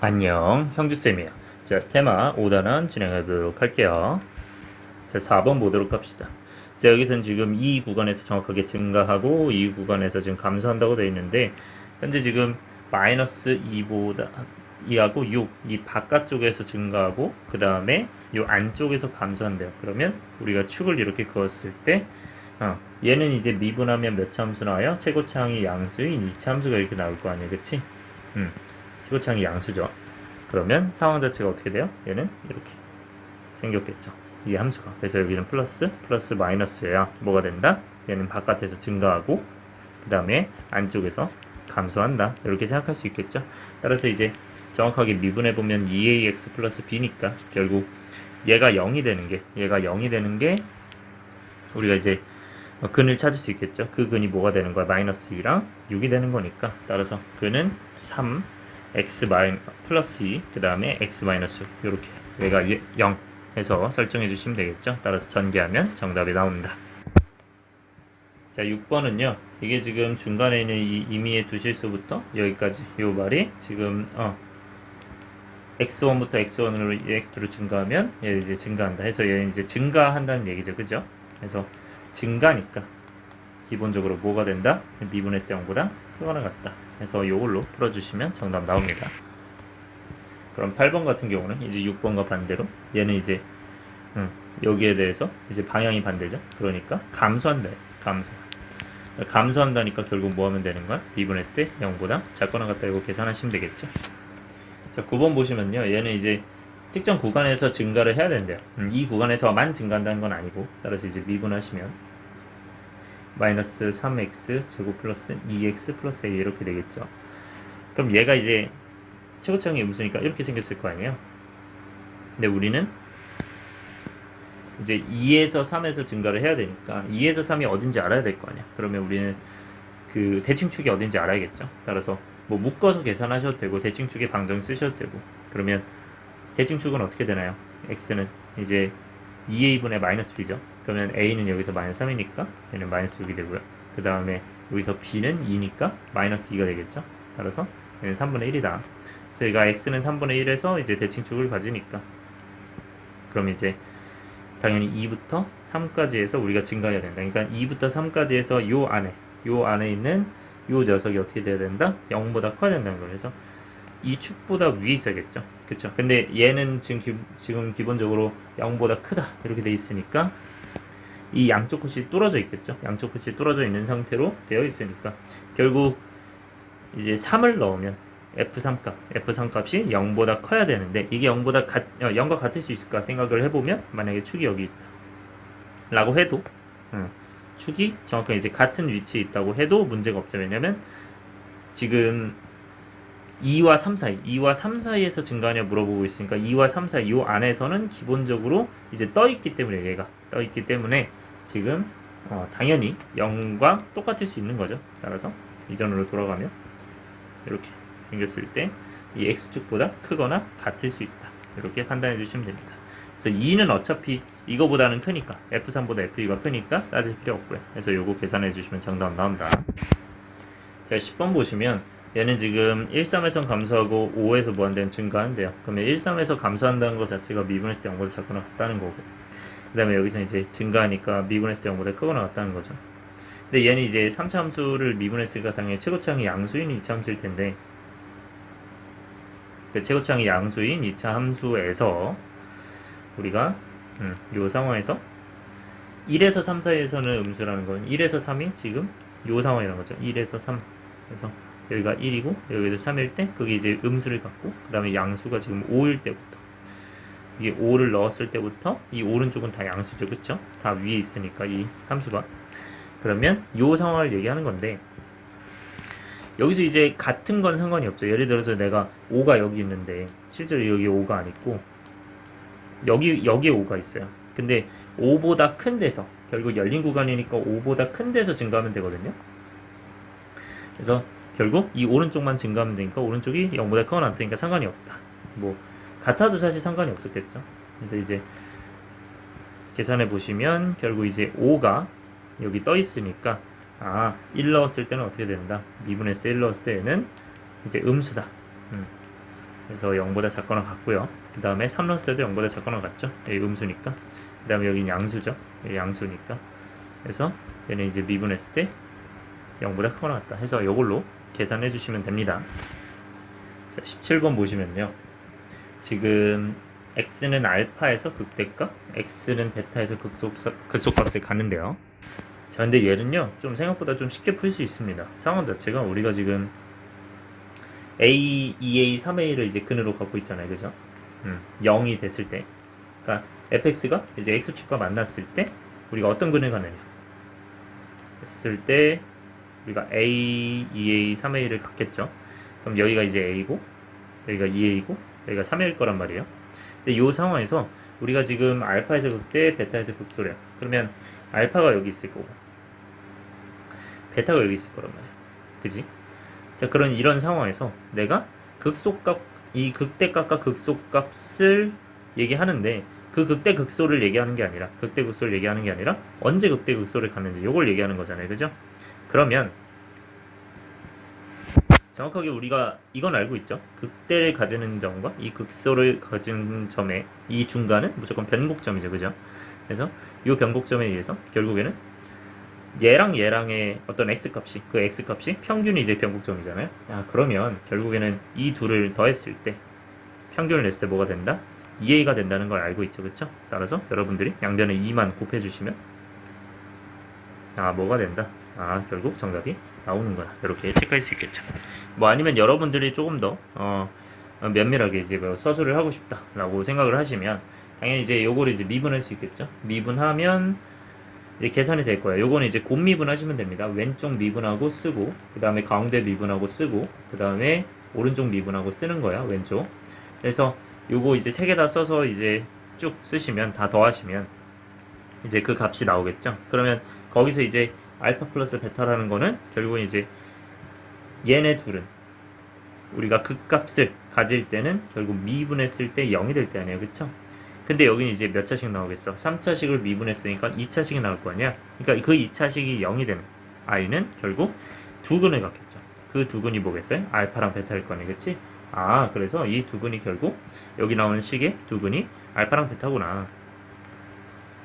안녕, 형주쌤이에요. 자, 테마 5단원 진행하도록 할게요. 자, 4번 보도록 합시다. 자, 여기서는 지금 이 구간에서 정확하게 증가하고 이 구간에서 지금 감소한다고 되어 있는데, 현재 지금 마이너스 2보다 2하고 6, 이 바깥쪽에서 증가하고 그 다음에 이 안쪽에서 감소한대요. 그러면 우리가 축을 이렇게 그었을 때 얘는 이제 미분하면 몇 차 함수 나와요? 최고차항이 양수인 2차 함수가 이렇게 나올 거 아니에요, 그치? 최고차항이 양수죠. 그러면 상황 자체가 어떻게 돼요? 얘는 이렇게 생겼겠죠. 이 함수가. 그래서 여기는 플러스 마이너스여야 뭐가 된다? 얘는 바깥에서 증가하고 그 다음에 안쪽에서 감소한다. 이렇게 생각할 수 있겠죠. 따라서 이제 정확하게 미분해보면 2ax 플러스 b니까 결국 얘가 0이 되는 게 우리가 이제 근을 찾을 수 있겠죠. 그 근이 뭐가 되는 거야? 마이너스 2랑 6이 되는 거니까. 따라서 근은 3 x 플러스 2, 그 다음에 x 마이너스 6, 이렇게 얘가 0 해서 설정해 주시면 되겠죠. 따라서 전개하면 정답이 나온다. 자, 6번은요 이게 지금 중간에 있는 이 임의의 두 실수부터 여기까지 요 말이 지금 x1부터 x1으로 x2로 증가하면 얘 이제 증가한다 해서 얘는 이제 증가한다는 얘기죠. 그죠? 그래서 증가니까 기본적으로 뭐가 된다? 미분했을 때 0보다 크거나 같다. 그래서 이걸로 풀어주시면 정답 나옵니다. 그럼 8번 같은 경우는 이제 6번과 반대로 얘는 이제 여기에 대해서 이제 방향이 반대죠. 그러니까 감소한다. 감소한다니까 결국 뭐 하면 되는 거야? 미분했을 때 0보다 작거나 같다. 이거 계산하시면 되겠죠. 자, 9번 보시면요. 얘는 이제 특정 구간에서 증가를 해야 된대요. 이 구간에서만 증가한다는 건 아니고, 따라서 이제 미분하시면 마이너스 3x 제곱 플러스 2x 플러스 a 이렇게 되겠죠. 그럼 얘가 이제 최고차항이 음수니까 이렇게 생겼을 거 아니에요. 근데 우리는 이제 2에서 3에서 증가를 해야 되니까 2에서 3이 어딘지 알아야 될 거 아니야. 그러면 우리는 그 대칭축이 어딘지 알아야겠죠. 따라서 뭐 묶어서 계산하셔도 되고 대칭축에 방정 쓰셔도 되고. 그러면 대칭축은 어떻게 되나요? x는 이제 2a분의 마이너스 b죠. 그러면 a는 여기서 마이너스 3이니까 얘는 마이너스 6이 되고요. 그 다음에 여기서 b는 2니까 마이너스 2가 되겠죠. 따라서 얘는 3분의 1이다. 저희가 x는 3분의 1에서 이제 대칭축을 가지니까 그럼 이제 당연히 2부터 3까지 해서 우리가 증가해야 된다. 그러니까 2부터 3까지 해서 요 안에 있는 요 녀석이 어떻게 돼야 된다? 0보다 커야 된다는 거예요. 그래서 이 축보다 위에 있어야겠죠. 그쵸? 근데 얘는 지금 기본적으로 0보다 크다 이렇게 돼 있으니까 이 양쪽 끝이 뚫어져 있겠죠. 양쪽 끝이 뚫어져 있는 상태로 되어 있으니까 결국 이제 3을 넣으면 F3 값이 0보다 커야 되는데 이게 0과 같을 수 있을까 생각을 해보면 만약에 축이 여기 있다 라고 해도 축이 정확하게 이제 같은 위치에 있다고 해도 문제가 없죠. 왜냐면 지금 2와 3 사이에서 증가하냐 물어보고 있으니까 2와 3 사이 이 안에서는 기본적으로 이제 떠있기 때문에 얘가 떠있기 때문에 지금 당연히 0과 똑같을 수 있는 거죠. 따라서 이전으로 돌아가면 이렇게 생겼을 때 이 x축보다 크거나 같을 수 있다. 이렇게 판단해 주시면 됩니다. 그래서 2는 어차피 이거보다는 크니까 F3보다 F2가 크니까 따질 필요 없고요. 그래서 요거 계산해 주시면 정답 나온다. 자, 10번 보시면 얘는 지금 1,3에서 감소하고 5에서 무한대는 증가한대요. 그러면 1,3에서 감소한다는 것 자체가 미분했을 때 0보다 작거나 같다는 거고, 그 다음에 여기서 이제 증가하니까 미분했을 때 0보다 크거나 같다는 거죠. 근데 얘는 이제 3차 함수를 미분했으니까 당연히 최고차항이 양수인 2차 함수일 텐데, 그 최고차항이 양수인 2차 함수에서 우리가 요 상황에서 1에서 3 사이에서는 음수라는 건 1에서 3이 지금 요 상황이라는 거죠. 1에서 3. 그래서 여기가 1이고 여기도 3일 때 그게 이제 음수를 갖고 그 다음에 양수가 지금 5일 때부터 이게 5를 넣었을 때부터 이 오른쪽은 다 양수죠. 그쵸? 다 위에 있으니까 이 함수가. 그러면 요 상황을 얘기하는 건데 여기서 이제 같은 건 상관이 없죠. 예를 들어서 내가 5가 여기 있는데 실제로 여기 5가 안 있고 여기에 5가 있어요. 근데 5보다 큰 데서 결국 열린 구간이니까 5보다 큰 데서 증가하면 되거든요. 그래서 결국 이 오른쪽만 증가하면 되니까 오른쪽이 0보다 크거나 같으니까 상관이 없다. 뭐 같아도 사실 상관이 없었겠죠. 그래서 이제 계산해 보시면 결국 이제 5가 여기 떠 있으니까 1 넣었을 때는 어떻게 된다? 미분해서 1 넣었을 때는 이제 음수다. 그래서 0보다 작거나 같고요. 그 다음에 3 넣었을 때도 0보다 작거나 같죠. 여기 음수니까. 그 다음에 여기는 양수죠. 여기 양수니까. 그래서 얘는 이제 미분했을 때 0보다 크거나 같다 해서 이걸로 계산해 주시면 됩니다. 자, 17번 보시면요. 지금 x는 알파에서 극대값, x는 베타에서 극소값을 가는데요. 자, 근데 얘는요, 좀 생각보다 좀 쉽게 풀 수 있습니다. 상황 자체가 우리가 지금 a, 2a, 3a를 이제 근으로 갖고 있잖아요. 그죠? 0이 됐을 때. 그러니까 fx가 이제 x축과 만났을 때 우리가 어떤 근을 가느냐. 했을 때 우리가 a, 2a, 3a를 갖겠죠. 그럼 여기가 이제 a고, 여기가 2a고, 여기가 3a일 거란 말이에요. 근데 이 상황에서 우리가 지금 알파에서 극대, 베타에서 극소래요. 그러면 알파가 여기 있을 거고, 베타가 여기 있을 거란 말이에요. 그지? 자, 그런 이런 상황에서 내가 극소값, 이 극대값과 극소값을 얘기하는데 그 극대 극소를 얘기하는 게 아니라 극대 극소를 얘기하는 게 아니라 언제 극대 극소를 갖는지 이걸 얘기하는 거잖아요. 그죠? 그러면 정확하게 우리가 이건 알고 있죠. 극대를 가지는 점과 이 극소를 가지는 점의 이 중간은 무조건 변곡점이죠. 그죠? 그래서 이 변곡점에 의해서 결국에는 얘랑 얘랑의 어떤 x값이 그 x값이 평균이 이제 변곡점이잖아요. 그러면 결국에는 이 둘을 더했을 때 평균을 냈을 때 뭐가 된다? 2a가 된다는 걸 알고 있죠. 그쵸? 따라서 여러분들이 양변에 2만 곱해주시면 뭐가 된다? 결국 정답이 나오는구나. 이렇게 체크할 수 있겠죠. 뭐 아니면 여러분들이 조금 더 면밀하게 이제 뭐 서술을 하고 싶다라고 생각을 하시면 당연히 이제 요거를 이제 미분할 수 있겠죠. 미분하면 이제 계산이 될 거예요. 요거는 이제 곱미분 하시면 됩니다. 왼쪽 미분하고 쓰고, 그 다음에 가운데 미분하고 쓰고, 그 다음에 오른쪽 미분하고 쓰는 거야. 왼쪽. 그래서 요거 이제 세 개 다 써서 이제 쭉 쓰시면 다 더하시면 이제 그 값이 나오겠죠. 그러면 거기서 이제 알파 플러스 베타라는 거는 결국은 이제 얘네 둘은 우리가 극값을 가질 때는 결국 미분했을 때 0이 될 때 아니에요. 그쵸? 근데 여기는 이제 몇 차씩 나오겠어? 3차식을 미분했으니까 2차식이 나올 거 아니야? 그러니까 그 2차식이 0이 되는 i는 결국 두 근을 갖겠죠. 그 두 근이 뭐겠어요? 알파랑 베타일 거 아니야, 그치? 그래서 이 두 근이 결국 여기 나오는 식의 두 근이 알파랑 베타구나.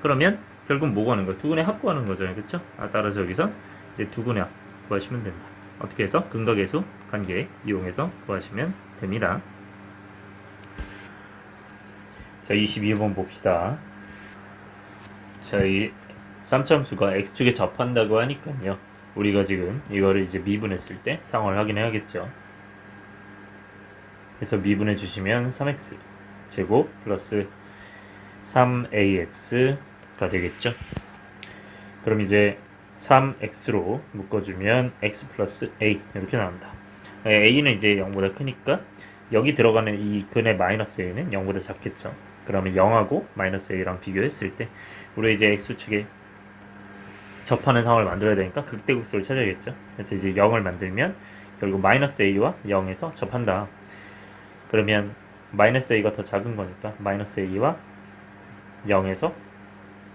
그러면 결국 뭐 구하는 거야? 두 근의 합 구하는 거잖아요, 그쵸? 따라서 여기서 이제 두 근의 합 구하시면 된다. 어떻게 해서? 근과 계수 관계 이용해서 구하시면 됩니다. 자, 22번 봅시다. 저희 3참수가 x축에 접한다고 하니까요. 우리가 지금 이거를 이제 미분했을 때 상황을 확인해야겠죠. 그래서 미분해 주시면 3x 제곱 플러스 3ax가 되겠죠. 그럼 이제 3x로 묶어주면 x 플러스 a 이렇게 나온다. a는 이제 0보다 크니까 여기 들어가는 이 근의 마이너스 a는 0보다 작겠죠. 그러면 0하고 마이너스 a랑 비교했을 때 우리 이제 x축에 접하는 상황을 만들어야 되니까 극대극소를 찾아야겠죠. 그래서 이제 0을 만들면 결국 마이너스 a와 0에서 접한다. 그러면 마이너스 a가 더 작은 거니까 마이너스 a와 0에서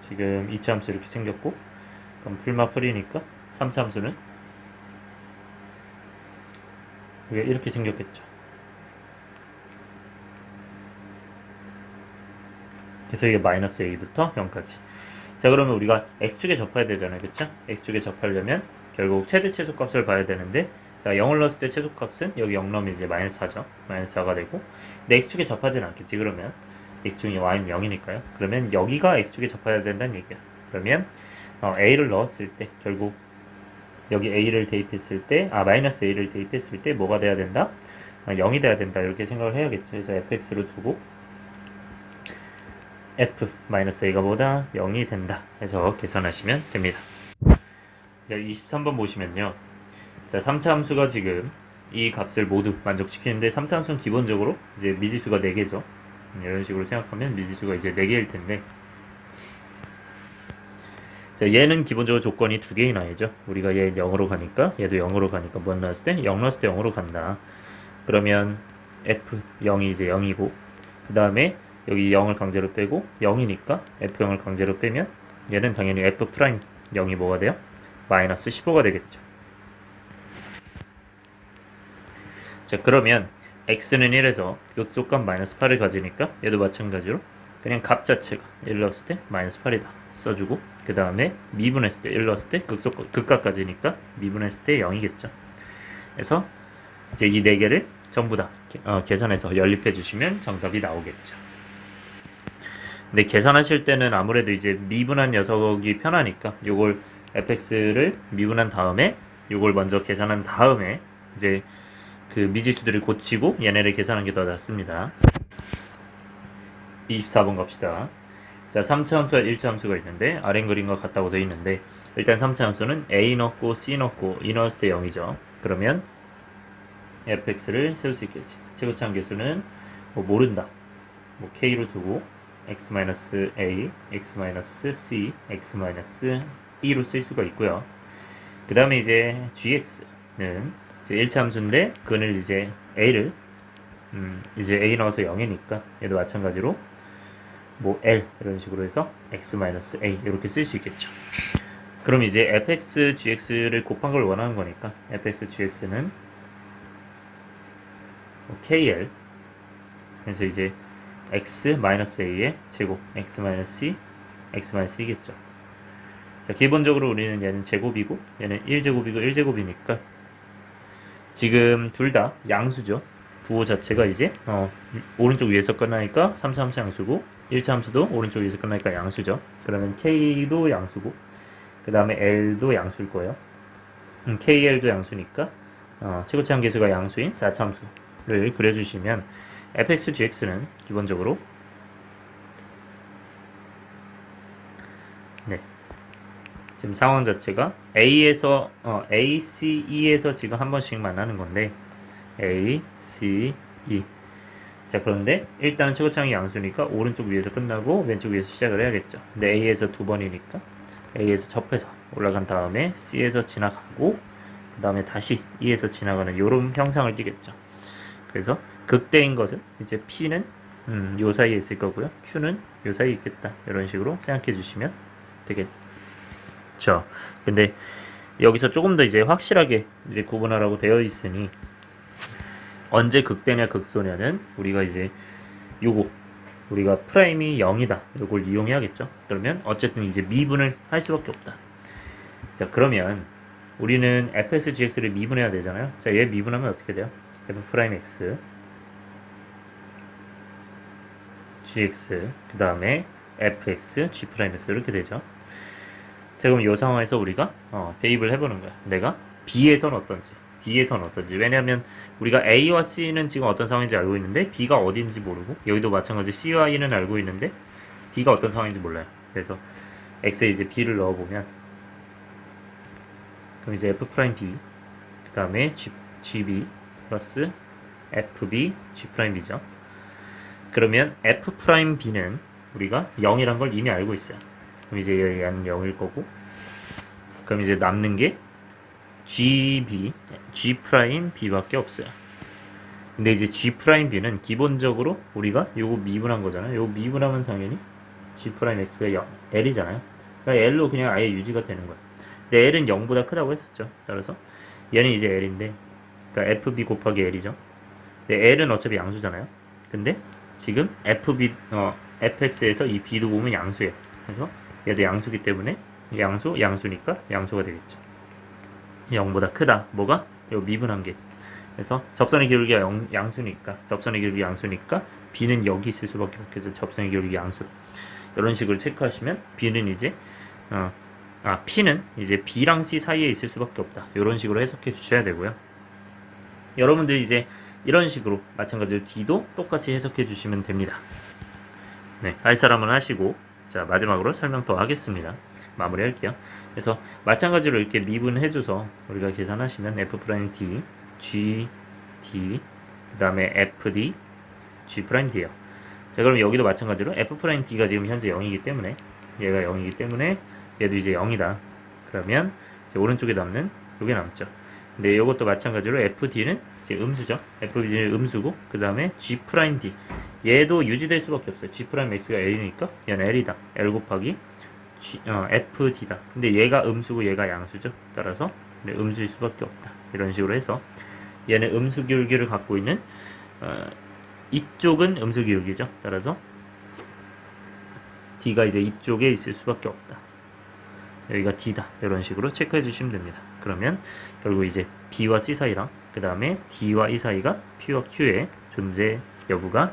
지금 2차함수 이렇게 생겼고, 그럼 풀마풀이니까 3차함수는 이렇게 생겼겠죠. 그래서 이게 마이너스 a부터 0까지. 자, 그러면 우리가 x축에 접해야 되잖아요. 그쵸? x축에 접하려면 결국 최대 최소값을 봐야 되는데, 자, 0을 넣었을 때 최소값은 여기 0 넣으면 이제 마이너스 4죠. 마이너스 4가 되고, 근데 x축에 접하진 않겠지. 그러면 x축이 y는 0이니까요. 그러면 여기가 x축에 접해야 된다는 얘기야. 그러면 a를 넣었을 때 결국 여기 a를 대입했을 때 마이너스 a를 대입했을 때 뭐가 돼야 된다? 0이 돼야 된다. 이렇게 생각을 해야겠죠. 그래서 fx를 두고 f-a가 보다 0이 된다 해서 계산하시면 됩니다. 자, 23번 보시면요. 자, 3차 함수가 지금 이 값을 모두 만족시키는데 3차 함수는 기본적으로 이제 미지수가 4개죠. 이런 식으로 생각하면 미지수가 이제 4개일 텐데, 자, 얘는 기본적으로 조건이 2개의 나이죠. 우리가 얘 0으로 가니까 얘도 0으로 가니까 뭐 넣었을 때? 0 넣었을 때 0으로 간다. 그러면 f0이 이제 0이고, 그 다음에 여기 0을 강제로 빼고 0이니까 f0을 강제로 빼면 얘는 당연히 f'0이 뭐가 돼요? 마이너스 15가 되겠죠. 자, 그러면 x는 1에서 극속값 마이너스 8을 가지니까 얘도 마찬가지로 그냥 값 자체가 1 넣었을 때 마이너스 8이다 써주고, 그 다음에 미분했을 때 1 넣었을 때 극값 가지니까 미분했을 때 0이겠죠. 그래서 이제 이 4개를 전부 다 계산해서 연립해 주시면 정답이 나오겠죠. 근데 계산하실 때는 아무래도 이제 미분한 녀석이 편하니까 요걸 fx를 미분한 다음에 요걸 먼저 계산한 다음에 이제 그 미지수들을 고치고 얘네를 계산하는 게 더 낫습니다. 24번 갑시다. 자, 3차 함수와 1차 함수가 있는데 아래 그림과 같다고 되어 있는데, 일단 3차 함수는 a 넣고 c 넣고 e 넣었을 때 0이죠. 그러면 fx를 세울 수 있겠지. 최고차 함계수는 뭐 모른다, 뭐 k로 두고 x-a, x-c, x-e로 쓸 수가 있고요. 그 다음에 이제 gx는 이제 1차 함수인데 그걸 이제 a를 이제 a 넣어서 0이니까 얘도 마찬가지로 뭐 l 이런 식으로 해서 x-a 이렇게 쓸 수 있겠죠. 그럼 이제 fx, gx를 곱한 걸 원하는 거니까 fx, gx는 kl, 그래서 이제 x-a의 제곱 x-c, x-c겠죠. 자, 기본적으로 우리는 얘는 제곱이고 얘는 1제곱이고 1제곱이니까 지금 둘 다 양수죠. 부호 자체가 이제 오른쪽 위에서 끝나니까 3차 함수 양수고 1차 함수도 오른쪽 위에서 끝나니까 양수죠. 그러면 k도 양수고 그 다음에 l도 양수일 거예요. kl도 양수니까 최고치 함계수가 양수인 4차 함수를 그려주시면 fx, gx는 기본적으로 지금 상황 자체가 A에서 A, C, E에서 지금 한 번씩 만나는 건데 A, C, E. 자, 그런데 일단은 최고차항이 양수니까 오른쪽 위에서 끝나고 왼쪽 위에서 시작을 해야겠죠. 근데 A에서 두 번이니까 A에서 접해서 올라간 다음에 C에서 지나가고 그 다음에 다시 E에서 지나가는 이런 형상을 띠겠죠. 그래서 극대인 것은 이제 P는 요 사이에 있을 거고요. Q는 요 사이에 있겠다. 이런 식으로 생각해 주시면 되겠죠. 근데 여기서 조금 더 이제 확실하게 이제 구분하라고 되어 있으니 언제 극대냐 극소냐는 우리가 이제 요거 우리가 프라임이 0이다 요걸 이용해야겠죠. 그러면 어쨌든 이제 미분을 할 수밖에 없다. 자, 그러면 우리는 fx, gx를 미분해야 되잖아요. 자, 얘 미분하면 어떻게 돼요? f 프라임 x gx 그 다음에 fx g 프라임 s 이렇게 되죠. 자, 그럼 이 상황에서 우리가 대입을 해보는 거야. 내가 B에서는 어떤지. 왜냐하면 우리가 A와 C는 지금 어떤 상황인지 알고 있는데 B가 어딘지 모르고, 여기도 마찬가지 C와 E는 알고 있는데 D가 어떤 상황인지 몰라요. 그래서 X에 이제 B를 넣어보면 그럼 이제 F 프라임 B 그 다음에 GB 플러스 FB G 프라임 B죠. 그러면 F 프라임 B는 우리가 0이란 걸 이미 알고 있어요. 그럼 이제 얘는 0일 거고, 그럼 이제 남는 게 GB, G 프라임 B밖에 없어요. 근데 이제 G 프라임 B는 기본적으로 우리가 요거 미분한 거잖아요. 요거 미분하면 당연히 G 프라임 X가 0, L이잖아요. 그러니까 L로 그냥 아예 유지가 되는 거야. 근데 L은 0보다 크다고 했었죠. 따라서 얘는 이제 L인데, 그러니까 FB 곱하기 L이죠. 근데 L은 어차피 양수잖아요. 근데 지금 fx에서 이 B도 보면 양수예요. 그래서 얘도 양수기 때문에 양수니까 양수가 되겠죠. 0보다 크다. 뭐가? 요 미분한 게. 그래서 접선의 기울기가 접선의 기울기 양수니까 B는 여기 있을 수밖에 없겠죠. 접선의 기울기 양수. 이런 식으로 체크하시면 B는 이제 P는 이제 B랑 C 사이에 있을 수밖에 없다. 이런 식으로 해석해 주셔야 되고요. 여러분들 이제 이런 식으로 마찬가지로 D도 똑같이 해석해 주시면 됩니다. 네, 할 사람은 하시고, 자, 마지막으로 설명 더 하겠습니다. 마무리 할게요. 그래서 마찬가지로 이렇게 미분해줘서 우리가 계산하시면 F'D, G, D, 그 다음에 FD, G'D예요. 자, 그럼 여기도 마찬가지로 F'D가 지금 현재 0이기 때문에, 얘가 0이기 때문에 얘도 이제 0이다. 그러면 이제 오른쪽에 남는 요게 남죠. 근데 이것도 마찬가지로 FD는 이제 음수죠. FD는 음수고, 그 다음에 G'D, 얘도 유지될 수밖에 없어요. G'X가 L이니까 얘는 L이다. L 곱하기 FD다. 근데 얘가 음수고 얘가 양수죠. 따라서 음수일 수밖에 없다. 이런 식으로 해서 얘는 음수 기울기를 갖고 있는 이쪽은 음수기울기죠. 따라서 D가 이제 이쪽에 있을 수밖에 없다. 여기가 D다. 이런 식으로 체크해 주시면 됩니다. 그러면 결국 이제 B와 C 사이랑 그 다음에 D와 E 사이가 P와 Q의 존재 여부가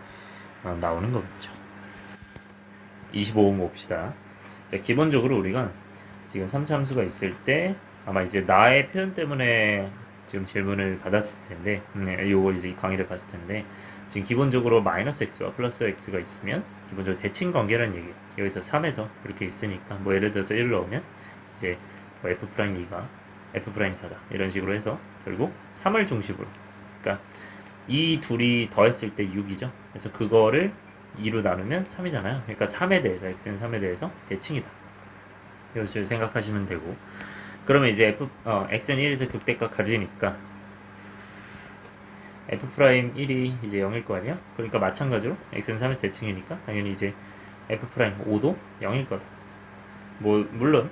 나오는 거겠죠. 25번 봅시다. 자, 기본적으로 우리가 지금 3차 함수가 있을 때 아마 이제 나의 표현 때문에 지금 질문을 받았을 텐데, 요거 이제 이 강의를 봤을 텐데, 지금 기본적으로 마이너스 x와 플러스 x가 있으면 기본적으로 대칭 관계라는 얘기. 여기서 3에서 이렇게 있으니까 뭐 예를 들어서 1을 넣으면 이제 뭐 f'2가 f'4다 이런 식으로 해서 결국 3을 중심으로, 그러니까 이 둘이 더했을 때 6이죠. 그래서 그거를 2로 나누면 3이잖아요. 그러니까 3에 대해서 x는 3에 대해서 대칭이다. 이것을 생각하시면 되고, 그러면 이제 x는 1에서 극대값 가지니까 f'1이 이제 0일 거 아니야? 그러니까 마찬가지로 x는 3에서 대칭이니까 당연히 이제 f'5도 0일 거다. 뭐 물론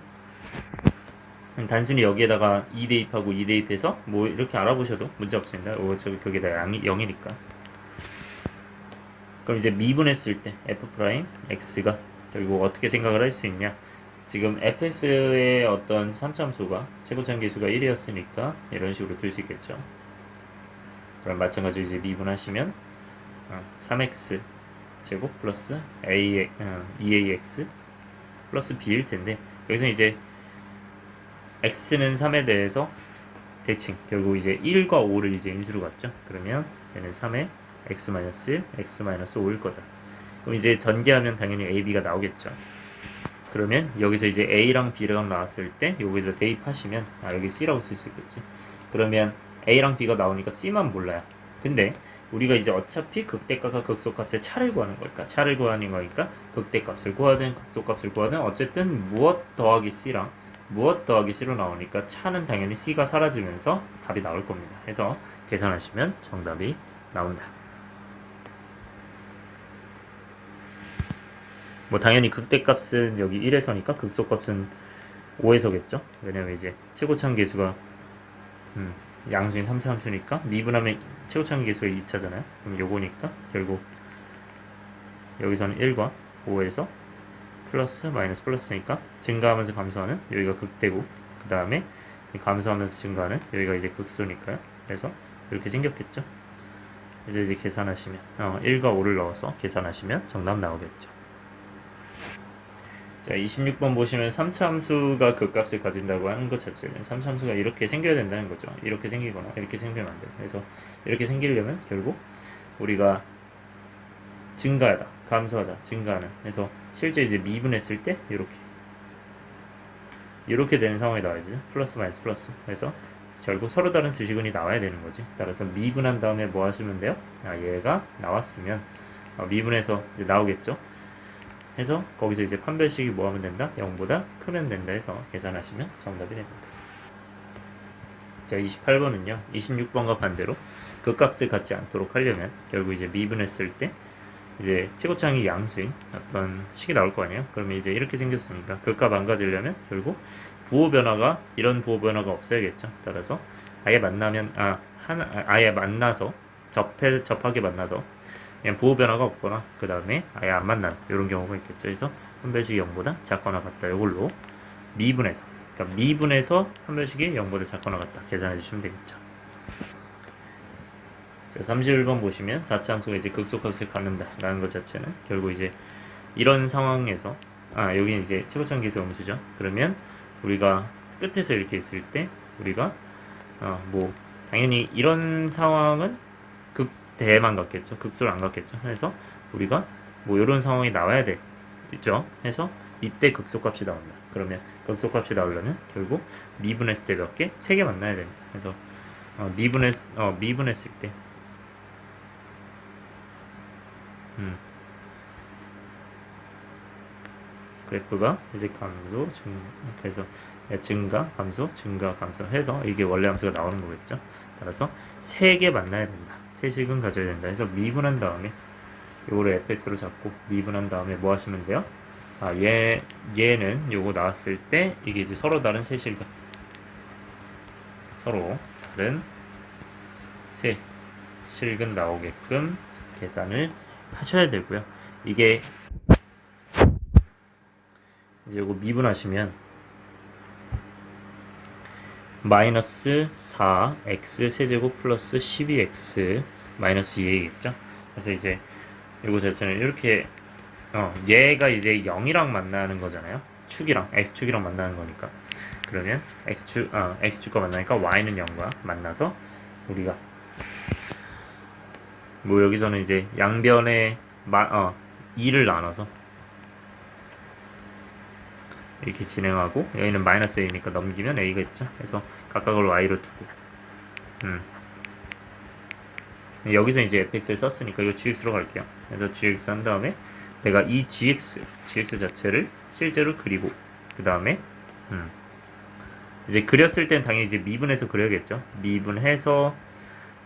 단순히 여기에다가 2 대입하고 2 대입해서 뭐 이렇게 알아보셔도 문제 없습니다. 어차피 거기다 0이니까. 그럼 이제 미분했을 때 f'x가 결국 어떻게 생각을 할 수 있냐? 지금 fx의 어떤 3참수가 최고차항 계수가 1이었으니까 이런 식으로 둘 수 있겠죠. 그럼 마찬가지로 이제 미분하시면 3x 제곱 플러스 2ax 플러스 b일 텐데, 여기서 이제 x는 3에 대해서 대칭, 결국 이제 1과 5를 이제 인수로 갔죠. 그러면 얘는 3에 x-1, x-5일 거다. 그럼 이제 전개하면 당연히 a, b가 나오겠죠. 그러면 여기서 이제 a랑 b랑 나왔을 때 여기서 대입하시면 여기 c라고 쓸 수 있겠지. 그러면 a랑 b가 나오니까 c만 몰라요. 근데 우리가 이제 어차피 극대값과 극소값의 차를 구하는 거니까, 차를 구하는 거니까 극대값을 구하든 극소값을 구하든 어쨌든 무엇 더하기 c랑 무엇 더하기 c로 나오니까 차는 당연히 c가 사라지면서 답이 나올 겁니다. 해서 계산하시면 정답이 나온다. 뭐 당연히 극대값은 여기 1에서니까 극소값은 5에서겠죠. 왜냐면 이제 최고차항 계수가 양수인 3차 함수니까 미분하면 최고차항 계수가 2차잖아요. 그럼 요거니까 결국 여기서는 1과 5에서 플러스 마이너스 플러스니까 증가하면서 감소하는 여기가 극대고, 그 다음에 감소하면서 증가하는 여기가 이제 극소니까요. 그래서 이렇게 생겼겠죠. 이제 계산하시면 1과 5를 넣어서 계산하시면 정답 나오겠죠. 자, 26번 보시면 3차 함수가 극값을 가진다고 하는 것 자체는 3차 함수가 이렇게 생겨야 된다는 거죠. 이렇게 생기거나 이렇게 생기면 안 돼요. 그래서 이렇게 생기려면 결국 우리가 증가하다, 감소하다, 증가하는, 그래서 실제 이제 미분했을 때 이렇게 되는 상황이 나와야죠. 플러스 마이너스 플러스. 그래서 결국 서로 다른 두 식은이 나와야 되는 거지. 따라서 미분한 다음에 뭐 하시면 돼요? 얘가 나왔으면 미분해서 이제 나오겠죠. 해서 거기서 이제 판별식이 뭐 하면 된다? 0보다 크면 된다 해서 계산하시면 정답이 됩니다. 자, 28번은요 26번과 반대로 극값을 갖지 않도록 하려면 결국 이제 미분했을 때 이제 최고차항이 양수인 어떤 식이 나올 거 아니에요. 그러면 이제 이렇게 생겼으니까 극값 안 가지려면 결국 부호 변화가, 이런 부호 변화가 없어야겠죠. 따라서 아예 만나면 아예 만나서 접하게 만나서 그냥 부호 변화가 없거나 그 다음에 아예 안 만나는 이런 경우가 있겠죠. 그래서 판별식이 0보다 작거나 같다. 이걸로 미분해서, 그러니까 미분해서 판별식이 0보다 작거나 같다 계산해 주시면 되겠죠. 자, 31번 보시면 4차 함수가 이제 극소값을 갖는다 라는 것 자체는 결국 이제 이런 상황에서 여기 이제 최고차항 계수 음수죠. 그러면 우리가 끝에서 이렇게 있을 때 우리가 뭐 당연히 이런 상황은 극대만 갖겠죠. 극소를 안 갖겠죠. 그래서 우리가 뭐 이런 상황이 나와야 돼 있죠. 해서 이때 극소값이 나온다. 그러면 극소값이 나오려면 결국 미분했을 때 몇 개? 3개 만나야 됩니다. 그래서 미분했을 때 그래프가 이제 감소, 그래서 증가, 감소, 증가, 감소 해서 이게 원래 함수가 나오는 거겠죠. 따라서 3개 만나야 된다. 3식은 가져야 된다. 해서 미분한 다음에 요거를 fx로 잡고 미분한 다음에 뭐 하시면 돼요? 얘는 요거 나왔을 때 이게 이제 서로 다른 서로 다른 세 실근 나오게끔 계산을 하셔야 되고요. 이게 이제 이거 미분하시면 마이너스 4x 세제곱 플러스 12x 마이너스 2a겠죠. 그래서 이제 이거 자체는 이렇게 얘가 이제 0이랑 만나는 거잖아요. 축이랑 x축이랑 만나는 거니까. 그러면 x축과 만나니까 y는 0과 만나서 우리가 뭐 여기서는 이제 양변에 2를 나눠서 이렇게 진행하고 여기는 마이너스 a니까 넘기면 a가 있죠. 그래서 각각을 y로 두고 여기서 이제 fx를 썼으니까 이거 gx로 갈게요. 그래서 gx 한 다음에 내가 이 gx 자체를 실제로 그리고 그 다음에 이제 그렸을 땐 당연히 이제 미분해서 그려야겠죠. 미분해서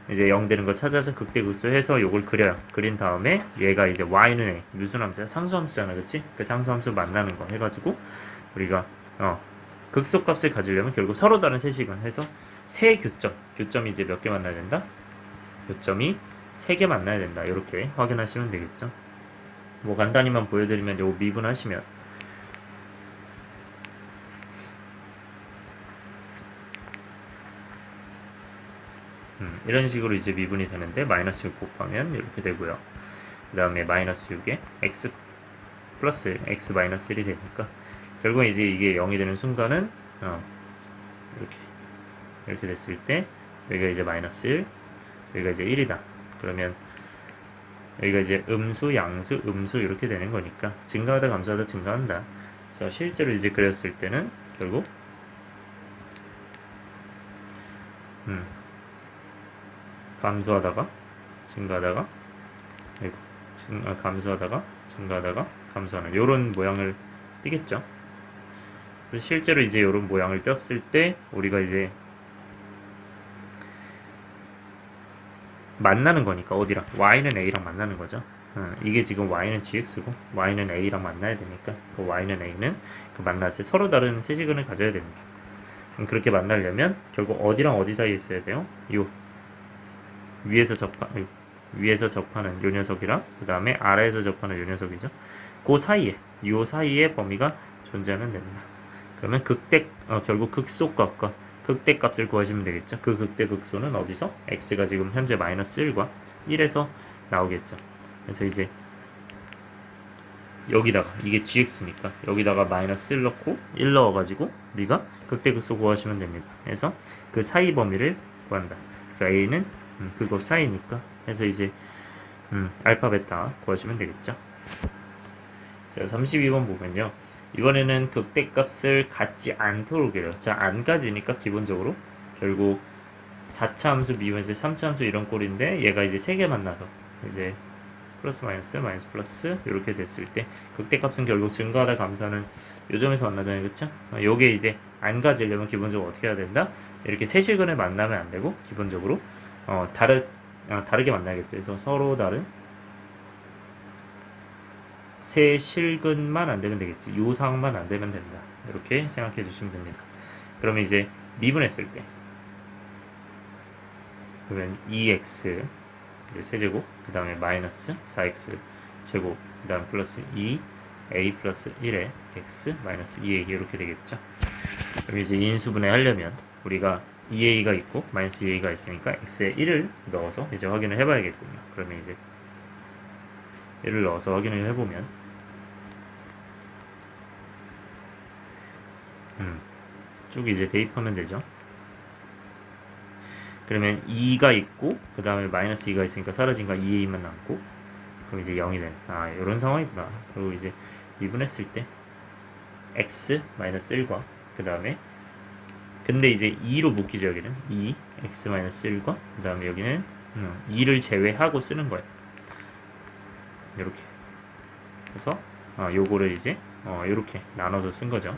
이제 0 되는 거 찾아서 극대극소해서 요걸 그려요. 그린 다음에 얘가 이제 y는 a 유수함수야. 상수함수잖아, 그치? 그 상수함수 만나는 거 해가지고 우리가 극소값을 가지려면 결국 서로 다른 세식은 해서 세 교점이 이제 몇 개 만나야 된다? 교점이 3개 만나야 된다. 이렇게 확인하시면 되겠죠. 뭐 간단히만 보여드리면 요 미분하시면 이런 식으로 이제 미분이 되는데 마이너스 6 곱하면 이렇게 되고요. 그 다음에 마이너스 6에 x 플러스 x 마이너스 1이 되니까 결국 이제 이게 0이 되는 순간은 이렇게 됐을 때 여기가 이제 마이너스 1, 여기가 이제 1이다. 그러면 여기가 이제 음수, 양수, 음수 이렇게 되는 거니까 증가하다 감소하다 증가한다. 그래서 실제로 이제 그렸을 때는 결국 감소하다가 증가하다가 감소하다가 증가하다가 감소하는 이런 모양을 띄겠죠. 그래서 실제로 이제 이런 모양을 떴을 때 우리가 이제 만나는 거니까 어디랑 y는 a랑 만나는 거죠. 이게 지금 y는 gx고 y는 a랑 만나야 되니까 그 y는 a는 그 만났을 때 서로 다른 세시근을 가져야 됩니다. 그렇게 만나려면 결국 어디랑 어디 사이에 있어야 돼요? 요 위에서 접하는 요 녀석이랑 그 다음에 아래에서 접하는 요 녀석이죠. 그 사이에 요 사이에 범위가 존재하면 됩니다. 그러면 결국 극소값과 극대값을 구하시면 되겠죠. 그 극대극소는 어디서? x가 지금 현재 마이너스 1과 1에서 나오겠죠. 그래서 이제 여기다가 이게 gx니까 여기다가 마이너스 1 넣고 1 넣어가지고 우리가 극대극소 구하시면 됩니다. 그래서 그 사이 범위를 구한다. 그래서 a는 그거 사이니까 해서 이제 알파 베타 구하시면 되겠죠. 자, 32번 보면요. 이번에는 극대값을 갖지 않도록 해요. 자, 안 가지니까 기본적으로 결국 4차 함수 미분해서 3차 함수 이런 꼴인데 얘가 이제 3개 만나서 이제 플러스 마이너스 마이너스 플러스 이렇게 됐을 때 극대값은 결국 증가하다 감소하는 요점에서 만나잖아요. 그쵸? 요게 이제 안 가지려면 기본적으로 어떻게 해야 된다? 이렇게 세 실근을 만나면 안 되고 기본적으로 다르게 만나야겠죠. 그래서 서로 다른 세 실근만 안 되면 되겠지. 요 상황만 안 되면 된다. 이렇게 생각해 주시면 됩니다. 그러면 이제 미분했을 때 그러면 2x 이제 세제곱 그 다음에 마이너스 4x 제곱 그 다음 플러스 2a 플러스 1에 x 마이너스 2a 이렇게 되겠죠. 그럼 이제 인수분해 하려면 우리가 2a가 있고 마이너스 2a가 있으니까 x에 1을 넣어서 이제 확인을 해봐야겠군요. 그러면 이제 1을 넣어서 확인을 해보면 쭉 이제 대입하면 되죠. 그러면 2가 있고 그 다음에 마이너스 2가 있으니까 사라진 거 2a만 남고 그럼 이제 0이 된 이런 상황이구나. 그리고 이제 미분했을 때 x 마이너스 1과 그 다음에 근데 이제 2로 묶이죠. 여기는 2 x 마이너스 1과 그 다음에 여기는 2를 제외하고 쓰는 거예요. 이렇게 그래서 요거를 이제 이렇게 나눠서 쓴 거죠.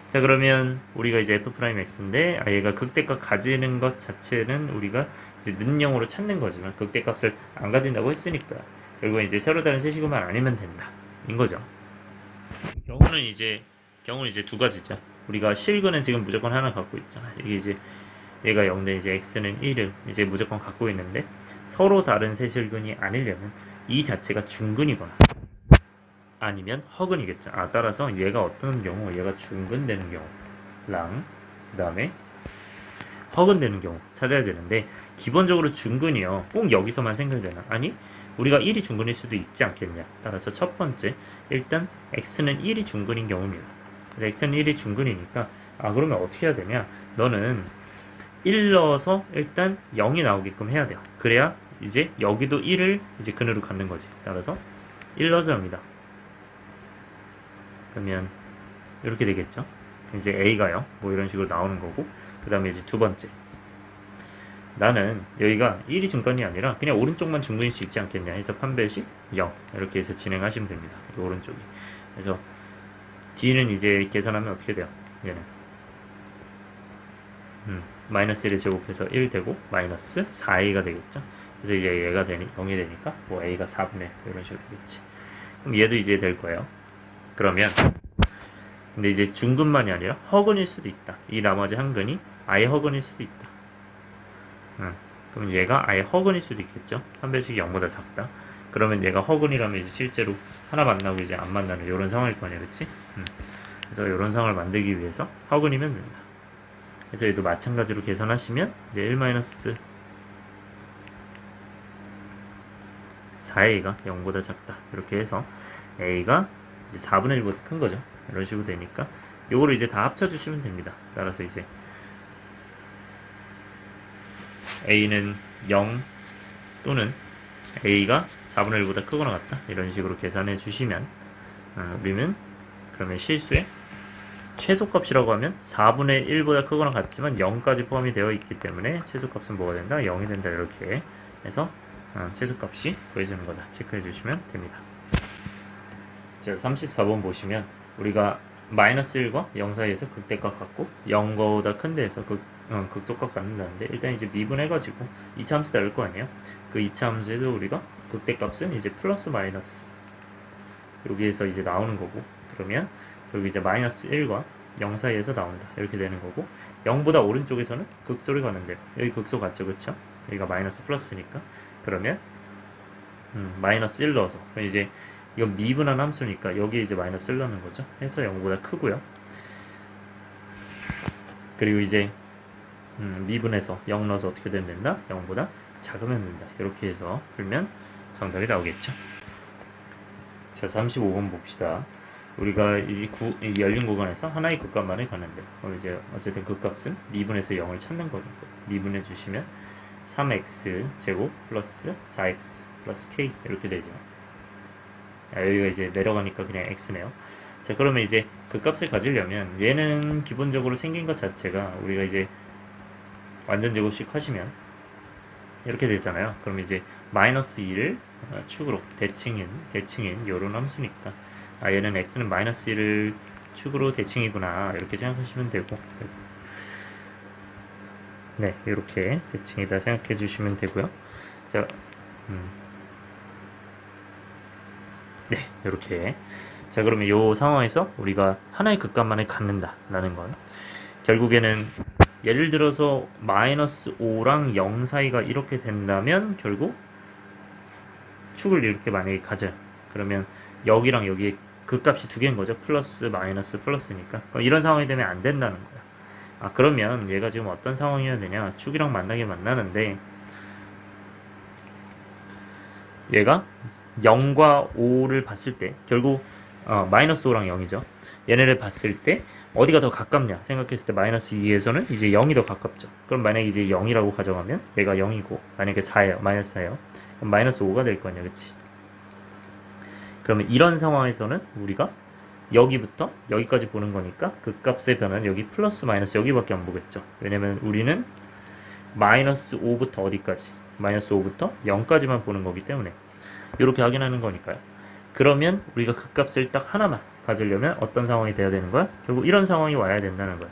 자, 그러면 우리가 이제 f'x인데 얘가 극대값 가지는 것 자체는 우리가 이제 는영으로 찾는 거지만 극대값을 안 가진다고 했으니까 결국에 이제 서로 다른 세시그만 아니면 된다 인 거죠. 경우는 이제 두 가지죠. 우리가 실근은 지금 무조건 하나 갖고 있잖아. 이게 이제 얘가 0대 이제 x는 1을 이제 무조건 갖고 있는데 서로 다른 세실근이 아니려면 이 자체가 중근이거나 아니면 허근이겠죠. 따라서 얘가 어떤 경우, 얘가 중근되는 경우랑 그 다음에 허근되는 경우 찾아야 되는데 기본적으로 중근이요. 꼭 여기서만 생각되나? 아니 우리가 1이 중근일 수도 있지 않겠냐. 따라서 첫 번째 일단 x는 1이 중근인 경우입니다. x는 1이 중근이니까 그러면 어떻게 해야 되냐? 너는 1 넣어서 일단 0이 나오게끔 해야 돼요. 그래야 이제 여기도 1을 이제 근으로 갖는 거지. 따라서 1 넣어서 합니다. 그러면 이렇게 되겠죠. 이제 a가요. 뭐 이런 식으로 나오는 거고 그 다음에 이제 두 번째 나는 여기가 1이 중간이 아니라 그냥 오른쪽만 중간일 수 있지 않겠냐 해서 판별식 0 이렇게 해서 진행하시면 됩니다. 오른쪽이. 그래서 d는 이제 계산하면 어떻게 돼요? 얘는 마이너스 1을 제곱해서 1 되고 마이너스 4a가 되겠죠. 그래서 이제 얘가 0이 되니까 뭐 a가 4분의 1 이런 식으로 되겠지. 그럼 얘도 이제 될 거예요. 그러면 근데 이제 중근만이 아니라 허근일 수도 있다. 이 나머지 한 근이 아예 허근일 수도 있다. 그럼 얘가 아예 허근일 수도 있겠죠. 판별식이 0보다 작다. 그러면 얘가 허근이라면 이제 실제로 하나 만나고 이제 안 만나는 이런 상황일 거 아니야, 그치? 그래서 이런 상황을 만들기 위해서 허근이면 된다. 그래서 얘도 마찬가지로 계산하시면 이제 1-4a가 0보다 작다. 이렇게 해서 a가 이제 4분의 1보다 큰 거죠. 이런 식으로 되니까 요거를 이제 다 합쳐주시면 됩니다. 따라서 이제 a는 0 또는 a가 4분의 1보다 크거나 같다. 이런 식으로 계산해 주시면 우리는 그러면 실수의 최소값이라고 하면 4분의 1보다 크거나 같지만 0까지 포함이 되어 있기 때문에 최소값은 뭐가 된다? 0이 된다. 이렇게 해서 최소값이 구해지는 거다. 체크해 주시면 됩니다. 자, 34번 보시면 우리가 마이너스 1과 0 사이에서 극대값 갖고 0보다 큰 데에서 극소값 갖는다는데 일단 이제 미분해가지고 2차 함수 나올 거 아니에요. 그 2차 함수에서 우리가 극대값은 이제 플러스 마이너스 여기에서 이제 나오는 거고 그러면 여기 이제 마이너스 1과 0 사이에서 나온다. 이렇게 되는 거고 0보다 오른쪽에서는 극소를 가는데요. 여기 극소 같죠, 그쵸? 여기가 마이너스 플러스니까 그러면 마이너스 1 넣어서 그럼 이제 이건 미분한 함수니까 여기에 이제 마이너스 1 넣는 거죠. 해서 0보다 크고요. 그리고 이제 미분해서 0 넣어서 어떻게 되면 된다? 0보다 작으면 된다. 이렇게 해서 풀면 정답이 나오겠죠. 자, 35번 봅시다. 우리가 이제 열린 구간에서 하나의 극값만을 가는데 그럼 이제 어쨌든 극값은 미분해서 0을 찾는 거니까 미분해 주시면 3x 제곱 플러스 4x 플러스 k 이렇게 되죠. 여기가 이제 내려가니까 그냥 x네요. 자, 그러면 이제 그 값을 가지려면 얘는 기본적으로 생긴 것 자체가 우리가 이제 완전 제곱식 하시면 이렇게 되잖아요. 그럼 이제 마이너스 2를 축으로 대칭인 요런 함수니까 얘는 x는 마이너스 1을 축으로 대칭이구나 이렇게 생각하시면 되고 네, 이렇게 대칭이다 생각해 주시면 되고요. 자, 네, 이렇게. 자, 그러면 이 상황에서 우리가 하나의 극값만을 갖는다라는 건 결국에는 예를 들어서 마이너스 5랑 0 사이가 이렇게 된다면 결국 축을 이렇게 만약에 가져요. 그러면 여기랑 여기 극값이 두 개인 거죠. 플러스 마이너스 플러스니까. 이런 상황이 되면 안 된다는 거야. 그러면 얘가 지금 어떤 상황이어야 되냐? 축이랑 만나는데 얘가 0과 5를 봤을 때 결국 마이너스 5랑 0이죠. 얘네를 봤을 때 어디가 더 가깝냐 생각했을 때 마이너스 2에서는 이제 0이 더 가깝죠. 그럼 만약에 이제 0이라고 가정하면 얘가 0이고 만약에 4예요. 마이너스 4예요. 그럼 마이너스 5가 될 거 아니야. 그치? 그러면 이런 상황에서는 우리가 여기부터 여기까지 보는 거니까 그 값의 변화는 여기 플러스 마이너스 여기밖에 안 보겠죠. 왜냐면 우리는 마이너스 5부터 어디까지? 마이너스 5부터 0까지만 보는 거기 때문에 이렇게 확인하는 거니까요. 그러면 우리가 그 값을 딱 하나만 가지려면 어떤 상황이 돼야 되는 거야? 결국 이런 상황이 와야 된다는 거야.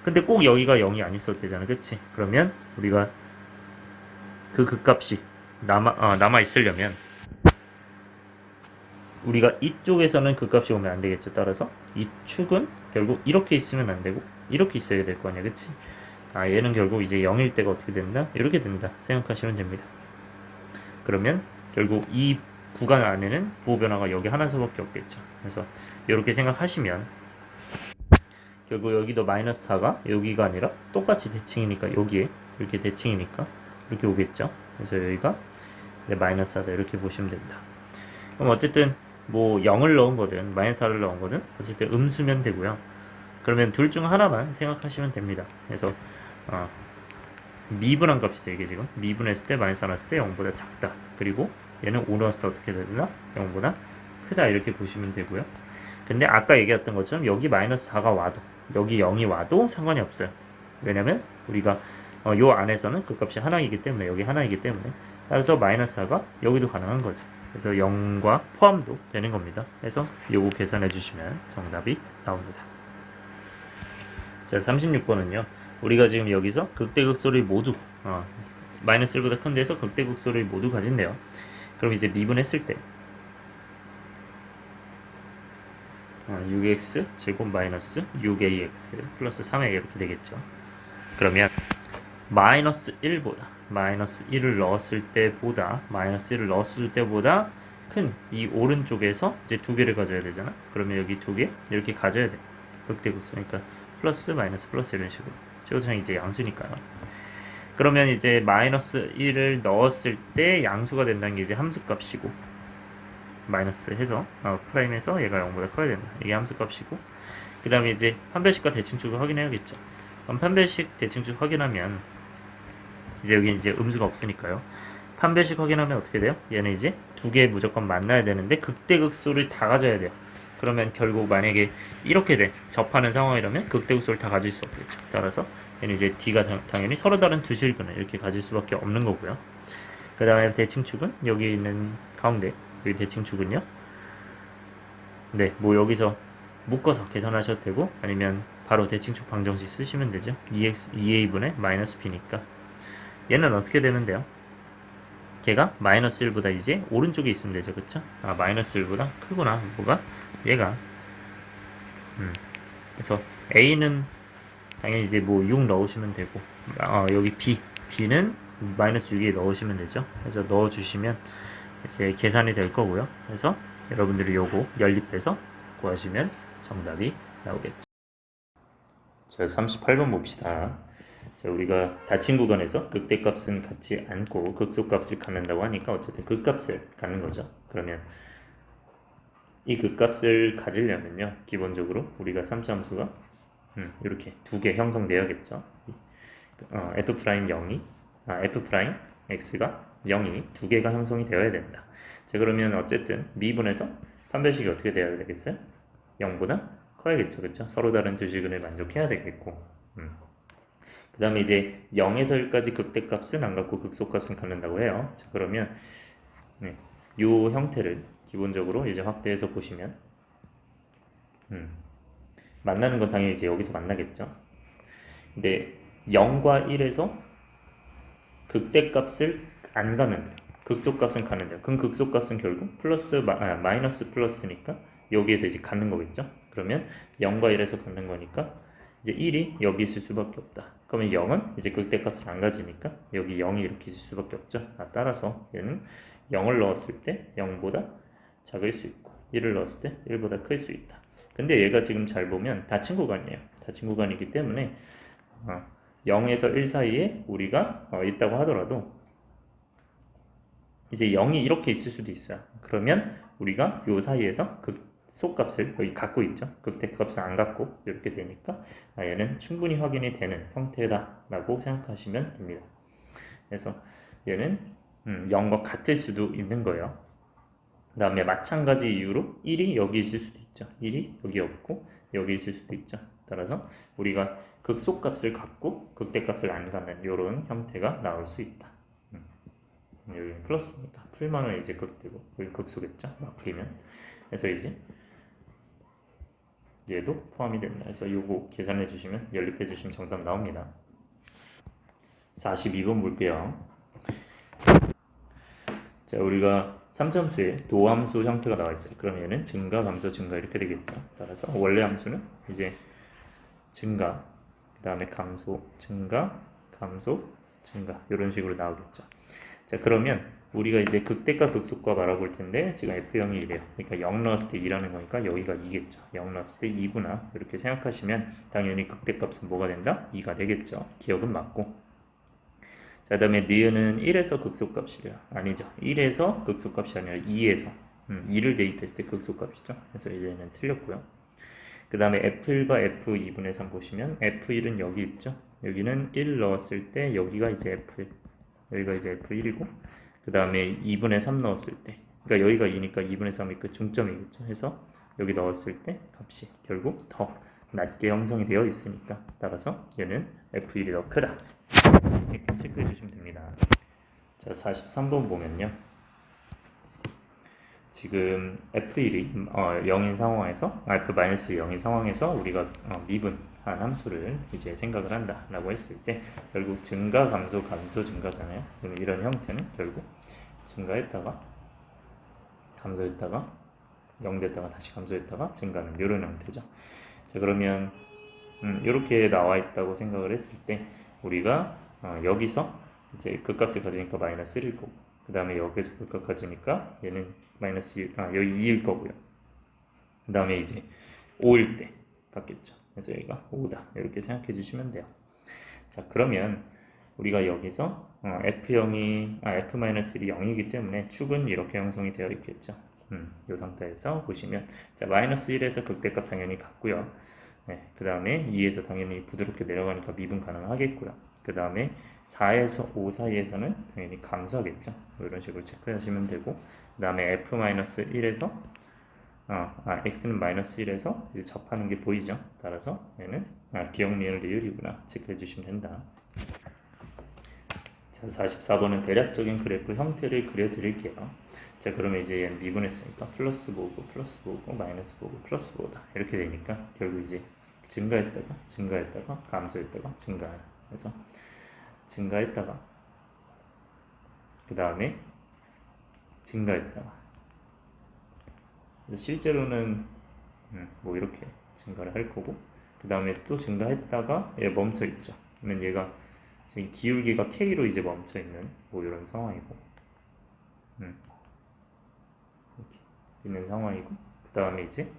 근데 꼭 여기가 0이 안 있어도 되잖아. 그치? 그러면 우리가 그 극값이 남아 있으려면 우리가 이쪽에서는 극값이 오면 안 되겠죠. 따라서 이 축은 결국 이렇게 있으면 안 되고 이렇게 있어야 될 거 아니야. 그치? 얘는 결국 이제 0일 때가 어떻게 된다? 이렇게 된다 생각하시면 됩니다. 그러면 결국 이 구간 안에는 부호 변화가 여기 하나수밖에 없겠죠. 그래서 이렇게 생각하시면 결국 여기도 마이너스 4가 여기가 아니라 똑같이 대칭이니까 여기에 이렇게 대칭이니까 이렇게 오겠죠. 그래서 여기가 마이너스 4다 이렇게 보시면 됩니다. 그럼 어쨌든 뭐 0을 넣은 거든 마이너스 4를 넣은 거든 어쨌든 음수면 되고요. 그러면 둘 중 하나만 생각하시면 됩니다. 그래서 미분한 값이죠. 이게 지금 미분했을 때 마이너스 4 났을 때 0보다 작다. 그리고 얘는 5 넣었을 때 어떻게 되나? 0보다 크다 이렇게 보시면 되고요. 근데 아까 얘기했던 것처럼 여기 마이너스 4가 와도 여기 0이 와도 상관이 없어요. 왜냐면 우리가 요 안에서는 그 값이 하나이기 때문에 여기 하나이기 때문에 따라서 마이너스 4가 여기도 가능한 거죠. 그래서 0과 포함도 되는 겁니다. 그래서 요거 계산해 주시면 정답이 나옵니다. 자, 36번은요. 우리가 지금 여기서 극대극소를 모두 마이너스 1보다 큰 데서 극대극소를 모두 가진대요. 그럼 이제 미분했을 때 6x 제곱 마이너스 6ax 플러스 3a 이렇게 되겠죠. 그러면 마이너스 1보다 마이너스 1을 넣었을 때보다 마이너스 1을 넣었을 때보다 큰 이 오른쪽에서 이제 두 개를 가져야 되잖아. 그러면 여기 두 개 이렇게 가져야 돼. 극대극소. 그러니까 플러스 마이너스 플러스 이런 식으로. 저것은 이제 양수니까요. 그러면 이제 마이너스 1을 넣었을 때 양수가 된다는 게 이제 함수값이고 마이너스 해서 프라임에서 얘가 0보다 커야 된다. 이게 함수값이고 그 다음에 이제 판별식과 대칭축을 확인해야겠죠. 그럼 판별식 대칭축 확인하면 이제 여기 이제 음수가 없으니까요. 판별식 확인하면 어떻게 돼요? 얘는 이제 두 개 무조건 만나야 되는데 극대극소를 다 가져야 돼요. 그러면 결국 만약에 이렇게 돼 접하는 상황이라면 극대극소를 다 가질 수 없겠죠. 따라서 얘는 이제 D가 당연히 서로 다른 두 실근을 이렇게 가질 수밖에 없는 거고요. 그 다음에 대칭축은 여기 있는 가운데 여기 대칭축은요. 네, 뭐 여기서 묶어서 계산하셔도 되고 아니면 바로 대칭축 방정식 쓰시면 되죠. 2a분의 마이너스 b니까 얘는 어떻게 되면 돼요? 걔가 마이너스 1보다 이제 오른쪽에 있으면 되죠. 그쵸? 마이너스 1보다 크구나. 뭐가? 얘가 그래서 a는 당연히 이제 뭐 6 넣으시면 되고 여기 b는 마이너스 6에 넣으시면 되죠. 그래서 넣어주시면 이제 계산이 될 거고요. 그래서 여러분들이 요거 연립해서 구하시면 정답이 나오겠죠. 자, 38번 봅시다. 자, 우리가 닫힌 구간에서 극대값은 갖지 않고 극소값을 갖는다고 하니까 어쨌든 극값을 갖는 거죠. 그러면 이 극값을 가지려면요, 기본적으로 우리가 3차 함수가 이렇게 두 개 형성돼야겠죠. f'0이 f'x가 0이 두 개가 형성이 되어야 된다. 자, 그러면 어쨌든 미분에서 판별식이 어떻게 되어야 되겠어요? 0보다 커야겠죠. 그쵸? 서로 다른 두 식을 만족해야 되겠고 그 다음에 이제 0에서 1까지 극대값은 안 갖고 극소값은 갖는다고 해요. 자, 그러면 이 형태를 기본적으로 이제 확대해서 보시면 만나는 건 당연히 이제 여기서 만나겠죠. 근데 0과 1에서 극대값을 안 가면 돼요. 극소값은 가는 돼요. 그럼 극소값은 결국 마이너스 플러스니까 여기에서 이제 갖는 거겠죠. 그러면 0과 1에서 갖는 거니까 이제 1이 여기 있을 수밖에 없다. 그러면 0은 이제 극대값을 안 가지니까 여기 0이 이렇게 있을 수밖에 없죠. 따라서 얘는 0을 넣었을 때 0보다 작을 수 있고 1을 넣었을 때 1보다 클 수 있다. 근데 얘가 지금 잘 보면 닫힌 구간이에요. 닫힌 구간이기 때문에 0에서 1 사이에 우리가 있다고 하더라도 이제 0이 이렇게 있을 수도 있어요. 그러면 우리가 요 사이에서 극소값을 여기 갖고 있죠. 극대값을 안 갖고 이렇게 되니까 얘는 충분히 확인이 되는 형태다 라고 생각하시면 됩니다. 그래서 얘는 0과 같을 수도 있는 거예요. 그 다음에 마찬가지 이유로 1이 여기 있을 수도 있죠. 1이 여기 없고 여기 있을 수도 있죠. 따라서 우리가 극소값을 갖고 극대값을 안 갖는 이런 형태가 나올 수 있다. 여기는 플러스니까 풀만은 이제 극대고 여기 극소겠죠. 막 풀이면. 그래서 이제 얘도 포함이 됩니다. 그래서 요거 계산해 주시면 연립해 주시면 정답 나옵니다. 42번 볼게요. 자, 우리가 3참수에 도함수 형태가 나와 있어요. 그럼 얘는 증가, 감소, 증가 이렇게 되겠죠. 따라서 원래 함수는 이제 증가, 그 다음에 감소, 증가, 감소, 증가 이런 식으로 나오겠죠. 자, 그러면 우리가 이제 극대가 극소가 바라볼 텐데 지금 F0이 이래요. 그러니까 0 넣었을 때 2라는 거니까 여기가 2겠죠. 0 넣었을 때 2구나 이렇게 생각하시면 당연히 극대값은 뭐가 된다? 2가 되겠죠. 기억은 맞고. 자, 그 다음에 니은은 1에서 극소값이래요. 아니죠. 1에서 극소값이 아니라 2에서 2를 대입했을 때 극소값이죠. 그래서 이제는 틀렸고요. 그 다음에 F1과 F2분의 3 보시면 F1은 여기 있죠. 여기는 1 넣었을 때 여기가 이제 F1, 여기가 이제 F1이고 그 다음에 2분의 3 넣었을 때 그러니까 여기가 2니까 2분의 3이 그 중점이겠죠. 해서 여기 넣었을 때 값이 결국 더 낮게 형성이 되어 있으니까 따라서 얘는 F1이 더 크다. 이렇게 체크해 주시면 됩니다. 자, 43번 보면요. 지금 F1이 0인 상황에서 F-0인 상황에서 우리가 미분한 함수를 이제 생각을 한다 라고 했을 때 결국 증가, 감소, 감소, 증가잖아요. 그러면 이런 형태는 결국 증가했다가 감소했다가 0 됐다가 다시 감소했다가 증가는 이런 형태죠. 자, 그러면 이렇게 나와 있다고 생각을 했을 때 우리가 여기서 이제 극값을 가지니까 마이너스 1일 거고 그 다음에 여기서 극값 가지니까 얘는 마이너스 1, 여기 2일 거고요. 그 다음에 이제 5일 때 같겠죠. 그래서 여기가 5다 이렇게 생각해 주시면 돼요. 자, 그러면 우리가 여기서 F0이 F-1이 0이기 때문에 축은 이렇게 형성이 되어 있겠죠. 이 상태에서 보시면 자, 마이너스 1에서 극대값 당연히 같고요. 네, 그 다음에 2에서 당연히 부드럽게 내려가니까 미분 가능하겠고요. 그 다음에 4에서 5 사이에서는 당연히 감소하겠죠. 이런 식으로 체크하시면 되고 그 다음에 F-1에서 x는 마이너스 1에서 이제 접하는 게 보이죠. 따라서 얘는 기억 미을 리을이구나 체크해 주시면 된다. 자, 44번은 대략적인 그래프 형태를 그려 드릴게요. 자, 그러면 이제 얘는 미분했으니까 플러스 보고 플러스 보고 마이너스 보고 플러스 보다 이렇게 되니까 결국 이제 증가했다가 감소했다가 증가. 그래서 증가했다가 그 다음에 증가했다가 실제로는 뭐 이렇게 증가를 할 거고 그 다음에 또 증가했다가 얘 멈춰 있죠. 그러면 얘가 지금 기울기가 K로 이제 멈춰 있는 뭐 이런 상황이고 이렇게 있는 상황이고 그 다음에 이제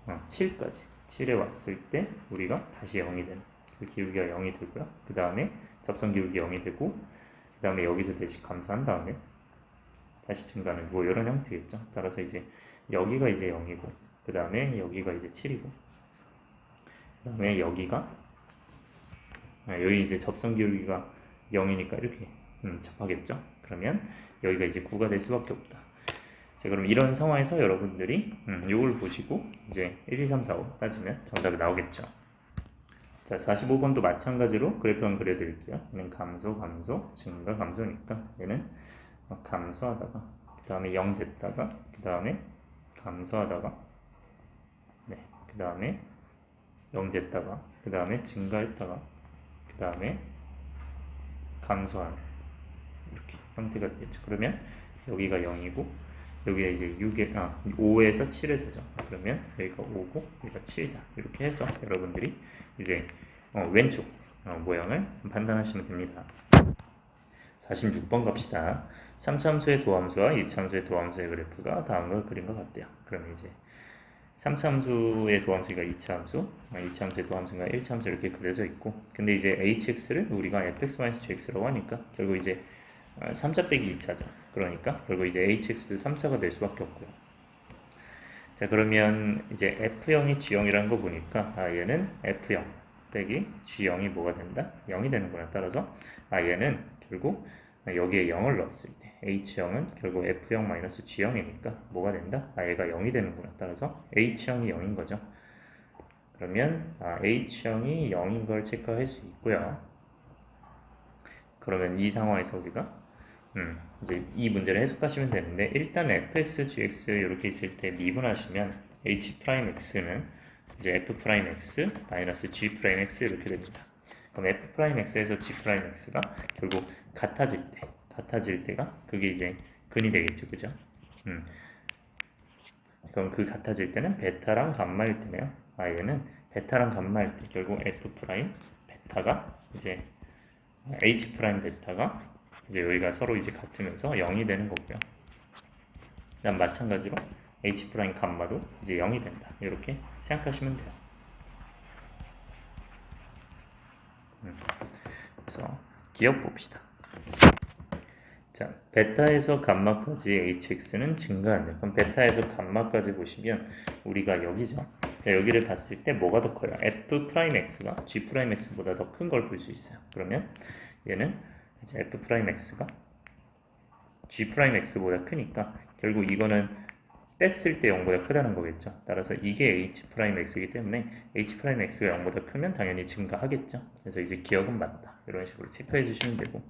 7까지 7에 왔을 때 우리가 다시 0이 되는 그 기울기가 0이 되고요. 그 다음에 접선 기울기 0이 되고 그 다음에 여기서 대신 감소한 다음에 다시 증가하는 뭐 이런 형태겠죠. 따라서 이제 여기가 이제 0이고 그 다음에 여기가 이제 7이고 그 다음에 여기가 여기 이제 접선 기울기가 0이니까 이렇게 접하겠죠. 그러면 여기가 이제 9가 될 수밖에 없다. 자, 그럼 이런 상황에서 여러분들이 이걸 보시고 이제 1, 2, 3, 4, 5 따지면 정답이 나오겠죠. 자, 45번도 마찬가지로 그래프만 그려드릴게요. 얘는 감소, 감소, 증가, 감소니까 얘는 감소하다가 그 다음에 0 됐다가 그 다음에 감소하다가 그 다음에 0 됐다가 그 다음에 증가했다가 그 다음에 감소하는 이렇게 형태가 되겠죠. 그러면 여기가 0이고 여기가 이제 5에서 7에서죠. 그러면 여기가 5고 여기가 7이다. 이렇게 해서 여러분들이 이제 왼쪽 모양을 판단하시면 됩니다. 46번 갑시다. 3차함수의 도함수와 2차함수의 도함수의 그래프가 다음과 그린 것 같대요. 그러면 이제 3차함수의 도함수가 2차함수, 2차함수의 도함수가 1차함수 이렇게 그려져 있고 근데 이제 hx를 우리가 fx-gx라고 하니까 결국 이제 3차 빼기 2차죠. 그러니까 결국 이제 hx도 3차가 될 수밖에 없고요. 자, 그러면 이제 f0이 g0이라는 거 보니까 얘는 f0 빼기 g0이 뭐가 된다? 0이 되는구나. 따라서 얘는 결국 여기에 0을 넣었을 때 h0은 결국 f0-g0이니까 뭐가 된다? 얘가 0이 되는구나. 따라서 h형이 0인 거죠. 그러면 h형이 0인 걸 체크할 수 있고요. 그러면 이 상황에서 우리가 이제 이 문제를 해석하시면 되는데 일단 fx, gx 이렇게 있을 때 미분하시면 h'x는 이제 f'x 마이너스 g'x 이렇게 됩니다. 그럼 f'x에서 g'x가 결국 같아질 때가 그게 이제 근이 되겠죠, 그죠? 그럼 그 같아질 때는 베타랑 감마일 때네요. 얘는 베타랑 감마 할 때 결국 f 프라임 베타가 이제 h 프라임 베타가 이제 여기가 서로 이제 같으면서 0이 되는 거고요. 그다음 마찬가지로 h 프라임 감마도 이제 0이 된다. 이렇게 생각하시면 돼요. 그래서 기억 봅시다. 자, 베타에서 감마까지 hx는 증가한다. 그럼 베타에서 감마까지 보시면 우리가 여기죠. 자, 여기를 봤을 때 뭐가 더 커요? f 프라임 x가 g 프라임 x보다 더 큰 걸 볼 수 있어요. 그러면 얘는 이제 f 프라임 x가 g 프라임 x보다 크니까 결국 이거는 뺐을 때 0보다 크다는 거겠죠. 따라서 이게 h 프라임 x이기 때문에 h 프라임 x가 0보다 크면 당연히 증가하겠죠. 그래서 이제 기억은 맞다. 이런 식으로 체크해 주시면 되고,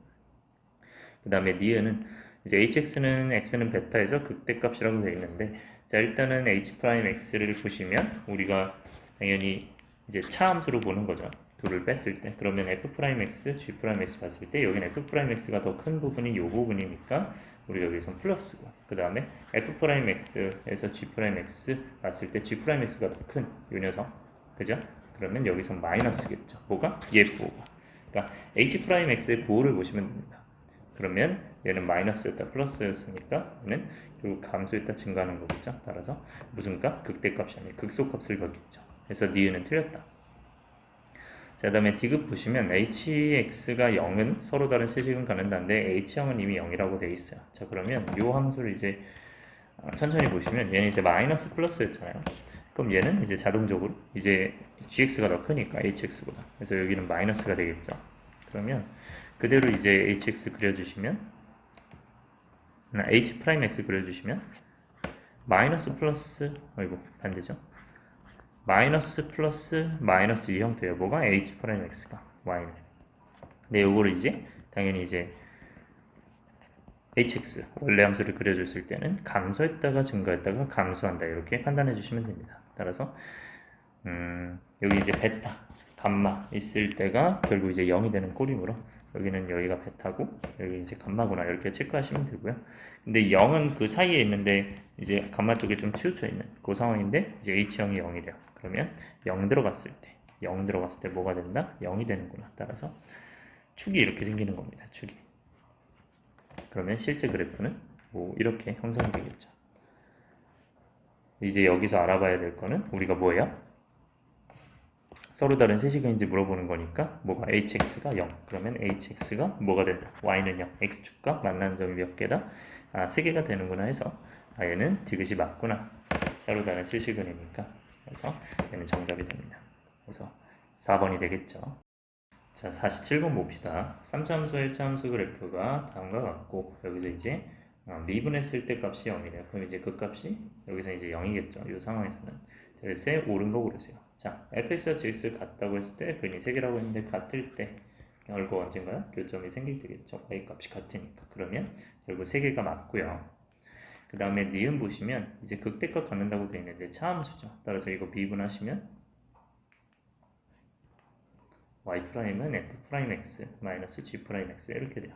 그 다음에 니은은 이제 hx는 x는 베타에서 극대값이라고 되어 있는데, 자 일단은 h 프라임 x를 보시면 우리가 당연히 이제 차함수로 보는 거죠. 둘을 뺐을 때. 그러면 f 프라임 x, g 프라임 x 봤을 때 여기는 f 프라임 x가 더 큰 부분이 이 부분이니까 우리가 여기서 플러스고, 그 다음에 f 프라임 x에서 g 프라임 x 봤을 때 g 프라임 x가 더 큰 이 녀석, 그죠? 그러면 여기서 마이너스겠죠. 뭐가? 얘 부호가. 그러니까 h 프라임 x의 부호를 보시면 됩니다. 그러면 얘는 마이너스였다 플러스였으니까 얘는 결국 감소했다 증가하는 거겠죠. 따라서 무슨 값? 극대값이 아니고 극소값을 받겠죠. 그래서 니은은 틀렸다. 자, 그 다음에 D급 보시면 hx가 0은 서로 다른 세식은 갖는다는데 h형은 이미 0이라고 되어 있어요. 자, 그러면 이 함수를 이제 천천히 보시면 얘는 이제 마이너스 플러스였잖아요. 그럼 얘는 이제 자동적으로 이제 gx가 더 크니까 hx보다, 그래서 여기는 마이너스가 되겠죠. 그러면 그대로 이제 hx 그려주시면 h 프라임 x 그려주시면 마이너스 플러스, 어이구 반대죠. 마이너스 플러스 마이너스 이 형태예요. 뭐가? h 프라임 x가 y는. 근데 요거를 이제 당연히 이제 hx 원래 함수를 그려줬을 때는 감소했다가 증가했다가 감소한다 이렇게 판단해 주시면 됩니다. 따라서 여기 이제 베타 감마 있을 때가 결국 이제 0이 되는 꼴이므로 여기는 여기가 베타고 여기 이제 감마구나 이렇게 체크하시면 되고요. 근데 0은 그 사이에 있는데 이제 감마 쪽에 좀 치우쳐 있는 그 상황인데 이제 h형이 0이래요. 그러면 0 들어갔을 때 뭐가 된다? 0이 되는구나. 따라서 축이 이렇게 생기는 겁니다. 축이. 그러면 실제 그래프는 뭐 이렇게 형성이 되겠죠. 이제 여기서 알아봐야 될 거는 우리가 뭐예요? 서로 다른 세식인지 물어보는 거니까 뭐가 hx가 0, 그러면 hx가 뭐가 된다? y는 0, x축과 만나는 점이 몇 개다? 3개가 되는구나 해서 얘는 디귿이 맞구나. 서로 다른 실시근이니까. 그래서 얘는 정답이 됩니다. 그래서 4번이 되겠죠. 자, 47번 봅시다. 3차함수, 1차함수 그래프가 다음과 같고 여기서 이제 미분했을 때 값이 0이래요. 그럼 이제 그 값이 여기서 이제 0이겠죠. 이 상황에서는. 그래서 옳은 거 고르세요. 자, fx와 gx 같다고 했을 때 근이 3개라고 했는데 같을 때 결국 언젠가요? 교점이 생길 때겠죠. y 값이 같으니까. 그러면 결국 3개가 맞고요. 그 다음에 니은 보시면 이제 극대값 갖는다고 되어 있는데 차함수죠. 따라서 이거 미분하시면 y'은 f'x 마이너스 g'x 이렇게 돼요.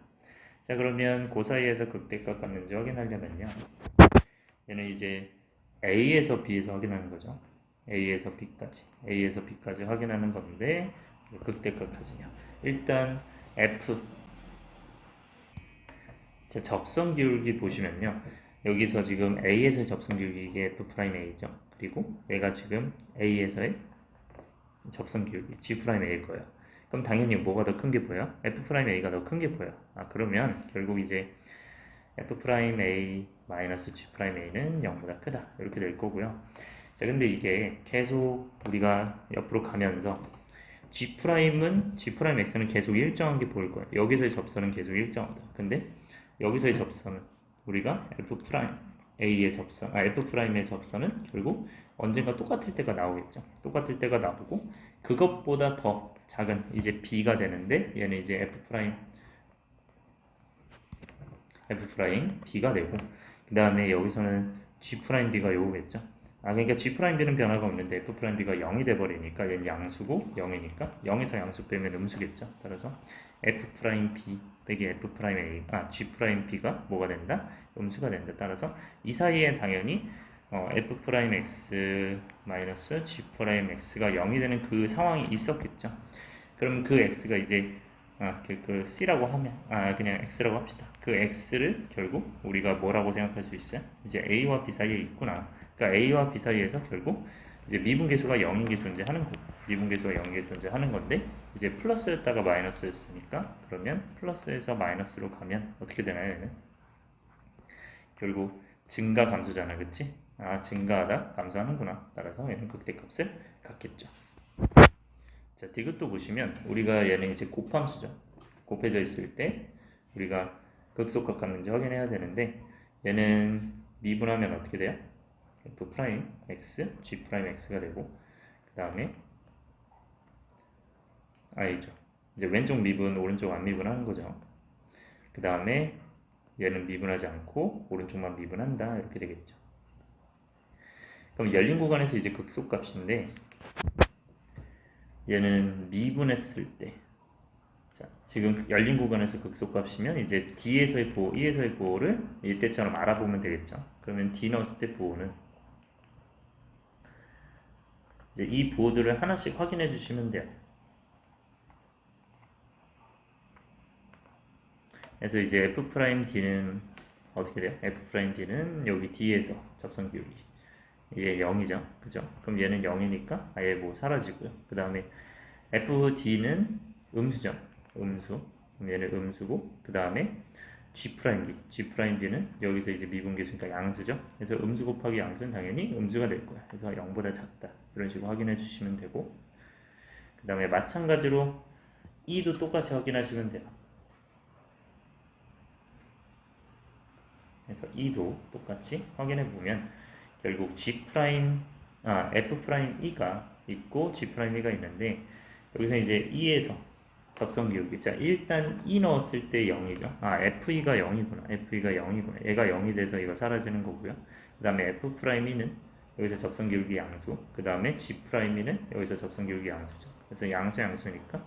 자, 그러면 그 사이에서 극대값 갖는지 확인하려면요. 얘는 이제 A에서 B에서 확인하는 거죠. A에서 B까지 확인하는 건데 극대값까지요. 일단 F 자, 접선 기울기 보시면요. 여기서 지금 A에서의 접선 기울기 이게 F'A죠. 그리고 얘가 지금 A에서의 접선 기울기 G'A일 거예요. 그럼 당연히 뭐가 더 큰 게 보여? F'A가 더 큰 게 보여. 그러면 결국 이제 F'A 마이너스 G'A는 0보다 크다. 이렇게 될 거고요. 자, 근데 이게 계속 우리가 옆으로 가면서 G'X는 계속 일정한 게 보일 거예요. 여기서의 접선은 계속 일정하다. 근데 여기서의 접선은 우리가 F'A의 접선, F'의 접선은 결국 언젠가 똑같을 때가 나오겠죠. 똑같을 때가 나오고 그것보다 더 작은 이제 B가 되는데 얘는 이제 F'B가 되고 그 다음에 여기서는 G'B가 요거겠죠. 그러니까 G'B는 변화가 없는데 F'B가 0이 돼버리니까 얘는 양수고 0이니까 0에서 양수 빼면 음수겠죠. 따라서 F'B 빼기 F'A, G'B가 뭐가 된다? 음수가 된다. 따라서 이 사이에 당연히 f 프라임 x 마이너스 g 프라임 x가 0이 되는 그 상황이 있었겠죠. 그럼 그 x가 이제 그 c라고 하면 그냥 x라고 합시다. 그 x를 결국 우리가 뭐라고 생각할 수 있어요? 이제 a와 b 사이에 있구나. 그러니까 a와 b 사이에서 결국 이제 미분계수가 0인 게 존재하는 거고, 미분계수가 0인 게 존재하는 건데, 이제 플러스였다가 마이너스였으니까, 그러면 플러스에서 마이너스로 가면 어떻게 되나요? 얘는 결국 증가 감소잖아, 그치? 증가하다 감소하는구나. 따라서 얘는 극대값을 갖겠죠. 자, 디귿도 보시면 우리가 얘는 이제 곱함수죠. 곱해져 있을 때 우리가 극소값 갖는지 확인해야 되는데, 얘는 미분하면 어떻게 돼요? f 프라임 x, g 프라임 x가 되고, 그 다음에 i죠. 이제 왼쪽 미분, 오른쪽 안 미분하는 거죠. 그 다음에 얘는 미분하지 않고 오른쪽만 미분한다, 이렇게 되겠죠. 그럼 열린 구간에서 이제 극소값인데, 얘는 미분했을 때, 자, 지금 열린 구간에서 극소값이면 이제 D에서의 부호, E에서의 부호를 이때처럼 알아보면 되겠죠. 그러면 D 넣었을 때 부호는 이제 이 부호들을 하나씩 확인해 주시면 돼요. 그래서 이제 F'D는 어떻게 돼요? F'D는 여기 D에서 접선 기울기 이게 0이죠. 그죠? 그럼 얘는 0이니까 아예 뭐 사라지고요. 그 다음에 FD는 음수죠. 음수. 그럼 얘는 음수고, 그 다음에 G'D는 여기서 이제 미분계수니까 양수죠. 그래서 음수 곱하기 양수는 당연히 음수가 될 거야. 그래서 0보다 작다. 이런 식으로 확인해 주시면 되고, 그 다음에 마찬가지로 E도 똑같이 확인하시면 돼요. 그래서 E도 똑같이 확인해 보면 결국 F'E가 있고 G'E가 있는데, 여기서 이제 E에서 접선 기울기. 자, 일단 E 넣었을 때 0이죠. FE가 0이구나. FE가 0이구나. 얘가 0이 돼서 이거 사라지는 거고요. 그 다음에 F'E는 여기서 접선 기울기 양수. 그 다음에 G'E는 여기서 접선 기울기 양수죠. 그래서 양수니까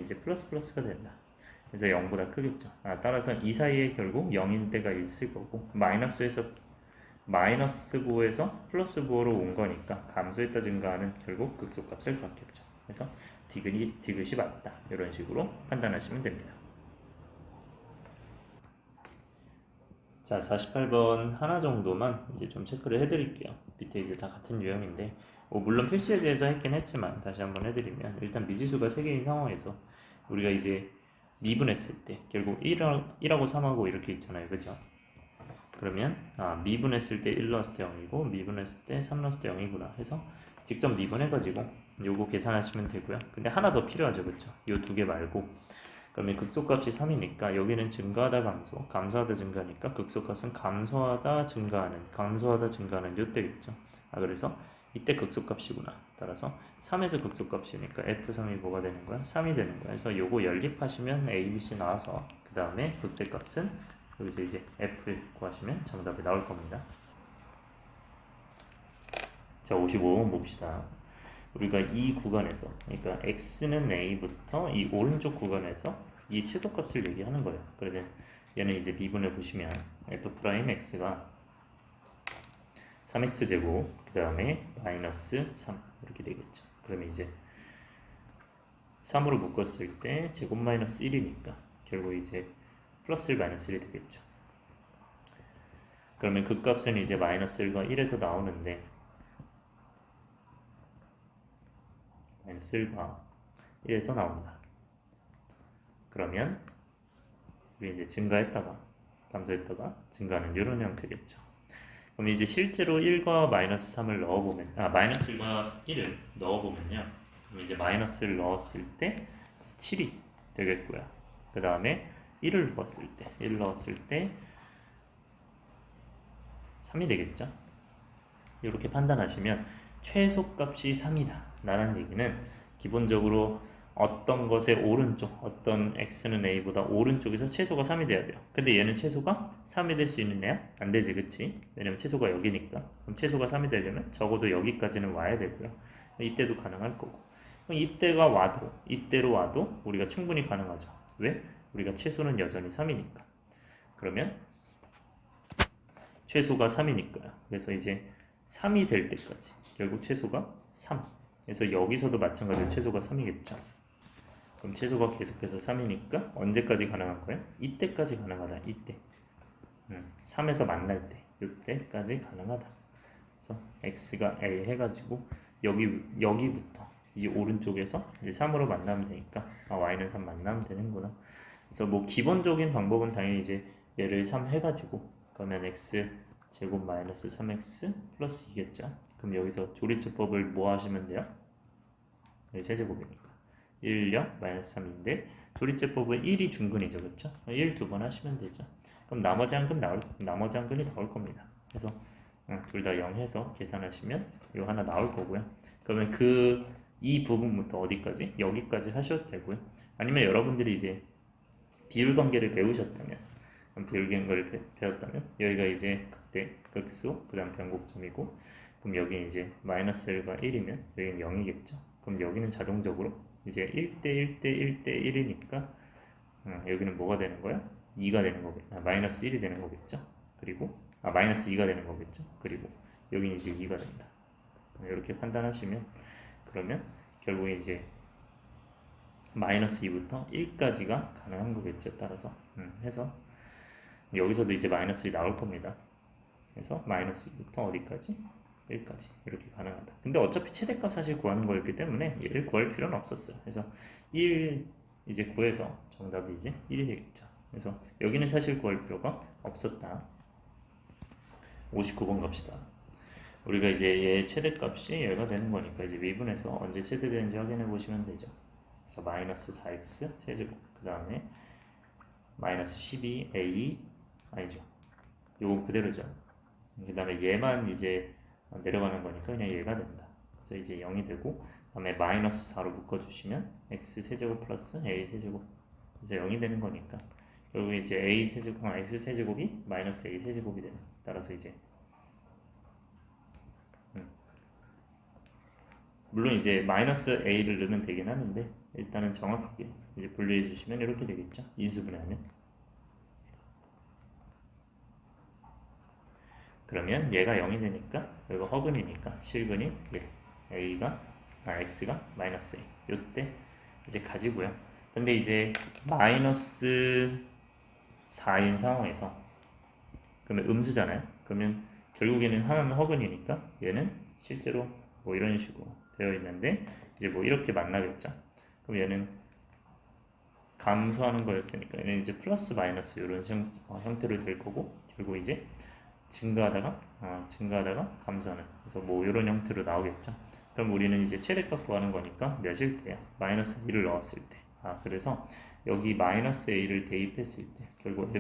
이제 플러스가 된다. 그래서 0보다 크겠죠. 따라서 이 사이에 결국 0인 때가 있을 거고, 마이너스 부호에서 플러스 부호로 온 거니까 감소했다 증가하는 결국 극소값을 갖겠죠. 그래서 디귿이 맞다. 이런 식으로 판단하시면 됩니다. 자, 48번 하나 정도만 이제 좀 체크를 해드릴게요. 밑에 이제 다 같은 유형인데, 물론 필수에 대해서 했긴 했지만 다시 한번 해드리면, 일단 미지수가 3개인 상황에서 우리가 이제 미분했을 때 결국 1하고 3하고 이렇게 있잖아요. 그죠? 그러면 미분했을 때 1 넣었을 때 0이고 미분했을 때 3 넣었을 때 0이구나 해서 직접 미분해가지고 요거 계산하시면 되고요. 근데 하나 더 필요하죠. 그쵸? 요 두 개 말고, 그러면 극소값이 3이니까 여기는 증가하다 감소하다 증가니까 극소값은 감소하다 증가하는 요때겠죠. 그래서 이때 극소값이구나. 따라서 3에서 극소값이니까 F3이 뭐가 되는 거야? 3이 되는 거야. 그래서 요거 연립하시면 A, B, C 나와서 그 다음에 극대값은 여기서 이제 F를 구하시면 정답이 나올 겁니다. 자, 55번 봅시다. 우리가 이 구간에서, 그러니까 X는 A부터 이 오른쪽 구간에서 이 최소값을 얘기하는 거예요. 그러면 얘는 이제 미분해 보시면 F'X가 3x제곱 그 다음에 마이너스 3 이렇게 되겠죠. 그러면 이제 3으로 묶었을 때 제곱 마이너스 1이니까 결국 이제 플러스 1 마이너스 1이 되겠죠. 그러면 그 값은 이제 마이너스 1과 1에서 나오는데, 마이너스 1과 1에서 나온다. 그러면 우리 이제 증가했다가 감소했다가 증가하는 이런 형태겠죠. 그럼 이제 실제로 1과 마이너스 3을 넣어보면, 마이너스 1과 1을 넣어보면요. 그럼 이제 마이너스 1을 넣었을 때 7이 되겠고요. 그 다음에 1을 넣었을 때 3이 되겠죠. 이렇게 판단하시면 최소값이 3이다 라는 얘기는 기본적으로 어떤 것의 오른쪽, 어떤 x는 a보다 오른쪽에서 최소가 3이 돼야 돼요. 근데 얘는 최소가 3이 될 수 있는 애야? 안 되지, 그치? 왜냐면 최소가 여기니까. 그럼 최소가 3이 되려면 적어도 여기까지는 와야 되고요. 이때도 가능할 거고. 그럼 이때로 와도 우리가 충분히 가능하죠. 왜? 우리가 최소는 여전히 3이니까. 그러면 최소가 3이니까요. 그래서 이제 3이 될 때까지 결국 최소가 3. 그래서 여기서도 마찬가지로 최소가 3이겠죠. 그럼 최소가 계속해서 3이니까 언제까지 가능한 거예요? 이때까지 가능하다. 이때 3에서 만날 때 이때까지 가능하다. 그래서 x가 a 해가지고 여기부터 이 오른쪽에서 이제 3으로 만나면 되니까 y는 3 만나면 되는구나. 그래서 뭐 기본적인 방법은 당연히 이제 얘를 3 해가지고 그러면 x 제곱 마이너스 3x 플러스 2겠죠. 그럼 여기서 조리제법을 뭐 하시면 돼요? 여기 세제곱이니까 1, 0, 마이너스 3인데 조리제법은 1이 중근이죠. 그렇죠? 1 두 번 하시면 되죠. 그럼 나머지 한 근이 나올 겁니다. 그래서 둘 다 0 해서 계산하시면 요 하나 나올 거고요. 그러면 이 부분부터 어디까지? 여기까지 하셔도 되고요. 아니면 여러분들이 이제 비율 관계를 배우셨다면 비율 관계를 배웠다면 여기가 이제 극대, 극수, 그 다음 변곡점이고 그럼 여기 이제 마이너스 1과 1이면 여기는 0이겠죠. 그럼 여기는 자동적으로 이제 1대 1대 1대 1이니까 여기는 뭐가 되는 거야? 2가 되는 거겠죠. 마이너스 1이 되는 거겠죠. 그리고 마이너스 2가 되는 거겠죠. 그리고 여기는 이제 2가 된다. 이렇게 판단하시면 그러면 결국에 이제 마이너스 2부터 1까지가 가능한 거겠죠. 따라서 해서 여기서도 이제 마이너스 1이 나올 겁니다. 그래서 마이너스 2부터 어디까지? 1까지 이렇게 가능하다. 근데 어차피 최대값 사실 구하는 거였기 때문에 얘를 구할 필요는 없었어요. 그래서 1 이제 구해서 정답이 이제 1이 되겠죠. 그래서 여기는 사실 구할 필요가 없었다. 59번 갑시다. 우리가 이제 얘 최대값이 얘가 되는 거니까 이제 미분해서 언제 최대되는지 확인해 보시면 되죠. 그래서 마이너스 4x 세제곱 그 다음에 마이너스 12a 아니죠. 요거 그대로죠. 그 다음에 얘만 이제 내려가는 거니까 그냥 얘가 된다. 그래서 이제 0이 되고 그 다음에 마이너스 4로 묶어주시면 x 세제곱 플러스 a 세제곱 이제 0이 되는 거니까 결국 이제 a 세제곱 x 세제곱이 마이너스 a 세제곱이 되는. 따라서 이제 물론 이제 마이너스 a를 넣으면 되긴 하는데 일단은 정확하게 이제 분류해 주시면 이렇게 되겠죠. 인수분해하면. 그러면 얘가 0이 되니까 여기가 허근이니까 실근이 a가 x가 마이너스 a 요때 이제 가지고요. 근데 이제 마이너스 4인 상황에서 그러면 음수잖아요. 그러면 결국에는 하나는 허근이니까 얘는 실제로 뭐 이런 식으로 되어 있는데 이제 뭐 이렇게 만나겠죠. 그럼 얘는 감소하는 거였으니까 얘는 이제 플러스 마이너스 이런 형태로 될 거고 결국 이제 증가하다가 감소하는 그래서 뭐 이런 형태로 나오겠죠. 그럼 우리는 이제 최대값 구하는 거니까 몇일 때야? 마이너스 1을 넣었을 때. 그래서 여기 마이너스 a를 대입했을 때 결국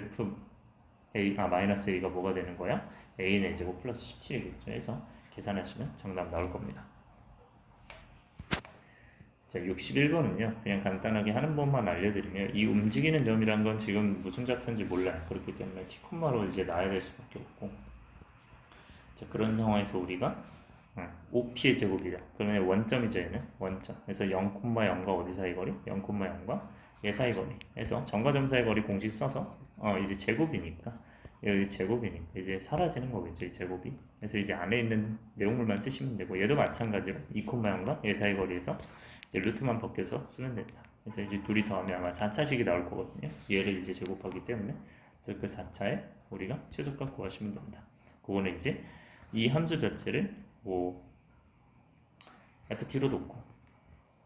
마이너스 a가 뭐가 되는 거야? a는 제곱 플러스 17이겠죠. 해서 계산하시면 정답 나올 겁니다. 자, 61번은요. 그냥 간단하게 하는 법만 알려드리면 이 움직이는 점이란 건 지금 무슨 좌표인지 몰라요. 그렇기 때문에 t, 로 이제 놔야 될 수밖에 없고 자, 그런 상황에서 우리가 OP의 제곱이다. 그러면 원점이죠. 얘는 원점. 그래서 0,0과 어디 사이 거리? 0,0과 얘 사이 거리. 그래서 점과 점 사이 거리 공식 써서 이제 제곱이니까 여기 제곱이니까 이제 사라지는 거겠죠. 이 제곱이. 그래서 이제 안에 있는 내용물만 쓰시면 되고 얘도 마찬가지로 2,0과 얘 사이 거리에서 이제 루트만 벗겨서 쓰면 된다. 그래서 이제 둘이 더하면 아마 4차식이 나올 거거든요. 얘를 이제 제곱하기 때문에 그래서 그 4차에 우리가 최소값 구하시면 된다. 그거는 이제 이 함수 자체를 뭐 ft로 놓고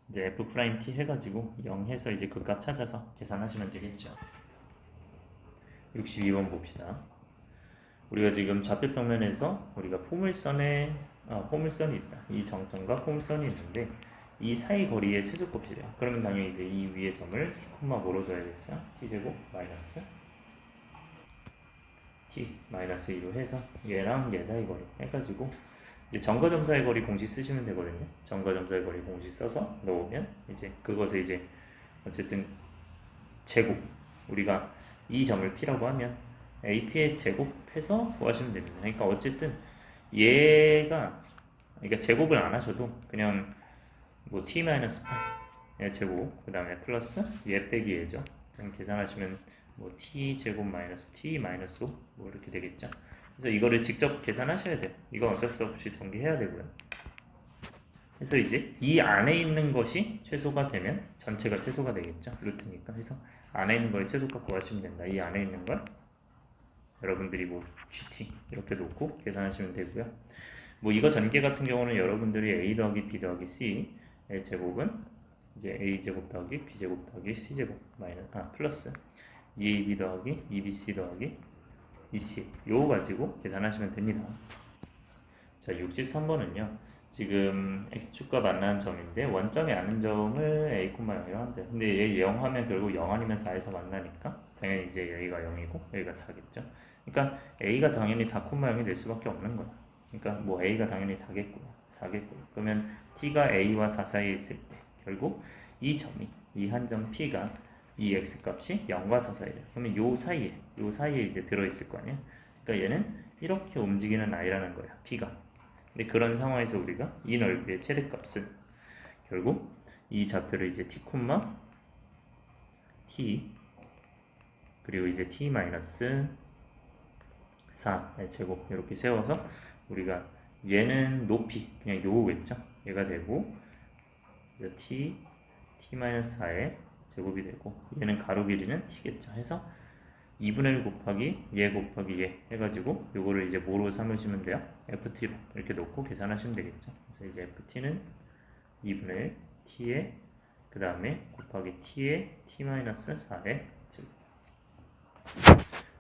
이제 f't 해가지고 0 해서 이제 그 값 찾아서 계산하시면 되겠죠. 62번 봅시다. 우리가 지금 좌표 평면에서 우리가 포물선이 있다. 이 정점과 포물선이 있는데 이 사이 거리의 최소값이래요. 그러면 당연히 이제 이 위에 점을 t, 뭐로 둬야겠어요? t제곱 마이너스 t 마이너스 2로 해서 얘랑 얘 사이 거리 해가지고 이제 점과 점 사이 거리 공식 쓰시면 되거든요. 점과 점 사이 거리 공식 써서 넣으면 이제 그것을 이제 어쨌든 제곱 우리가 이 점을 p라고 하면 ap의 제곱해서 구하시면 됩니다. 그러니까 어쨌든 얘가 그러니까 제곱을 안 하셔도 그냥 뭐 t-8 얘 제곱 그 다음에 플러스 얘 빼기 얘죠. 그럼 계산하시면 뭐 t 제곱 마이너스 t 마이너스 5 뭐 이렇게 되겠죠. 그래서 이거를 직접 계산하셔야 돼요. 이건 어쩔 수 없이 전개해야 되고요. 그래서 이제 이 안에 있는 것이 최소가 되면 전체가 최소가 되겠죠. 루트니까. 그래서 안에 있는 거에 최소값 구하시면 된다. 이 안에 있는 걸 여러분들이 뭐 GT 이렇게 놓고 계산하시면 되고요. 뭐 이거 전개 같은 경우는 여러분들이 A 더하기 B 더하기 C의 제곱은 이제 A 제곱 더하기 B 제곱 더하기 C 제곱 플러스 2AB 더하기 2BC 더하기 2C 요거 가지고 계산하시면 됩니다. 자, 63번은요. 지금 x축과 만나는 점인데 원점이 아닌 점을 a, 0이라고 한대요. 근데 얘 0 하면 결국 0 아니면 4에서 만나니까 당연히 이제 여기가 0이고 여기가 4겠죠. 그러니까 a가 당연히 4, 0이 될 수밖에 없는 거야. 그러니까 뭐 a가 당연히 4겠고요. 그러면 t가 a와 4 사이에 있을 때 결국 이 점이 이 한 점 p가 이 x 값이 0과 4 사이래. 그러면 요 사이에 이제 들어있을 거 아니야. 그러니까 얘는 이렇게 움직이는 아이라는 거야. p가. 근데 그런 상황에서 우리가 이 넓이의 최대값은 결국 이 좌표를 이제 t, t 그리고 이제 t 마이너스 4의 제곱 이렇게 세워서 우리가 얘는 높이 그냥 요거겠죠. 얘가 되고 t 마이너스 4의 제곱이 되고 얘는 가로 길이는 t겠죠. 해서 2분의 1 곱하기 얘 곱하기 얘 해가지고 요거를 이제 뭐로 삼으시면 돼요? ft로 이렇게 놓고 계산하시면 되겠죠. 그래서 이제 ft는 2분의 1 t에 그 다음에 곱하기 t에 t-4의 제곱.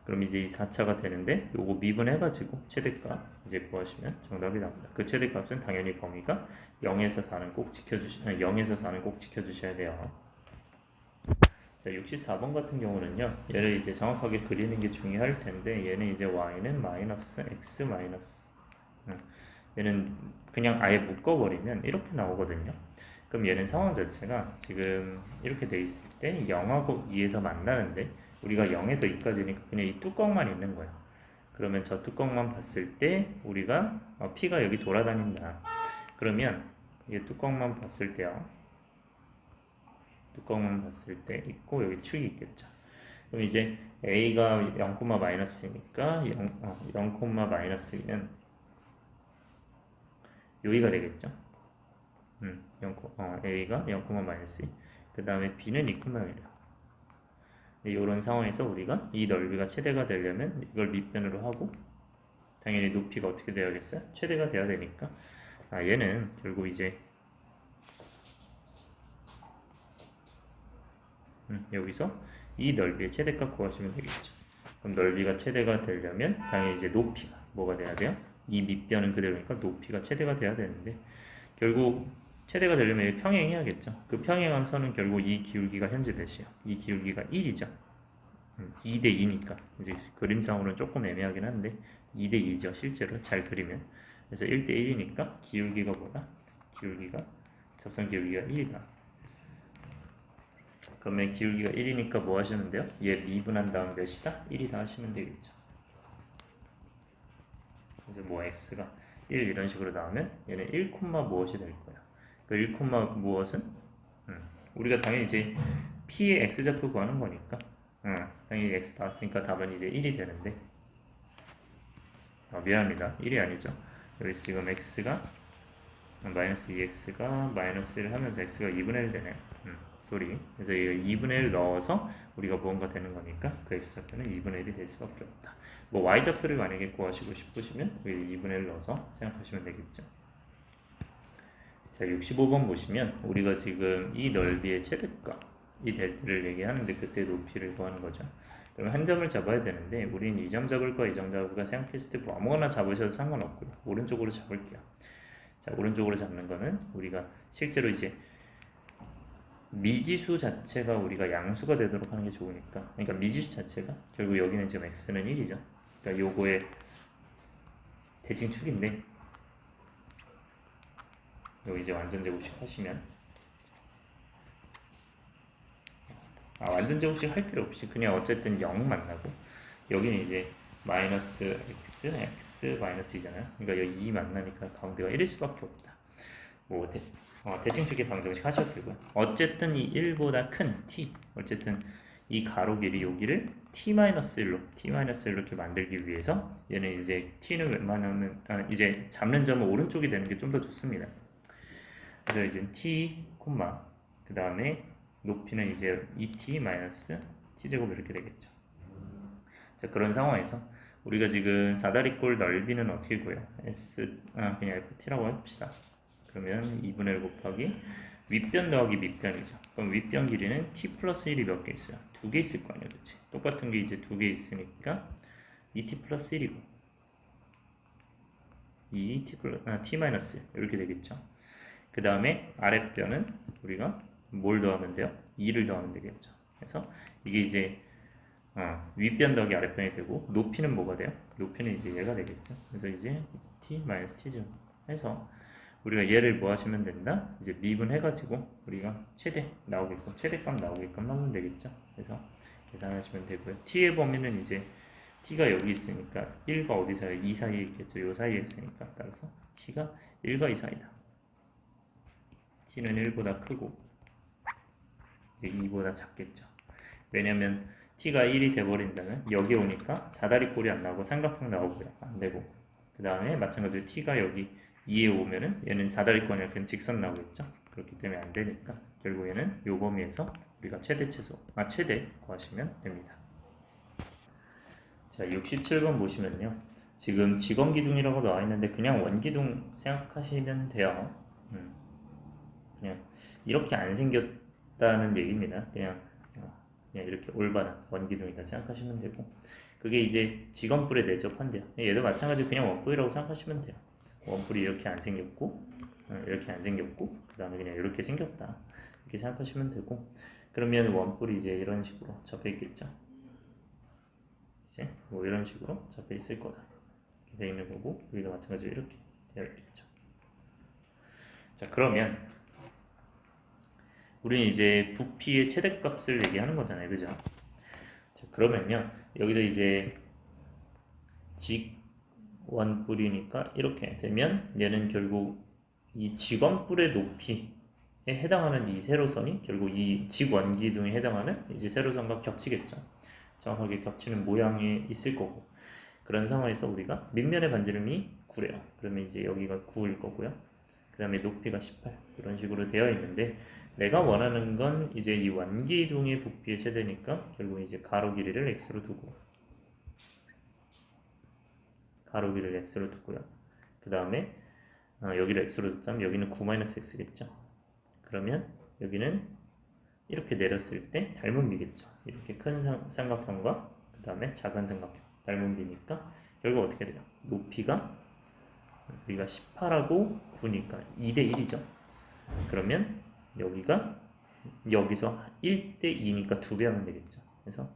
그럼 이제 이 4차가 되는데 요거 미분해가지고 최대값 이제 구하시면 정답이 나옵니다. 그 최대값은 당연히 범위가 0에서 4는 꼭 지켜주셔야 돼요. 자, 64번 같은 경우는요, 얘를 이제 정확하게 그리는 게 중요할 텐데, 얘는 이제 y는 마이너스 x 마이너스, 얘는 그냥 아예 묶어버리면 이렇게 나오거든요. 그럼 얘는 상황 자체가 지금 이렇게 돼 있을 때 0하고 2에서 만나는데, 우리가 0에서 2까지니까 그냥 이 뚜껑만 있는 거야. 그러면 저 뚜껑만 봤을 때 우리가 p가 여기 돌아다닌다. 그러면 이 뚜껑만 봤을 때요. 뚜껑만 봤을 때 있고 여기 축이 있겠죠. 그럼 이제 a가 0, 마이너스니까 0, 마이너스는 여기가 되겠죠. a가 0, 마이너스 그 다음에 b는 2, 0이래요. 이런 상황에서 우리가 이 넓이가 최대가 되려면 이걸 밑변으로 하고 당연히 높이가 어떻게 되어야겠어요? 최대가 돼야 되니까 얘는 결국 이제 여기서 이 넓이의 최대값 구하시면 되겠죠. 그럼 넓이가 최대가 되려면 당연히 이제 높이가 뭐가 돼야 돼요? 이 밑변은 그대로니까 높이가 최대가 돼야 되는데 결국 최대가 되려면 평행해야겠죠. 그 평행한 선은 결국 이 기울기가 현재 몇이에요? 이 기울기가 1이죠. 2대 2니까 이제 그림상으로는 조금 애매하긴 한데 2대 2죠. 실제로 잘 그리면. 그래서 1대 1이니까 기울기가 뭐다? 접선 기울기가 1이다. 그러면 기울기가 1이니까 뭐 하시면 돼요? 얘 미분한 다음 몇이다? 1이다 하시면 되겠죠. 그래서 뭐 x가 1 이런 식으로 나오면 얘는 1, 무엇이 될 거야? 그 1, 무엇은? 우리가 당연히 이제 p의 x좌표 구하는 거니까 당연히 x 나왔으니까 답은 이제 1이 되는데 미안합니다. 1이 아니죠. 여기 지금 x가 마이너스 2x가 마이너스 1 하면서 x가 2분의 1 되네요. 쏘리. 그래서 이 2분의 1 넣어서 우리가 무언가 되는 거니까 그 x좌표는 2분의 1이 될 수밖에 없다. 뭐 y좌표를 만약에 구하시고 싶으시면 여기 2분의 1 넣어서 생각하시면 되겠죠. 자, 65번 보시면 우리가 지금 이 넓이의 최대값 이 델타를 얘기하는데 그때 높이를 구하는 거죠. 그럼 한 점을 잡아야 되는데 우리는 이 점 잡을 거야 이 점 잡을 거야 생각했을 때 뭐 아무거나 잡으셔도 상관없고요. 오른쪽으로 잡을게요. 자, 오른쪽으로 잡는 거는 우리가 실제로 이제 미지수 자체가 우리가 양수가 되도록 하는 게 좋으니까 그러니까 미지수 자체가 결국 여기는 지금 x는 1이죠. 그러니까 요거의 대칭축인데 요 이제 완전 제곱식 하시면 완전 제곱식 할 필요 없이 그냥 어쨌든 0 만나고 여기는 이제 마이너스 x 마이너스 2잖아요. 그러니까 여기 2 만나니까 가운데가 1일 수밖에 없다. 뭐 대칭축의 방정식 하셔도 되고요. 어쨌든 이 1보다 큰 t 어쨌든 이 가로 길이 여기를 t-1로 이렇게 만들기 위해서 얘는 이제 t는 웬만하면 이제 잡는 점은 오른쪽이 되는 게 좀 더 좋습니다. 그래서 이제 t, 그 다음에 높이는 이제 2t 마이너스 t제곱 이렇게 되겠죠. 자, 그런 상황에서 우리가 지금 사다리꼴 넓이는 어떻게 구해요? 그냥 ft라고 합시다. 그러면 2분의 1 곱하기 윗변 더하기 밑변이죠. 그럼 윗변 길이는 t 플러스 1이 몇 개 있어요? 2개 있을 거 아니에요, 그치? 똑같은 게 이제 2개 있으니까 2t 플러스 1이고 t 마이너스 이렇게 되겠죠. 그 다음에 아랫변은 우리가 뭘 더하면 돼요? 2를 더하면 되겠죠. 그래서 이게 이제 윗변 더하기 아랫변이 되고 높이는 뭐가 돼요? 높이는 이제 얘가 되겠죠. 그래서 이제 t 마이너스 t죠. 해서 우리가 얘를 뭐 하시면 된다? 이제 미분해가지고 우리가 최대값 나오게끔 하면 되겠죠. 그래서 계산하시면 되고요. t의 범위는 이제 t가 여기 있으니까 1과 어디 사이? 2 사이에 있겠죠. 요 사이에 있으니까 따라서 t가 1과 2 사이다. t는 1보다 크고 이제 2보다 작겠죠. 왜냐면 t가 1이 돼버린다면 여기 오니까 사다리꼴이 안 나오고 삼각형 나오고요. 안 되고 그 다음에 마찬가지로 t가 여기 2에 오면은 얘는 사다리꼴이 그냥 직선 나오겠죠. 그렇기 때문에 안 되니까 결국 얘는 요 범위에서 우리가 최대 구하시면 됩니다. 자, 67번 보시면요. 지금 직원기둥이라고 나와 있는데 그냥 원기둥 생각하시면 돼요. 그냥 이렇게 안 생겼다는 얘기입니다. 그냥 이렇게 올바른 원기둥이다 생각하시면 되고 그게 이제 직원뿔에 내접한대요. 얘도 마찬가지로 그냥 원뿔이라고 생각하시면 돼요. 원뿔이 이렇게 안 생겼고 그 다음에 그냥 이렇게 생겼다 이렇게 생각하시면 되고 그러면 원뿔이 이제 이런 식으로 접혀 있겠죠. 이제 뭐 이런 식으로 접혀 있을 거다 이렇게 되어 있는 거고 여기도 마찬가지로 이렇게 되어 있겠죠. 자, 그러면 우리는 이제 부피의 최대값을 얘기하는 거잖아요, 그죠? 자, 그러면요 여기서 이제 직원뿔이니까 이렇게 되면 얘는 결국 이 직원뿔의 높이에 해당하는 이 세로선이 결국 이 직원기둥에 해당하는 이제 세로선과 겹치겠죠. 정확하게 겹치는 모양이 있을 거고 그런 상황에서 우리가 밑면의 반지름이 9래요. 그러면 이제 여기가 9일 거고요. 그 다음에 높이가 18 이런 식으로 되어 있는데 내가 원하는 건 이제 이 원기둥의 부피의 최대니까 결국 이제 가로 길이를 x로 두고 그 다음에 여기를 x로 뒀다면 여기는 9-x겠죠. 그러면 여기는 이렇게 내렸을 때 닮은 비겠죠. 이렇게 큰 삼각형과 그 다음에 작은 삼각형 닮은 비니까 결국 어떻게 돼요? 높이가 우리가 18하고 9니까 2대1이죠. 그러면 여기서 1대2니까 2배 하면 되겠죠. 그래서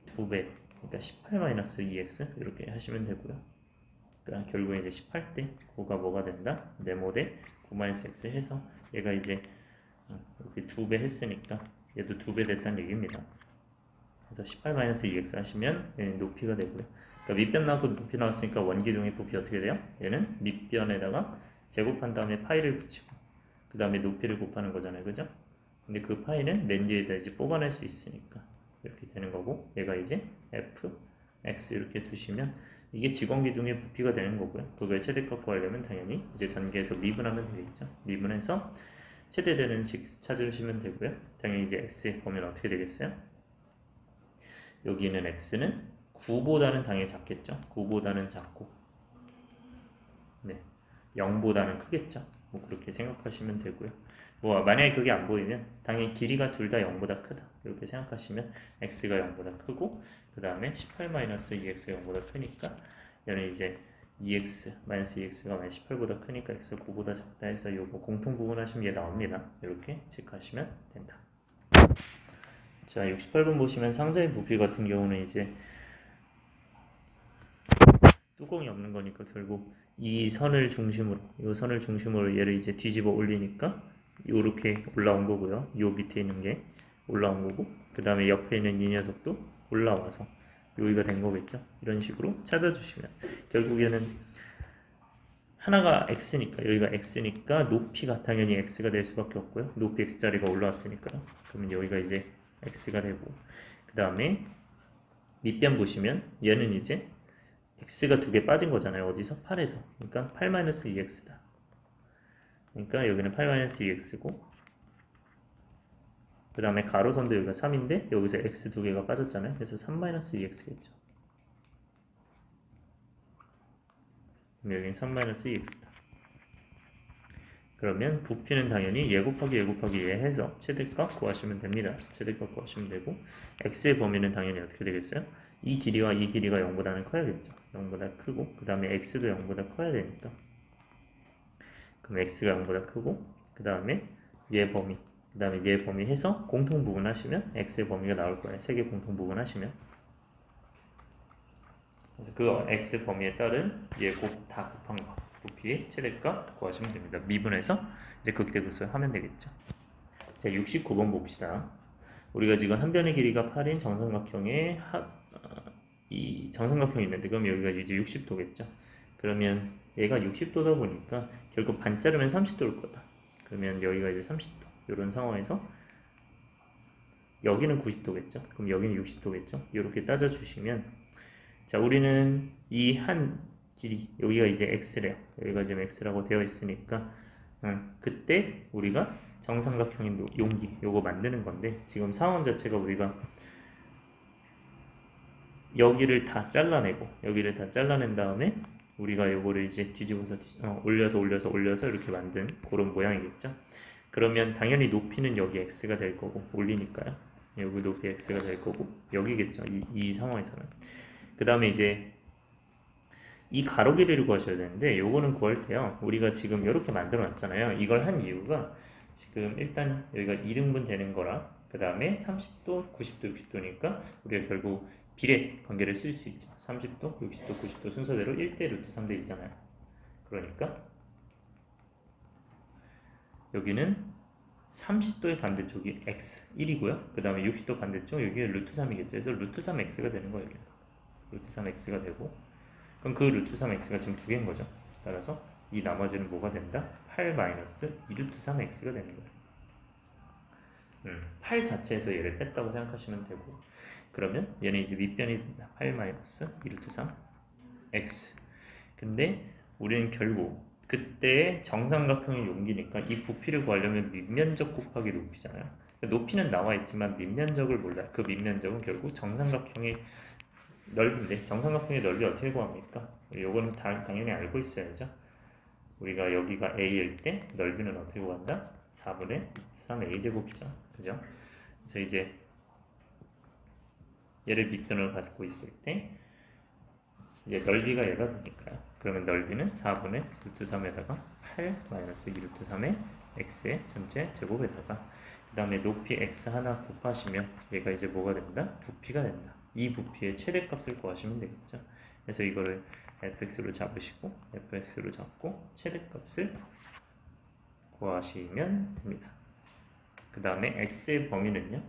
2배 그러니까 18-2x 이렇게 하시면 되고요. 그러니까 결국에 이제 18대 9가 뭐가 된다? 네모대 9-x 해서 얘가 이제 이렇게 2배 했으니까 얘도 2배 됐다는 얘기입니다. 그래서 18-2x 하시면 얘는 높이가 되고요. 그러니까 밑변 나오고 높이 나왔으니까 원기둥의 부피 어떻게 돼요? 얘는 밑변에다가 제곱한 다음에 파이를 붙이고 그 다음에 높이를 곱하는 거잖아요, 그죠? 근데 그 파이는 맨 뒤에다 이제 뽑아낼 수 있으니까 이렇게 되는 거고 얘가 이제 f, x 이렇게 두시면 이게 직원기둥의 부피가 되는 거고요. 그걸 최대값 구하려면 당연히 이제 전개해서 미분하면 되겠죠. 미분해서 최대되는 식 찾으시면 되고요. 당연히 이제 x에 보면 어떻게 되겠어요? 여기는 x는 9보다는 당연히 작겠죠. 9보다는 작고 0보다는 크겠죠. 뭐 그렇게 생각하시면 되고요. 뭐 만약에 그게 안 보이면 당연히 길이가 둘 다 0보다 크다 이렇게 생각하시면 x가 0보다 크고 그 다음에 18-2x가 0보다 크니까 얘는 이제 2x-2x가 18보다 크니까 x가 9보다 작다 해서 요거 공통 부분하시면 얘 나옵니다. 이렇게 체크하시면 된다. 자, 68번 보시면 상자의 부피 같은 경우는 이제 뚜껑이 없는 거니까 결국 이 선을 중심으로 얘를 이제 뒤집어 올리니까 요렇게 올라온 거고요. 요 밑에 있는 게 올라온 거고 그 다음에 옆에 있는 이 녀석도 올라와서 여기가 된 거겠죠. 이런 식으로 찾아주시면 결국에는 하나가 x니까 여기가 x니까 높이가 당연히 x가 될 수밖에 없고요. 높이 x자리가 올라왔으니까요. 그러면 여기가 이제 x가 되고, 그 다음에 밑변 보시면 얘는 이제 x가 2개 빠진 거잖아요. 어디서? 8에서. 그러니까 8-2x다. 그러니까 여기는 8-2x고, 그 다음에 가로선도 여기가 3인데 여기서 x 2개가 빠졌잖아요. 그래서 3-2x겠죠. 여기는 3-2x다. 그러면 부피는 당연히 얘 곱하기 얘 곱하기 얘 해서 최대값 구하시면 됩니다. 최대값 구하시면 되고, x의 범위는 당연히 어떻게 되겠어요? 이 길이와 이 길이가 0보다는 커야겠죠. 0보다 크고, 그 다음에 x도 0보다 커야 되니까, 그럼 x가 0보다 크고, 그 다음에 얘 범위, 그 다음에 얘 범위 해서 공통 부분 하시면 x의 범위가 나올 거예요. 3개 공통 부분 하시면. 그래서 그 x 범위에 따른 얘 다 곱한 거, 부피의 최대값 구하시면 됩니다. 미분해서 이제 극대극소를 하면 되겠죠. 자, 69번 봅시다. 우리가 지금 한 변의 길이가 8인 정삼각형의 이 정삼각형이 있는데, 그럼 여기가 이제 60도겠죠. 그러면 얘가 60도다 보니까 결국 반 자르면 30도일 거다. 그러면 여기가 이제 30도. 이런 상황에서 여기는 90도겠죠. 그럼 여기는 60도겠죠. 이렇게 따져주시면, 자, 우리는 이 한 길이, 여기가 이제 x래요. 여기가 지금 x라고 되어 있으니까, 그때 우리가 정삼각형인 용기 요거 만드는 건데, 지금 상황 자체가 우리가 여기를 다 잘라낸 다음에 우리가 요거를 이제 뒤집어서 올려서 이렇게 만든 그런 모양이겠죠. 그러면 당연히 높이는 여기 x가 될 거고, 올리니까요. 여기 높이 x가 될 거고, 여기겠죠. 이 상황에서는. 그 다음에 이제 이 가로 길이를 구하셔야 되는데, 요거는 구할 때요, 우리가 지금 이렇게 만들어 놨잖아요. 이걸 한 이유가 지금 일단 여기가 2등분 되는 거라, 그 다음에 30도, 90도, 60도니까 우리가 결국 비례 관계를 쓸 수 있죠. 30도, 60도, 90도 순서대로 1대 루트 3대 2잖아요. 그러니까 여기는 30도의 반대쪽이 x 1이고요. 그 다음에 60도 반대쪽 여기가 루트 3이겠죠. 그래서 루트 3x가 되는 거예요. 루트 3x가 되고, 그럼 그 루트 3x가 지금 2개인 거죠. 따라서 이 나머지는 뭐가 된다? 8-2루트 3x가 되는 거예요. 8 자체에서 얘를 뺐다고 생각하시면 되고, 그러면 얘는 이제 밑변이 된다. 8-2루트 3x. 근데 우리는 결국 그때 정삼각형의 용기니까 이 부피를 구하려면 밑면적 곱하기 높이잖아요. 높이는 나와 있지만 밑면적을 몰라요. 그 밑면적은 결국 정삼각형의 넓이인데, 정삼각형의 넓이 어떻게 구합니까? 요거는 당연히 알고 있어야죠. 우리가 여기가 a일 때 넓이는 어떻게 구한다? 4분의 3a제곱이죠. 그죠? 그래서 이제 얘를 밑변으로 갖고 있을 때 이제 넓이가 얘가 되니까요. 그러면 넓이는 4분의 루트 3에다가 8-2루트 3의 x의 전체 제곱에다가, 그 다음에 높이 x 하나 곱하시면 얘가 이제 뭐가 된다? 부피가 된다. 이 부피의 최대값을 구하시면 되겠죠. 그래서 이거를 fx로 잡으시고, fx로 잡고 최대값을 구하시면 됩니다. 그 다음에 x의 범위는요,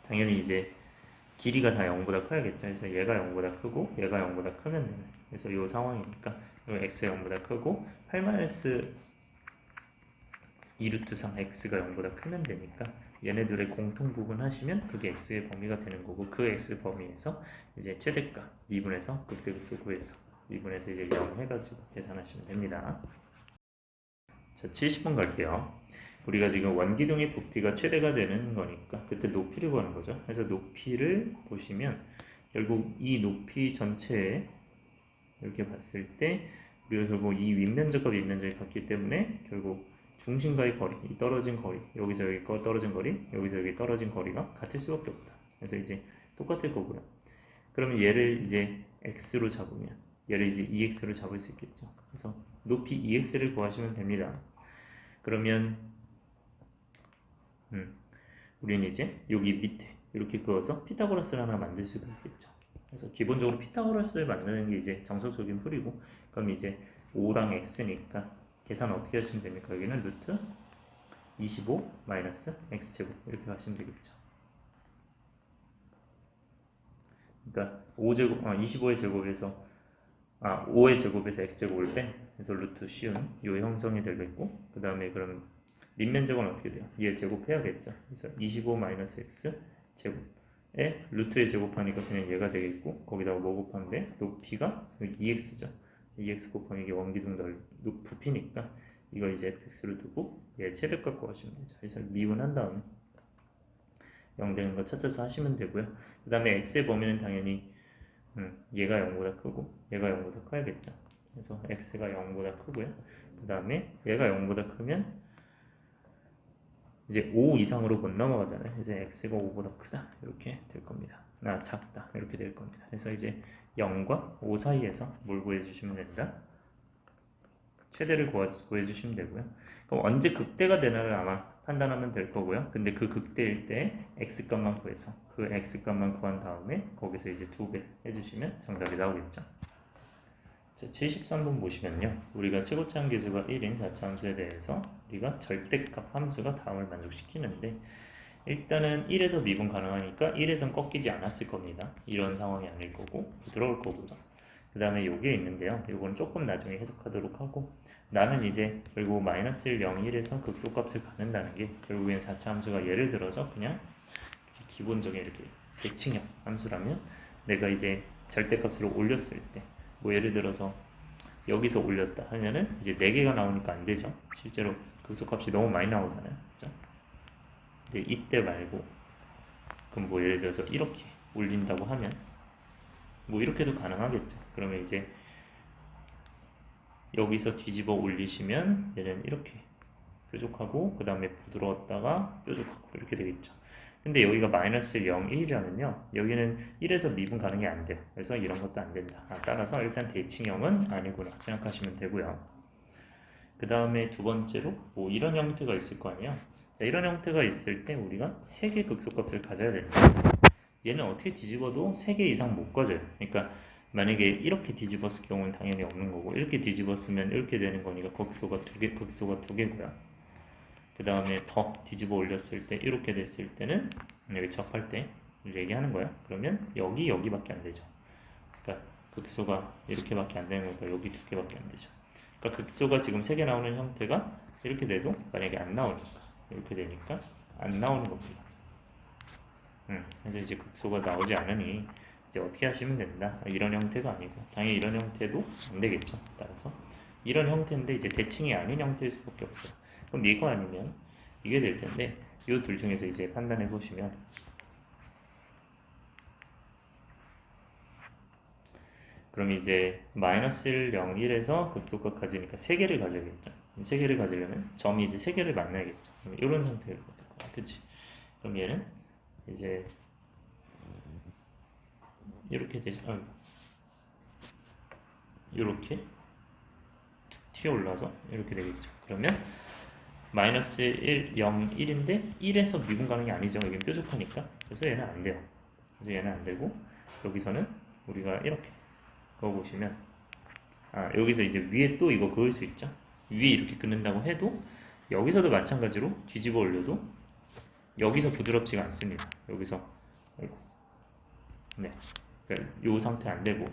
당연히 이제 길이가 다 0보다 커야겠죠. 그래서 얘가 0보다 크고 얘가 0보다 크면 되는, 그래서 이 상황이니까 x가 0보다 크고 8-2루트 3 x가 0보다 크면 되니까 얘네들의 공통 부분 하시면 그게 x의 범위가 되는 거고, 그 x 범위에서 이제 최대값 미분해서 극대극소 구해서 미분해서 이제 0 해가지고 계산하시면 됩니다. 자, 70번 갈게요. 우리가 지금 원기둥의 부피가 최대가 되는 거니까 그때 높이를 구하는 거죠. 그래서 높이를 보시면 결국 이 높이 전체에 이렇게 봤을 때 우리가 결국 이 윗면적과 밑면적이 같기 때문에 결국 중심과의 거리, 이 떨어진 거리, 여기서 여기 떨어진 거리, 여기서 여기 떨어진 거리가 같을 수밖에 없다. 그래서 이제 똑같을 거고요. 그러면 얘를 이제 x로 잡으면 얘를 이제 2x로 잡을 수 있겠죠. 그래서 높이 2x를 구하시면 됩니다. 그러면 우리는 이제 여기 밑에 이렇게 그어서 피타고라스를 하나 만들 수가 있겠죠. 그래서 기본적으로 피타고라스를 만드는 게 이제 정석적인 풀이고, 그럼 이제 5랑 x니까 계산 어떻게 하시면 됩니까? 여기는 루트 25 마이너스 x제곱 이렇게 하시면 되겠죠. 그러니까 25의 제곱에서 5의 제곱에서 x제곱을 뺀, 그래서 루트 쉬운 이 형성이 되겠고, 그 다음에 그럼 밑면적은 어떻게 돼요? 얘 제곱해야겠죠. 그래서 25 마이너스 x 제곱에 루트에 제곱하니까 그냥 얘가 되겠고 거기다가 뭐 곱하는데 높이가 2x죠. 2x 곱하기 이게 원기둥 부피니까 이거 이제 fx로 두고 얘 최대값 구하시면 되죠. 그래서 미분한 다음에 0 되는 거 찾아서 하시면 되고요. 그 다음에 x의 범위는 당연히 얘가 0보다 크고 얘가 0보다 커야겠죠. 그래서 x가 0보다 크고요. 그 다음에 얘가 0보다 크면 이제 5 이상으로 못 넘어가잖아요. 이제 x가 5보다 크다 이렇게 될 겁니다. 작다 이렇게 될 겁니다. 그래서 이제 0과 5 사이에서 뭘 구해주시면 된다? 최대를 구해주시면 되고요. 그럼 언제 극대가 되나를 아마 판단하면 될 거고요. 근데 그 극대일 때 x값만 구해서 그 x값만 구한 다음에 거기서 이제 2배 해주시면 정답이 나오겠죠. 자, 73번 보시면요. 우리가 최고치 한계수가 1인 4차 함수에 대해서 우리가 절대값 함수가 다음을 만족시키는데 일단은 1에서 미분 가능하니까 1에선 꺾이지 않았을 겁니다. 이런 상황이 아닐 거고 부드러울 거고요. 그 다음에 요게 있는데요. 요건 조금 나중에 해석하도록 하고 나는 이제 결국 마이너스 1, 0, 1에서 극소값을 갖는다는 게 결국엔 4차 함수가 예를 들어서 그냥 기본적인 이렇게 대칭형 함수라면 내가 이제 절대값으로 올렸을 때 뭐 예를 들어서 여기서 올렸다 하면은 이제 4개가 나오니까 안 되죠. 실제로 극소값이 너무 많이 나오잖아요. 그죠? 근데 이때 말고 그럼 뭐 예를 들어서 이렇게 올린다고 하면 뭐 이렇게도 가능하겠죠. 그러면 이제 여기서 뒤집어 올리시면 얘는 이렇게 뾰족하고 그 다음에 부드러웠다가 뾰족하고 이렇게 되겠죠. 근데 여기가 마이너스 0, 1이라면요 여기는 1에서 미분 가능이 안 돼요. 그래서 이런 것도 안 된다. 따라서 일단 대칭형은 아니구나 생각하시면 되고요. 그 다음에 두 번째로 뭐 이런 형태가 있을 거 아니에요. 자, 이런 형태가 있을 때 우리가 3개 극소값을 가져야 됩니다. 얘는 어떻게 뒤집어도 3개 이상 못 가져요. 그러니까 만약에 이렇게 뒤집었을 경우는 당연히 없는 거고 이렇게 뒤집었으면 이렇게 되는 거니까 극소가 2개고요. 그 다음에 더 뒤집어 올렸을 때 이렇게 됐을 때는 여기 접할 때 얘기하는 거야. 그러면 여기밖에 안 되죠. 그러니까 극소가 이렇게밖에 안 되는 거니까 여기 2개밖에 안 되죠. 그러니까 극소가 지금 3개 나오는 형태가 이렇게 돼도 만약에 안 나오니까 이렇게 되니까 안 나오는 겁니다. 그래서 이제 극소가 나오지 않으니 이제 어떻게 하시면 된다. 이런 형태가 아니고 당연히 이런 형태도 안 되겠죠. 따라서 이런 형태인데 이제 대칭이 아닌 형태일 수밖에 없어요. 그럼 이거 아니면 이게 될 텐데 이 둘 중에서 이제 판단해 보시면 그럼 이제 마이너스 1, 0, 1에서 극소값 가지니까 3개를 가져야겠죠. 3개를 가지려면 점이 이제 3개를 만나야겠죠. 그럼 이런 상태가 될 거야. 그치? 그럼 얘는 이제 이렇게 돼서 이렇게 튀어 올라서 이렇게 되겠죠. 그러면 마이너스 1, 0, 1인데 1에서 미분 가능이 아니죠. 여기는 뾰족하니까. 그래서 얘는 안 돼요. 그래서 얘는 안 되고 여기서는 우리가 이렇게 그거 보시면 여기서 이제 위에 또 이거 그을 수 있죠. 위에 이렇게 긋는다고 해도 여기서도 마찬가지로 뒤집어 올려도 여기서 부드럽지가 않습니다. 여기서 네, 그러니까 요 상태 안 되고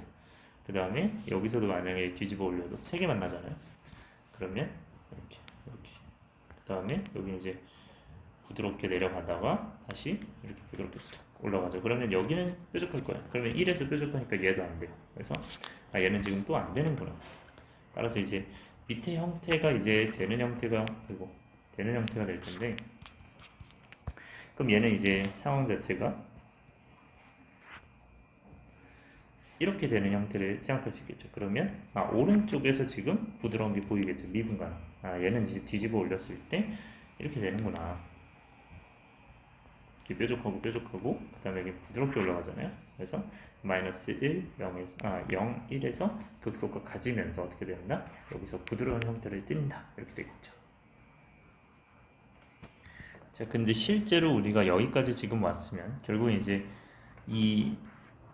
그 다음에 여기서도 만약에 뒤집어 올려도 3개만 나잖아요. 그러면 이렇게 그 다음에 여기 이제 부드럽게 내려가다가 다시 이렇게 부드럽게 툭 올라가죠. 그러면 여기는 뾰족할 거야. 그러면 1에서 뾰족하니까 얘도 안 돼요. 그래서 얘는 지금 또 안 되는구나. 따라서 이제 밑에 형태가 이제 되는 형태가 되고 되는 형태가 될 텐데 그럼 얘는 이제 상황 자체가 이렇게 되는 형태를 생각할 수 있겠죠. 그러면 오른쪽에서 지금 부드러운 게 보이겠죠. 미분간. 얘는 이제 뒤집어 올렸을 때 이렇게 되는구나. 이렇게 뾰족하고 그 다음에 여기 부드럽게 올라가잖아요. 그래서 마이너스 1, 0에서 0, 1에서 극소값 가지면서 어떻게 된다? 여기서 부드러운 형태를 띈다. 이렇게 되겠죠. 자, 근데 실제로 우리가 여기까지 지금 왔으면 결국 이제 이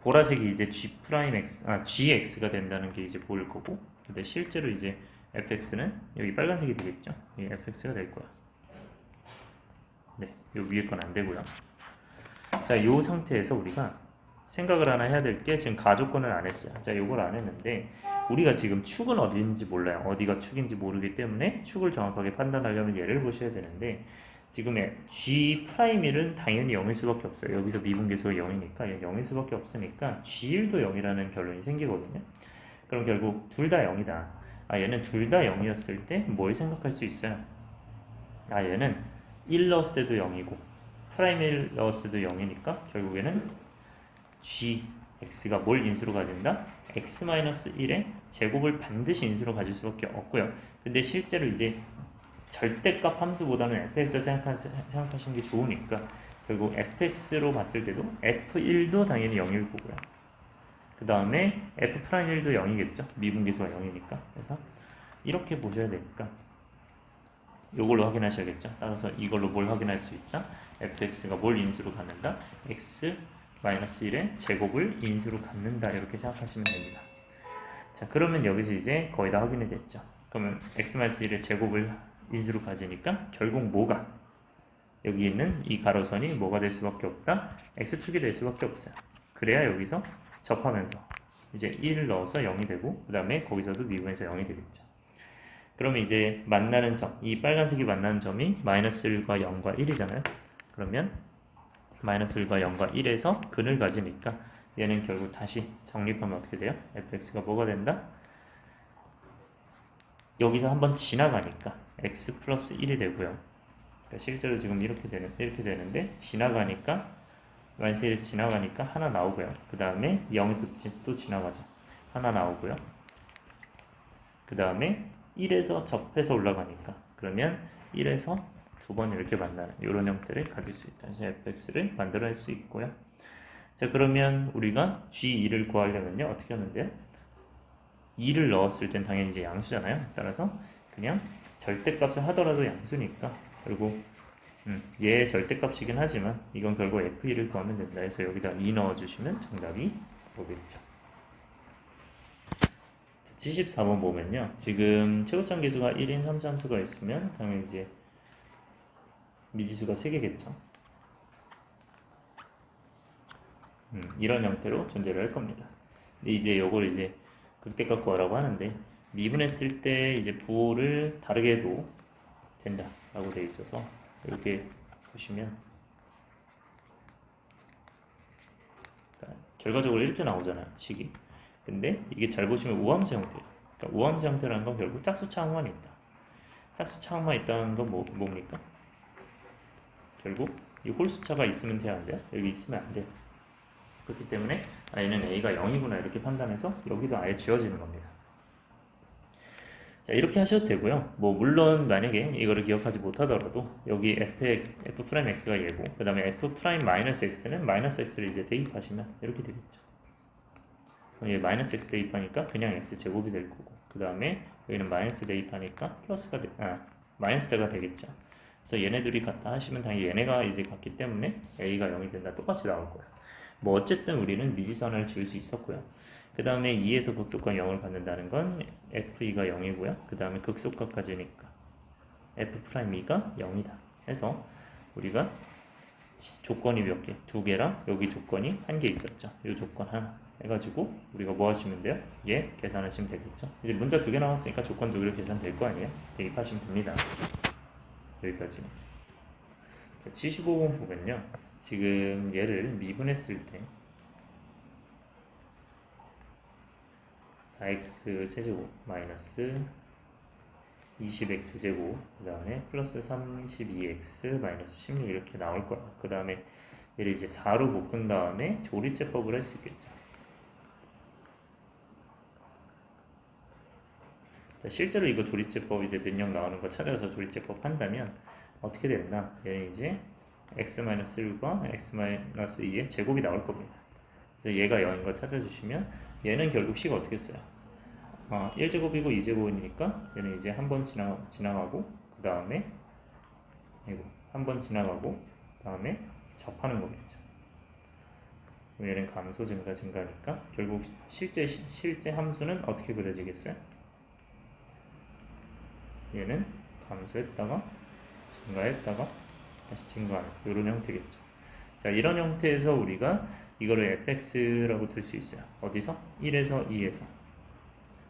보라색이 이제 gx가 된다는 게 이제 보일 거고, 근데 실제로 이제 fx는 여기 빨간색이 되겠죠. 이 fx가 될 거야. 네, 요 위에 건 안 되고요. 자, 요 상태에서 우리가 생각을 하나 해야 될 게 지금 가조건을 안 했어요. 자, 요걸 안 했는데 우리가 지금 축은 어디 있는지 몰라요. 어디가 축인지 모르기 때문에 축을 정확하게 판단하려면 얘를 보셔야 되는데 지금의 G 프라임1은 당연히 0일 수밖에 없어요. 여기서 미분계수가 0이니까 얘 0일 수밖에 없으니까 G1도 0이라는 결론이 생기거든요. 그럼 결국 둘 다 0이다. 아, 얘는 둘 다 0이었을 때 뭘 생각할 수 있어요? 아, 얘는 1 넣었을 때도 0이고 프라임 1 넣었을 때도 0이니까 결국에는 g, x가 뭘 인수로 가진다? x-1의 제곱을 반드시 인수로 가질 수밖에 없고요. 근데 실제로 이제 절대값 함수보다는 fx를 생각하시는 게 좋으니까 결국 fx로 봤을 때도 f1도 당연히 0일 거고요. 그 다음에 f'1도 0이겠죠. 미분계수가 0이니까. 그래서 이렇게 보셔야 되니까 이걸로 확인하셔야겠죠. 따라서 이걸로 뭘 확인할 수 있다? fx가 뭘 인수로 갖는다? x-1의 제곱을 인수로 갖는다. 이렇게 생각하시면 됩니다. 자, 그러면 여기서 이제 거의 다 확인이 됐죠. 그러면 x-1의 제곱을 인수로 가지니까 결국 뭐가? 여기 있는 이 가로선이 뭐가 될 수밖에 없다? x축이 될 수밖에 없어요. 그래야 여기서 접하면서 이제 1을 넣어서 0이 되고 그 다음에 거기서도 미분에서 0이 되겠죠. 그러면 이제 만나는 점, 이 빨간색이 만나는 점이 마이너스 1과 0과 1이잖아요. 그러면 마이너스 1과 0과 1에서 근을 가지니까 얘는 결국 다시 정립하면 어떻게 돼요? fx가 뭐가 된다? 여기서 한번 지나가니까 x 플러스 1이 되고요. 그러니까 실제로 지금 이렇게 되는데 지나가니까 마이너스 1에서 지나가니까 하나 나오고요. 그 다음에 0에서 또 지나가죠. 하나 나오고요. 그 다음에 1에서 접해서 올라가니까 그러면 1에서 두 번 이렇게 만나는 이런 형태를 가질 수 있다. 그래서 fx를 만들어낼 수 있고요. 자, 그러면 우리가 g2를 구하려면요 어떻게 하는데요? 2를 넣었을 땐 당연히 이제 양수잖아요. 따라서 그냥 절대값을 하더라도 양수니까 결국 얘의 절대값이긴 하지만 이건 결국 f2를 구하면 된다. 그래서 여기다 2 넣어주시면 정답이 오겠죠. 74번 보면요. 지금 최고점 계수가 1인 3차함수가 있으면 당연히 이제 미지수가 3개겠죠. 이런 형태로 존재를 할 겁니다. 근데 이제 요걸 이제 극대값 구하라고 하는데 미분했을 때 이제 부호를 다르게 해도 된다 라고 되어 있어서 이렇게 보시면 결과적으로 이렇게 나오잖아요. 식이. 근데 이게 잘 보시면 우함수 형태예요. 그러니까 우함수 형태라는 건 결국 짝수차항만 있다. 짝수차항만 있다는 건 뭡니까? 결국 이 홀수차가 있으면 돼야 안 돼요? 여기 있으면 안 돼요. 그렇기 때문에 얘는 a가 0이구나 이렇게 판단해서 여기도 아예 지워지는 겁니다. 자, 이렇게 하셔도 되고요. 뭐 물론 만약에 이거를 기억하지 못하더라도 여기 f'x가 얘고 그 다음에 f'-x는 마이너스 x를 이제 대입하시면 이렇게 되겠죠. 얘 마이너스 x 대입하니까 그냥 x 제곱이 될 거고 그 다음에 여기는 마이너스 대입하니까 마이너스가 되겠죠. 그래서 얘네들이 같다 하시면 당연히 얘네가 이제 같기 때문에 a가 0이 된다 똑같이 나올 거예요. 뭐 어쨌든 우리는 미지선을 지을 수 있었고요. 그 다음에 2에서 극소값 0을 받는다는 건 f2가 0이고요. 그 다음에 극소값까지니까 f'2가 0이다 해서 우리가 조건이 몇 개? 2개랑 여기 조건이 1개 있었죠. 이 조건 하나 해가지고 우리가 뭐 하시면 돼요? 얘 계산하시면 되겠죠. 이제 문자 2개 나왔으니까 조건 2개로 계산될 거 아니에요? 대입하시면 됩니다. 여기까지. 75번 보면요. 지금 얘를 미분했을 때 4x 세제곱 마이너스 20x 제곱 그 다음에 플러스 32x 마이너스 16 이렇게 나올 거야. 그 다음에 얘를 이제 4로 묶은 다음에 조리제법을 할 수 있겠죠. 자, 실제로 이거 조리제법 이제 능력 나오는 거 찾아서 조리제법 한다면 어떻게 된다? 얘는 이제 x-1과 x-2의 제곱이 나올 겁니다. 그래서 얘가 0인 걸 찾아주시면 얘는 결국 식이 어떻게 써요? 1제곱이고 2제곱이니까 얘는 이제 한 번 지나가고 그 다음에 한 번 지나가고 그 다음에 접하는 거겠죠. 얘는 감소 증가니까 결국 실제 함수는 어떻게 그려지겠어요? 얘는 감소했다가 증가했다가 다시 증가하는 이런 형태겠죠. 자, 이런 형태에서 우리가 이거를 fx라고 둘 수 있어요. 어디서? 1에서 2에서.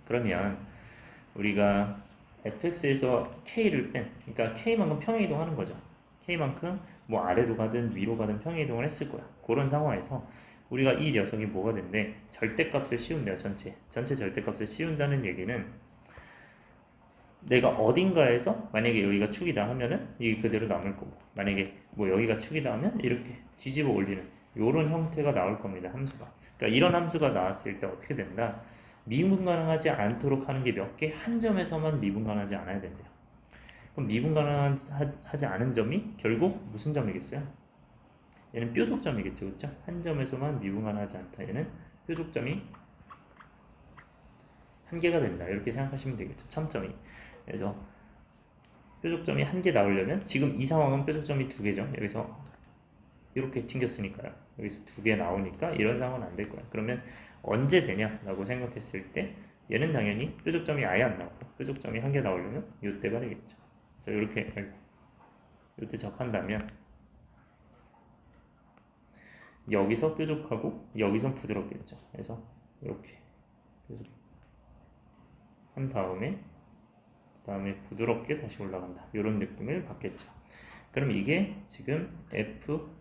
그러면 우리가 fx에서 k를 뺀, 그러니까 k만큼 평행이동하는 거죠. k만큼 뭐 아래로 가든 위로 가든 평행이동을 했을 거야. 그런 상황에서 우리가 이 녀석이 뭐가 된대? 절대값을 씌운대요. 전체 절대값을 씌운다는 얘기는 내가 어딘가에서 만약에 여기가 축이다 하면은 이게 그대로 남을 거고, 만약에 뭐 여기가 축이다 하면 이렇게 뒤집어 올리는 이런 형태가 나올 겁니다. 함수가. 그러니까 이런 함수가 나왔을 때 어떻게 된다? 미분 가능하지 않도록 하는 게 몇 개? 한 점에서만 미분 가능하지 않아야 된대요. 그럼 미분 가능하지 않은 점이 결국 무슨 점이겠어요? 얘는 뾰족점이겠죠, 그렇죠? 한 점에서만 미분 가능하지 않다. 얘는 뾰족점이 한 개가 된다. 이렇게 생각하시면 되겠죠. 참점이. 그래서 뾰족점이 한 개 나오려면 지금 이 상황은 뾰족점이 두 개죠. 여기서 이렇게 튕겼으니까요. 여기서 두 개 나오니까 이런 상황은 안 될 거야. 그러면 언제 되냐라고 생각했을 때 얘는 당연히 뾰족점이 아예 안 나오고 뾰족점이 한 개 나오려면 이때가 되겠죠. 그래서 이렇게 이때 접한다면 여기서 뾰족하고 여기선 부드럽겠죠. 그래서 이렇게 뾰족 한 다음에 부드럽게 다시 올라간다. 이런 느낌을 받겠죠. 그럼 이게 지금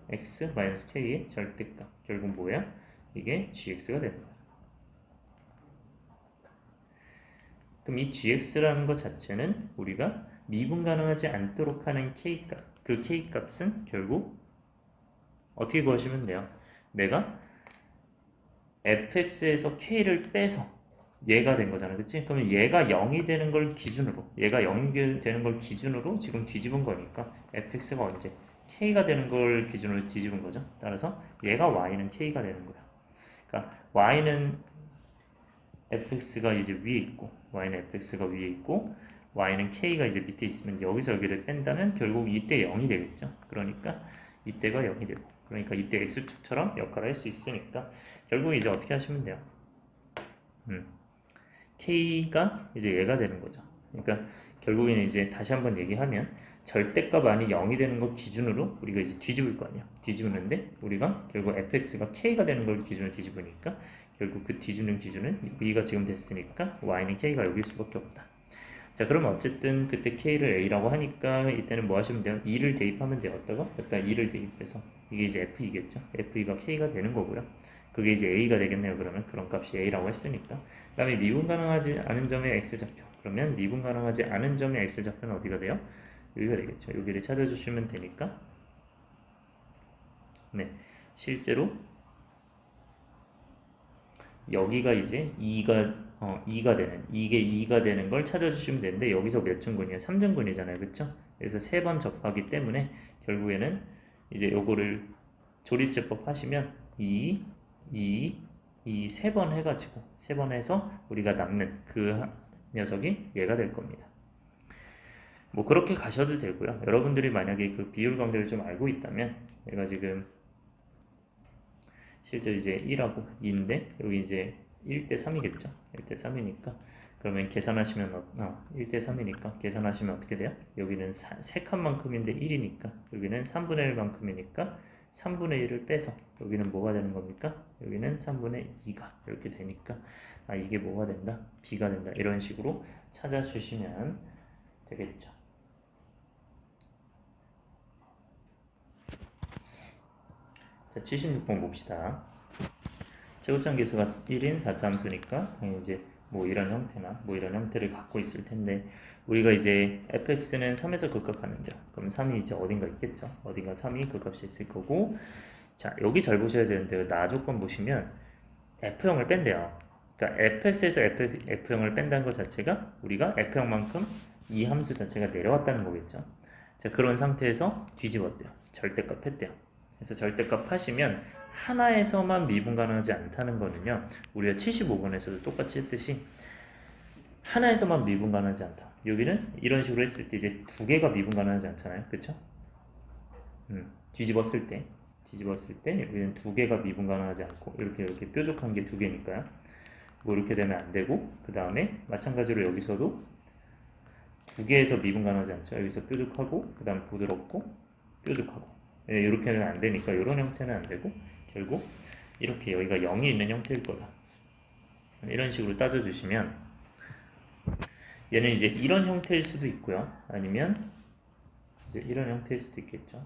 fx-k의 절대값. 결국 뭐야? 이게 gx가 되는 거야. 그럼 이 gx라는 것 자체는 우리가 미분 가능하지 않도록 하는 k값. 그 k값은 결국 어떻게 구하시면 돼요? 내가 fx에서 k를 빼서 얘가 된 거잖아, 그치? 그러면 얘가 0이 되는 걸 기준으로, 얘가 0이 되는 걸 기준으로 지금 뒤집은 거니까 fx가 언제? k가 되는 걸 기준으로 뒤집은 거죠. 따라서 얘가 y는 k가 되는 거야. 그러니까 y는 fx가 이제 위에 있고, y는 fx가 위에 있고, y는 k가 이제 밑에 있으면 여기서 여기를 뺀다면 결국 이때 0이 되겠죠. 그러니까 이때가 0이 되고, 그러니까 이때 x축처럼 역할을 할 수 있으니까 결국 이제 어떻게 하시면 돼요? k가 이제 얘가 되는 거죠. 그러니까 결국에는 이제 다시 한번 얘기하면 절대값 안이 0이 되는 것 기준으로 우리가 이제 뒤집을 거 아니야. 뒤집는데 우리가 결국 fx가 k가 되는 걸 기준으로 뒤집으니까 결국 그 뒤집는 기준은 b가 지금 됐으니까 y는 k가 여기일 수밖에 없다. 자, 그러면 어쨌든 그때 k를 a라고 하니까 이때는 뭐 하시면 돼요? 2를 대입하면 돼요. 여기다 2를 대입해서 이게 이제 f2겠죠. f2가 k가 되는 거고요. 그게 이제 a가 되겠네요. 그러면 그런 값이 a라고 했으니까. 그 다음에 미분 가능하지 않은 점의 x좌표. 그러면 미분 가능하지 않은 점의 x좌표는 어디가 돼요? 여기가 되겠죠. 여기를 찾아주시면 되니까. 네, 실제로 여기가 이제 2가 되는, 이게 2가 되는 걸 찾아주시면 되는데 여기서 몇 증분이에요? 3증분이잖아요. 그쵸? 그래서 3번 접하기 때문에 결국에는 이제 요거를 조립제법 하시면 2, 3번 해가지고 3번 해서 우리가 남는 그 녀석이 얘가 될 겁니다. 뭐 그렇게 가셔도 되고요. 여러분들이 만약에 그 비율 관계를 좀 알고 있다면 얘가 지금 실제 이제 1하고 2인데 여기 이제 1대 3이겠죠. 1대 3이니까 그러면 계산하시면 1대 3이니까 계산하시면 어떻게 돼요? 여기는 3칸만큼인데 1이니까 여기는 3분의 1만큼이니까 3분의 1을 빼서 여기는 뭐가 되는 겁니까? 여기는 3분의 2가 이렇게 되니까 이게 뭐가 된다? b가 된다. 이런 식으로 찾아주시면 되겠죠. 자, 76번 봅시다. 제곱장 계수가 1인 4차 함수니까 당연히 이제 뭐 이런 형태나 뭐 이런 형태를 갖고 있을 텐데 우리가 이제 fx는 3에서 극각하는데요. 그럼 3이 이제 어딘가 있겠죠. 어딘가 3이 그 값이 있을 거고, 자 여기 잘 보셔야 되는데 나 조건 보시면 f형을 뺀대요. 그러니까 fx에서 f형을 뺀다는 것 자체가 우리가 f형만큼 이 함수 자체가 내려왔다는 거겠죠. 자, 그런 상태에서 뒤집었대요. 절대값 했대요. 그래서 절대값 하시면 하나에서만 미분 가능하지 않다는 거는요, 우리가 75번에서도 똑같이 했듯이 하나에서만 미분 가능하지 않다. 여기는 이런 식으로 했을 때 이제 두 개가 미분 가능하지 않잖아요. 그쵸? 뒤집었을 때 여기는 두 개가 미분 가능하지 않고 이렇게 뾰족한 게 두 개니까요. 뭐 이렇게 되면 안 되고, 그 다음에 마찬가지로 여기서도 두 개에서 미분 가능하지 않죠. 여기서 뾰족하고 그 다음 부드럽고 뾰족하고 이렇게 하면 안 되니까 이런 형태는 안 되고 결국 이렇게 여기가 0이 있는 형태일 거다. 이런 식으로 따져주시면 얘는 이제 이런 형태일 수도 있고요. 아니면 이제 이런 형태일 수도 있겠죠.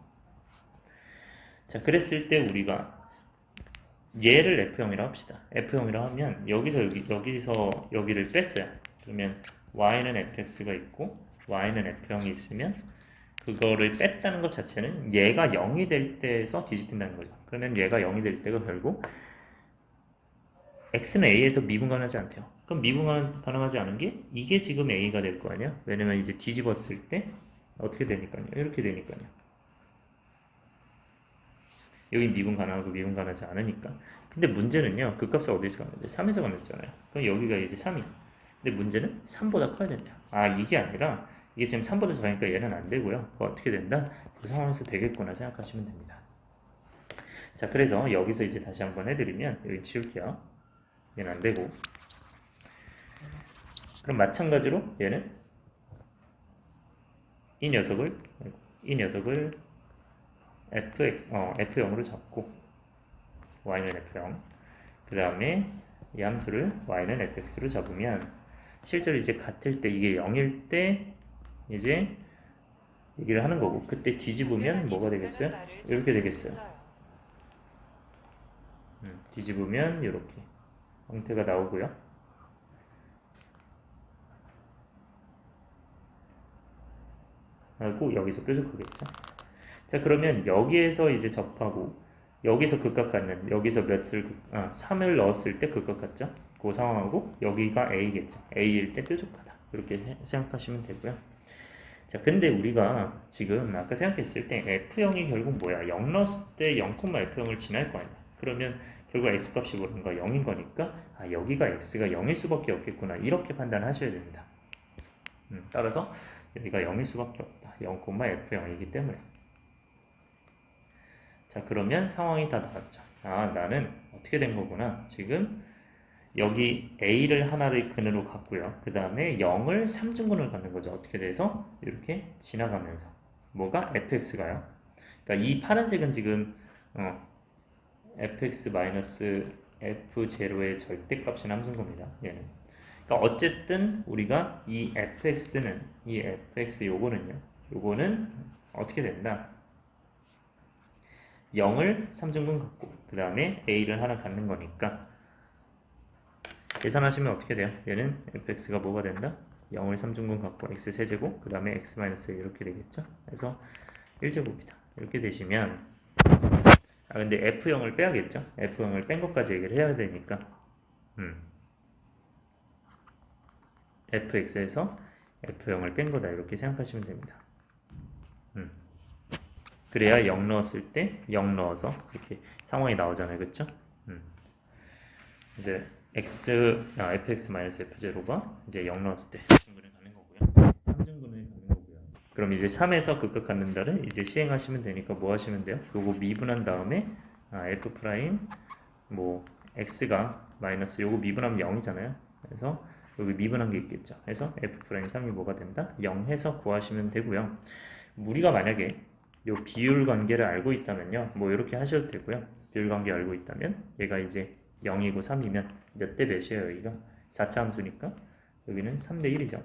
자, 그랬을 때 우리가 얘를 F형이라고 합시다. F형이라고 하면 여기서 여기를 뺐어요. 그러면 Y는 fx가 있고 Y는 F형이 있으면 그거를 뺐다는 것 자체는 얘가 0이 될 때에서 뒤집힌다는 거죠. 그러면 얘가 0이 될 때가 결국 x는 a에서 미분 가능하지 않대요. 그럼 미분 가능하지 않은 게 이게 지금 a가 될 거 아니야? 왜냐면 이제 뒤집었을 때 어떻게 되니까요? 이렇게 되니까요. 여기 미분 가능하고 미분 가능하지 않으니까. 근데 문제는요, 그 값을 어디서 갔는데 3에서 갔잖아요. 그럼 여기가 이제 3이. 근데 문제는 3보다 커야 된다. 아, 이게 아니라 이게 지금 3보다 작으니까 얘는 안 되고요. 어떻게 된다? 그 상황에서 되겠구나 생각하시면 됩니다. 자, 그래서 여기서 이제 다시 한번 해드리면 여기 치울게요. 얘는 안 되고. 그럼 마찬가지로 얘는 이 녀석을 F형으로 잡고 Y는 F형. 그 다음에 이 함수를 Y는 Fx로 잡으면 실제로 이제 같을 때 이게 0일 때 이제 얘기를 하는 거고 그때 뒤집으면 뭐가 되겠어요? 이렇게 되겠어요. 뒤집으면 이렇게 형태가 나오고요. 하고 여기서 뾰족하겠죠. 자, 그러면 여기에서 이제 접하고 여기서 극각 갖는 여기서 3을 넣었을 때 극각 같죠? 그 상황하고 여기가 A겠죠. A일 때 뾰족하다. 이렇게 생각하시면 되고요. 자, 근데 우리가 지금 아까 생각했을 때 F형이 결국 뭐야? 0 넣었을 때 0,F형을 지날 거 아니야. 그러면 결국 X값이 뭔가 0인 거니까 아, 여기가 X가 0일 수밖에 없겠구나. 이렇게 판단하셔야 됩니다. 따라서 여기가 0일 수밖에 없다. 0,F형이기 때문에. 자, 그러면 상황이 다 나왔죠. 아, 나는 어떻게 된 거구나. 지금 여기 A를 하나를 근으로 갖고요. 그 다음에 0을 3중근을 갖는 거죠. 어떻게 돼서 이렇게 지나가면서 뭐가 fx가요. 그러니까 이 파란색은 지금 fx-f0의 절대값인 함수인 겁니다. 얘는. 그러니까 어쨌든 우리가 이 fx는 이 fx 요거는 어떻게 된다. 0을 3중근 갖고 그 다음에 a를 하나 갖는 거니까 계산하시면 어떻게 돼요? 얘는 fx가 뭐가 된다? 0을 3중근 갖고 x 세제곱 그 다음에 x-1 이렇게 되겠죠? 그래서 1제곱이다. 이렇게 되시면 근데 f형을 빼야겠죠? f형을 뺀 것까지 얘기를 해야 되니까 fx에서 f형을 뺀 거다. 이렇게 생각하시면 됩니다. 그래야 0 넣었을 때 0 넣어서 이렇게 상황이 나오잖아요. 그쵸? 이제 fx-f0가 이제 0 넣었을 때 3중근을 갖는 거고요. 3중근을 갖는 거고요. 그럼 이제 3에서 극각 갖는다를 이제 시행하시면 되니까 뭐 하시면 돼요? 요거 미분한 다음에 f 프라임 뭐 x가 마이너스 요거 미분하면 0이잖아요. 그래서 여기 미분한 게 있겠죠. 그래서 f 프라임 3이 뭐가 된다? 0 해서 구하시면 되고요. 우리가 만약에 요 비율 관계를 알고 있다면요. 뭐 이렇게 하셔도 되고요. 비율 관계 알고 있다면 얘가 이제 0이고 3이면 몇 대 몇이에요? 여기가 4차 함수니까 여기는 3대 1이죠.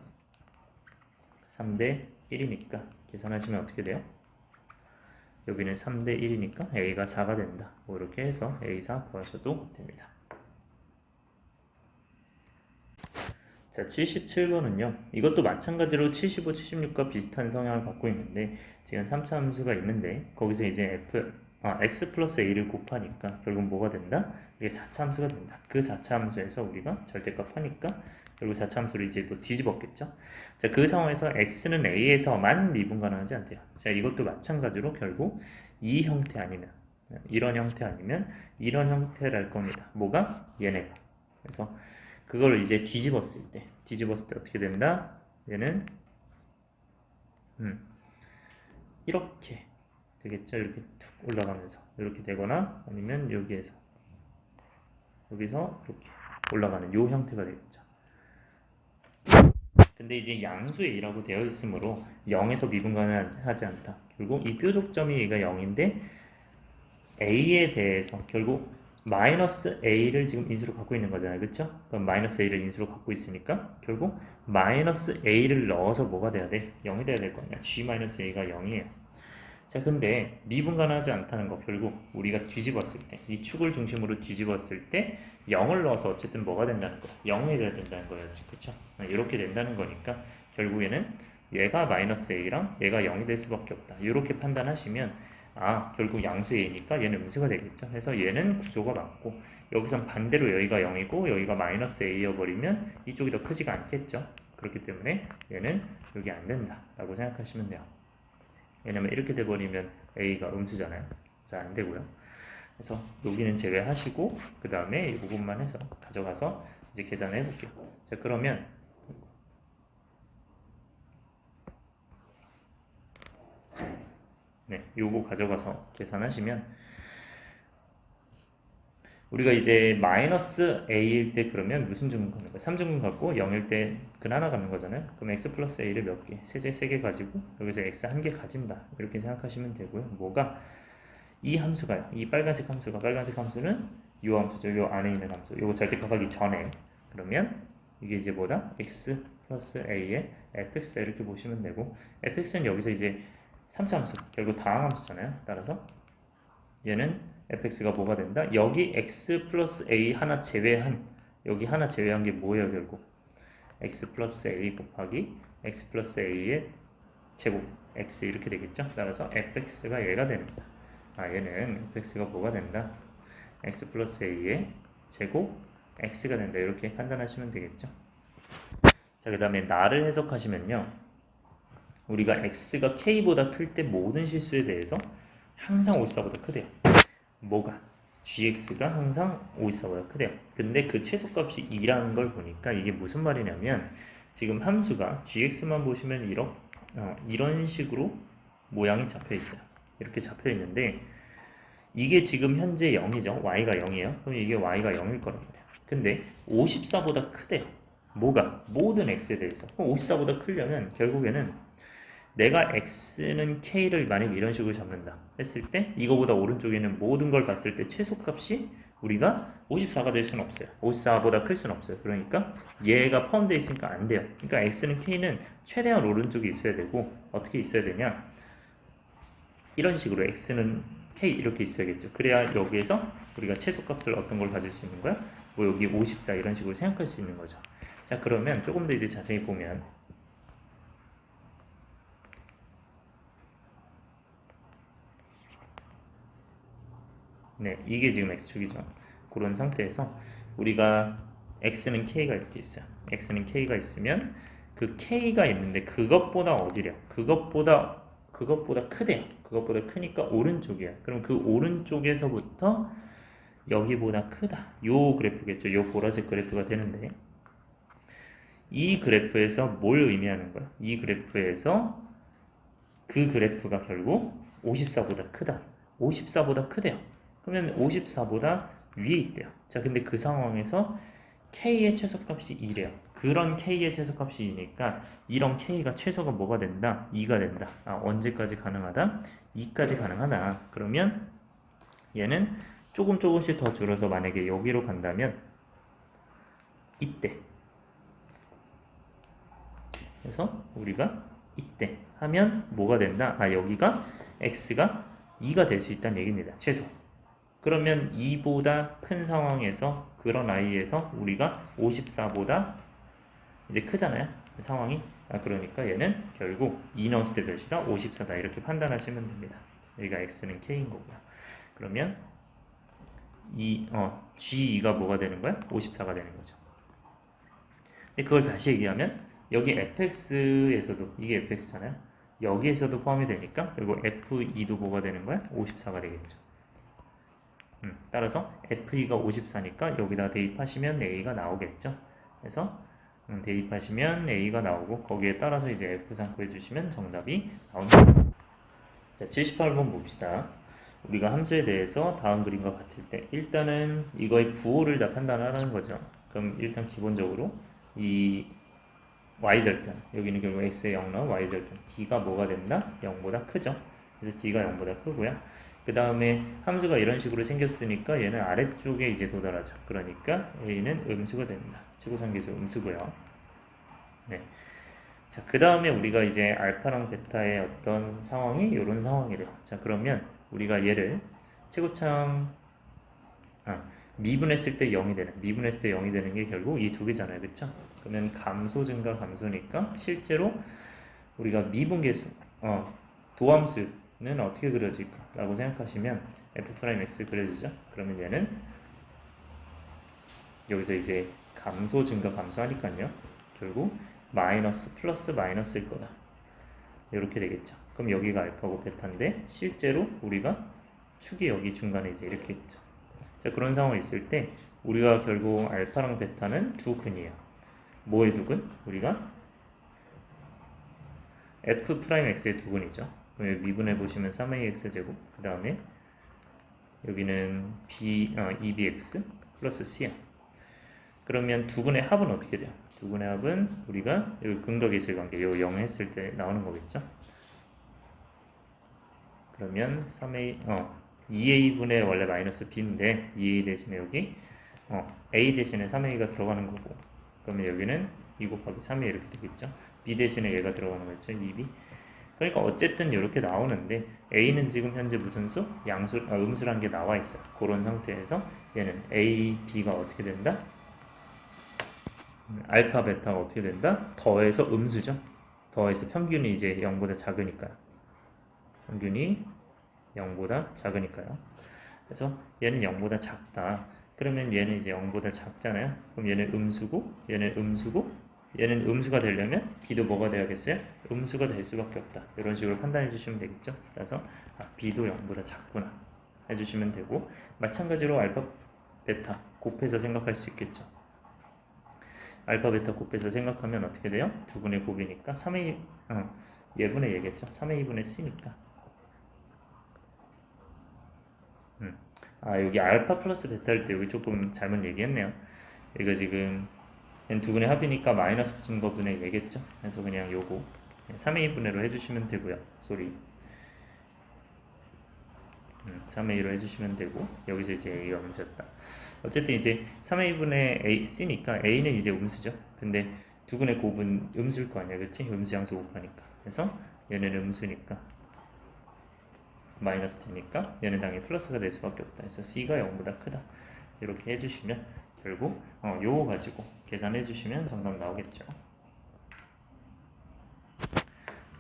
3대 1이니까 계산하시면 어떻게 돼요? 여기는 3대 1이니까 A가 4가 된다. 뭐 이렇게 해서 A4 구하셔도 됩니다. 자, 77번은요. 이것도 마찬가지로 75, 76과 비슷한 성향을 갖고 있는데 지금 3차 함수가 있는데 거기서 이제 x 플러스 a를 곱하니까 결국 뭐가 된다? 이게 4차 함수가 된다. 그 4차 함수에서 우리가 절대값 하니까 결국 4차 함수를 이제 또 뒤집었겠죠. 자, 그 상황에서 x는 a에서만 미분 가능하지 않대요. 자, 이것도 마찬가지로 결국 이 형태 아니면 이런 형태 아니면 이런 형태랄 겁니다. 뭐가? 얘네가. 그래서 그걸 이제 뒤집었을 때 어떻게 된다? 얘는 이렇게 되겠죠. 이렇게 툭 올라가면서 이렇게 되거나 아니면 여기서 이렇게 올라가는 요 형태가 되겠죠. 근데 이제 양수의 a라고 되어 있으므로 0에서 미분 가능하지 않다. 결국 이 뾰족점이 얘가 0인데 a에 대해서 결국 마이너스 a를 지금 인수로 갖고 있는 거잖아요. 그쵸? 그럼 마이너스 a를 인수로 갖고 있으니까 결국 마이너스 a를 넣어서 뭐가 돼야 돼? 0이 돼야 될 거 아니야. g 마이너스 a가 0이에요. 자, 근데 미분간하지 않다는 거 결국 우리가 뒤집었을 때, 이 축을 중심으로 뒤집었을 때 0을 넣어서 어쨌든 뭐가 된다는 거야? 0이 돼야 된다는 거였지. 그쵸? 이렇게 된다는 거니까 결국에는 얘가 마이너스 a랑 얘가 0이 될 수밖에 없다. 이렇게 판단하시면 결국 양수 a니까 얘는 음수가 되겠죠. 그래서 얘는 구조가 맞고 여기선 반대로 여기가 0이고 여기가 마이너스 a여버리면 이쪽이 더 크지가 않겠죠. 그렇기 때문에 얘는 여기 안 된다 라고 생각하시면 돼요. 왜냐면 이렇게 돼버리면 a가 음수잖아요. 자, 안 되고요. 그래서 여기는 제외하시고 그 다음에 이 부분만 해서 가져가서 이제 계산을 해볼게요. 자, 그러면 요거 가져가서 계산하시면 우리가 이제 마이너스 a일 때 그러면 무슨 증분 갖는 거야? 3증분 갖고 0일 때 근 하나 갖는 거잖아요. 그럼 x 플러스 a를 몇 개? 세제 3개 가지고 여기서 x 1개 가진다. 이렇게 생각하시면 되고요. 뭐가? 이 함수가요. 이 빨간색 함수는 요 함수죠. 요 안에 있는 함수. 요거 절대값하기 전에 그러면 이게 이제 뭐다? x 플러스 a의 fx다 이렇게 보시면 되고 fx는 여기서 이제 3차 함수, 결국 다항 함수잖아요. 따라서 얘는 fx가 뭐가 된다? 여기 x 플러스 a 하나 제외한 여기 하나 제외한 게 뭐예요? 결국 x 플러스 a 곱하기 x 플러스 a의 제곱 x 이렇게 되겠죠? 따라서 fx가 얘가 됩니다. 얘는 fx가 뭐가 된다? x 플러스 a의 제곱 x가 된다. 이렇게 판단하시면 되겠죠? 자, 그 다음에 나를 해석하시면요. 우리가 x가 k보다 클 때 모든 실수에 대해서 항상 54보다 크대요. 뭐가? gx가 항상 54보다 크대요. 근데 그 최소값이 2라는 걸 보니까 이게 무슨 말이냐면 지금 함수가 gx만 보시면 이런 식으로 모양이 잡혀 있어요. 이렇게 잡혀 있는데 이게 지금 현재 0이죠. y가 0이에요. 그럼 이게 y가 0일 거란 말이에요. 근데 54보다 크대요. 뭐가? 모든 x에 대해서. 54보다 크려면 결국에는 내가 x는 k를 만약 이런 식으로 잡는다 했을 때 이거보다 오른쪽에 있는 모든 걸 봤을 때 최소값이 우리가 54가 될 수는 없어요. 54보다 클 수는 없어요. 그러니까 얘가 포함되어 있으니까 안 돼요. 그러니까 x는 k는 최대한 오른쪽에 있어야 되고 어떻게 있어야 되냐? 이런 식으로 x는 k 이렇게 있어야겠죠. 그래야 여기에서 우리가 최소값을 어떤 걸 가질 수 있는 거야? 뭐 여기 54 이런 식으로 생각할 수 있는 거죠. 자, 그러면 조금 더 이제 자세히 보면 이게 지금 x축이죠. 그런 상태에서 우리가 x는 k가 이렇게 있어요. x는 k가 있으면 그 k가 있는데 그것보다 어디래요? 그것보다 크대요. 그것보다 크니까 오른쪽이에요. 그럼 그 오른쪽에서부터 여기보다 크다. 요 그래프겠죠. 요 보라색 그래프가 되는데 이 그래프에서 뭘 의미하는 거야? 이 그래프에서 그 그래프가 결국 54보다 크다. 54보다 크대요. 그러면 54보다 위에 있대요. 자, 근데 그 상황에서 k의 최소값이 2래요. 그런 k의 최소값이 2니까 이런 k가 최소가 뭐가 된다? 2가 된다. 언제까지 가능하다? 2까지 가능하다. 그러면 얘는 조금씩 더 줄어서 만약에 여기로 간다면 이때. 그래서 우리가 이때 하면 뭐가 된다? 여기가 x가 2가 될 수 있다는 얘기입니다. 최소. 그러면 2보다 큰 상황에서 그런 i에서 우리가 54보다 이제 크잖아요. 상황이. 그러니까 얘는 결국 2 넣었을 때 몇이다? 54다. 이렇게 판단하시면 됩니다. 여기가 x는 k인 거고요. 그러면 g2가 뭐가 되는 거야? 54가 되는 거죠. 근데 그걸 다시 얘기하면 여기 fx에서도 이게 fx잖아요. 여기에서도 포함이 되니까 그리고 f2도 뭐가 되는 거야? 54가 되겠죠. 따라서 f2가 54니까 여기다 대입하시면 a가 나오겠죠. 그래서 대입하시면 a가 나오고 거기에 따라서 이제 f3 구해주시면 정답이 나옵니다. 자, 78번 봅시다. 우리가 함수에 대해서 다음 그림과 같을 때 일단은 이거의 부호를 다 판단하라는 거죠. 그럼 일단 기본적으로 이 y절편, 여기는 결국 x에 0 넣은 y절편 d가 뭐가 된다? 0보다 크죠. 그래서 d가 0보다 크고요. 그 다음에 함수가 이런 식으로 생겼으니까 얘는 아래쪽에 이제 도달하죠. 그러니까 a는 음수가 됩니다. 최고상계수 음수고요. 네. 자, 그 다음에 우리가 이제 알파랑 베타의 어떤 상황이 이런 상황이래요. 자, 그러면 우리가 얘를 최고참 미분했을 때 0이 되는, 미분했을 때 0이 되는 게 결국 이 두 개잖아요. 그쵸? 그러면 감소 증가 감소니까 실제로 우리가 미분계수, 도함수는 어떻게 그려질까? 라고 생각하시면 f'x 그려지죠? 그러면 얘는 여기서 이제 감소 증가 감소하니까요. 결국 마이너스 플러스 마이너스일 거다. 이렇게 되겠죠. 그럼 여기가 알파고 베타인데 실제로 우리가 축이 여기 중간에 이제 이렇게 있죠. 자, 그런 상황이 있을 때 우리가 결국 알파랑 베타는 두 근이에요. 뭐의 두 근? 우리가 f'x의 두 근이죠. 그럼 미분해 보시면 3ax 제곱, 그 다음에 여기는 2bx 플러스 c야. 그러면 두 근의 합은 어떻게 돼요? 두 근의 합은 우리가 여기 근과 계수의 관계, 요 0 했을 때 나오는 거겠죠. 그러면 2a분의 원래 마이너스 b인데 2a 대신에 여기 a 대신에 3a가 들어가는 거고, 그러면 여기는 2 곱하기 3이 이렇게 되겠죠. b 대신에 얘가 들어가는 거죠. 2b. 그러니까 어쨌든 이렇게 나오는데 a는 지금 현재 무슨 수? 양수, 음수란 게 나와 있어요. 그런 상태에서 얘는 a, b가 어떻게 된다? 알파, 베타가 어떻게 된다? 더해서 음수죠. 더해서 평균이 이제 0보다 작으니까요. 평균이 0보다 작으니까요. 그래서 얘는 0보다 작다. 그러면 얘는 이제 0보다 작잖아요. 그럼 얘는 음수고, 얘는 음수고, 얘는 음수가 되려면 b도 뭐가 돼야겠어요? 음수가 될 수밖에 없다. 이런 식으로 판단해 주시면 되겠죠. 그래서 b도 0보다 작구나 해주시면 되고, 마찬가지로 알파, 베타 곱해서 생각할 수 있겠죠. 알파, 베타 곱해서 생각하면 어떻게 돼요? 두 분의 곱이니까 3a, 예분의 얘겠죠. 3a 분의 c니까. 여기 알파 플러스 베타일 때 여기 조금 잘못 얘기했네요. 이거 지금 두 분의 합이니까 마이너스 붙인 거분의 얘겠죠. 그래서 그냥 요거 3a 분의로 해주시면 되고요. 3a로 해주시면 되고, 여기서 이제 a가 음수였다. 어쨌든 이제 3a분의 a, c니까 a는 이제 음수죠. 근데 두 분의 곱은 음수일 거 아니야, 그치? 음수 양수 곱하니까. 그래서 얘는 음수니까 마이너스 되니까 얘는 당연히 플러스가 될 수밖에 없다. 그래서 c가 0보다 크다. 이렇게 해주시면 결국 요거 가지고 계산해 주시면 정답 나오겠죠.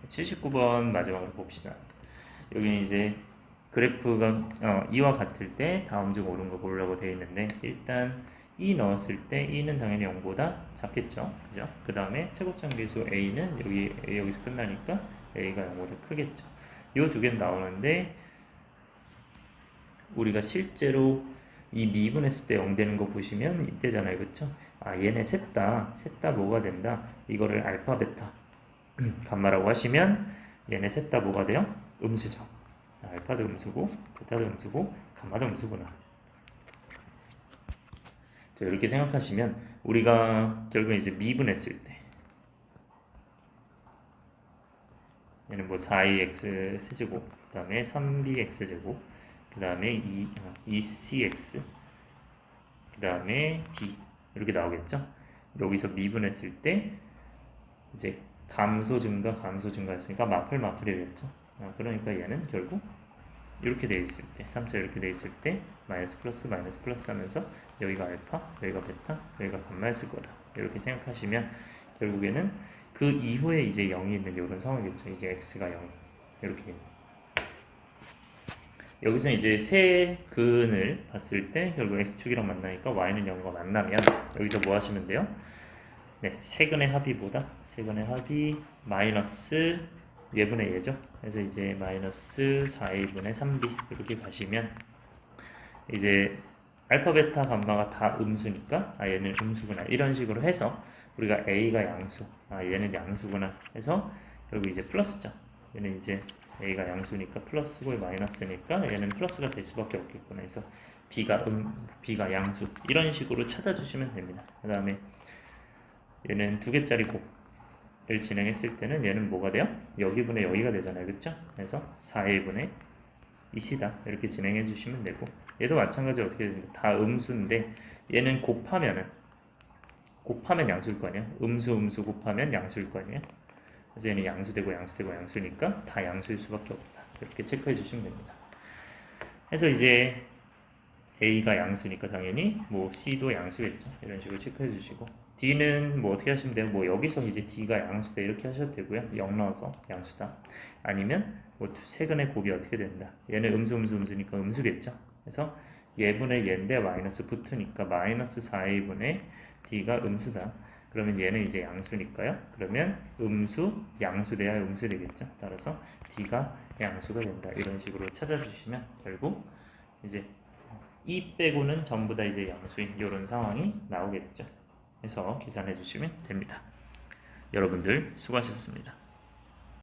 79번 마지막으로 봅시다. 여기는 이제 그래프가 이와 같을 때 다음 중 옳은 거 고르라고 되어 있는데, 일단 2 넣었을 때 2는 당연히 0보다 작겠죠. 그죠? 그 다음에 최고점 계수 a는 여기서 끝나니까 a가 0보다 크겠죠. 이 두 개는 나오는데, 우리가 실제로 이 미분했을 때 0 되는 거 보시면 이때잖아요. 그쵸? 얘네 셋 다 뭐가 된다? 이거를 알파, 베타 감마라고 하시면 얘네 셋 다 뭐가 돼요? 음수죠. 알파도 음수고 베타도 음수고 감마도 음수구나. 자, 이렇게 생각하시면 우리가 결국에 이제 미분했을 때 얘는 뭐 4ax 세제곱, 그 다음에 3bx 제곱, 그 다음에 2cx, 그 다음에 d 이렇게 나오겠죠. 여기서 미분했을 때 이제 감소 증가 했으니까 마플이겠죠. 그러니까 얘는 결국 이렇게 돼 있을 때 3차 이렇게 돼 있을 때 마이너스 플러스 하면서 여기가 알파, 여기가 베타, 여기가 감마였을 거다. 이렇게 생각하시면 결국에는 그 이후에 이제 0이 있는 이런 상황이겠죠. 이제 x가 0 이렇게. 여기서 이제 세 근을 봤을 때 결국 x축이랑 만나니까 y는 0과 만나면 여기서 뭐 하시면 돼요? 네, 세 근의 합이 뭐다? 세 근의 합이 마이너스 예분의 예죠. 그래서 이제 마이너스 4a분의 3b 이렇게 가시면 이제 알파, 베타, 감마가 다 음수니까 얘는 음수구나 이런 식으로 해서 우리가 a가 양수, 얘는 양수구나 해서 결국 이제 플러스죠. 얘는 이제 a가 양수니까 플러스고 마이너스니까 얘는 플러스가 될 수밖에 없겠구나 해서 b가 양수 이런 식으로 찾아주시면 됩니다. 그 다음에 얘는 두 개짜리 곱을 진행했을 때는 얘는 뭐가 돼요? 여기분의 여기가 되잖아요. 그쵸? 그래서 4a분의 이시다 이렇게 진행해 주시면 되고, 얘도 마찬가지로 어떻게 됩니까? 다 음수인데 얘는 곱하면 양수일 거 아니에요. 음수 곱하면 양수일 거 아니에요. 그래서 얘는 양수되고 양수니까 다 양수일 수밖에 없다. 이렇게 체크해 주시면 됩니다. 그래서 이제 A가 양수니까 당연히 뭐 C도 양수겠죠. 이런 식으로 체크해 주시고, D는 뭐 어떻게 하시면 돼요? 뭐 여기서 이제 D가 양수다 이렇게 하셔도 되고요. 0 넣어서 양수다. 아니면 뭐 세근의 곱이 어떻게 된다. 얘는 음수니까 음수겠죠. 그래서 얘분의 얘인데 마이너스 붙으니까 마이너스 4A분의 D가 음수다. 그러면 얘는 이제 양수니까요. 그러면 양수돼야 음수 되겠죠. 따라서 D가 양수가 된다. 이런 식으로 찾아주시면 결국 이제 이 빼고는 전부 다 이제 양수인 이런 상황이 나오겠죠. 그래서 계산해 주시면 됩니다. 여러분들 수고하셨습니다.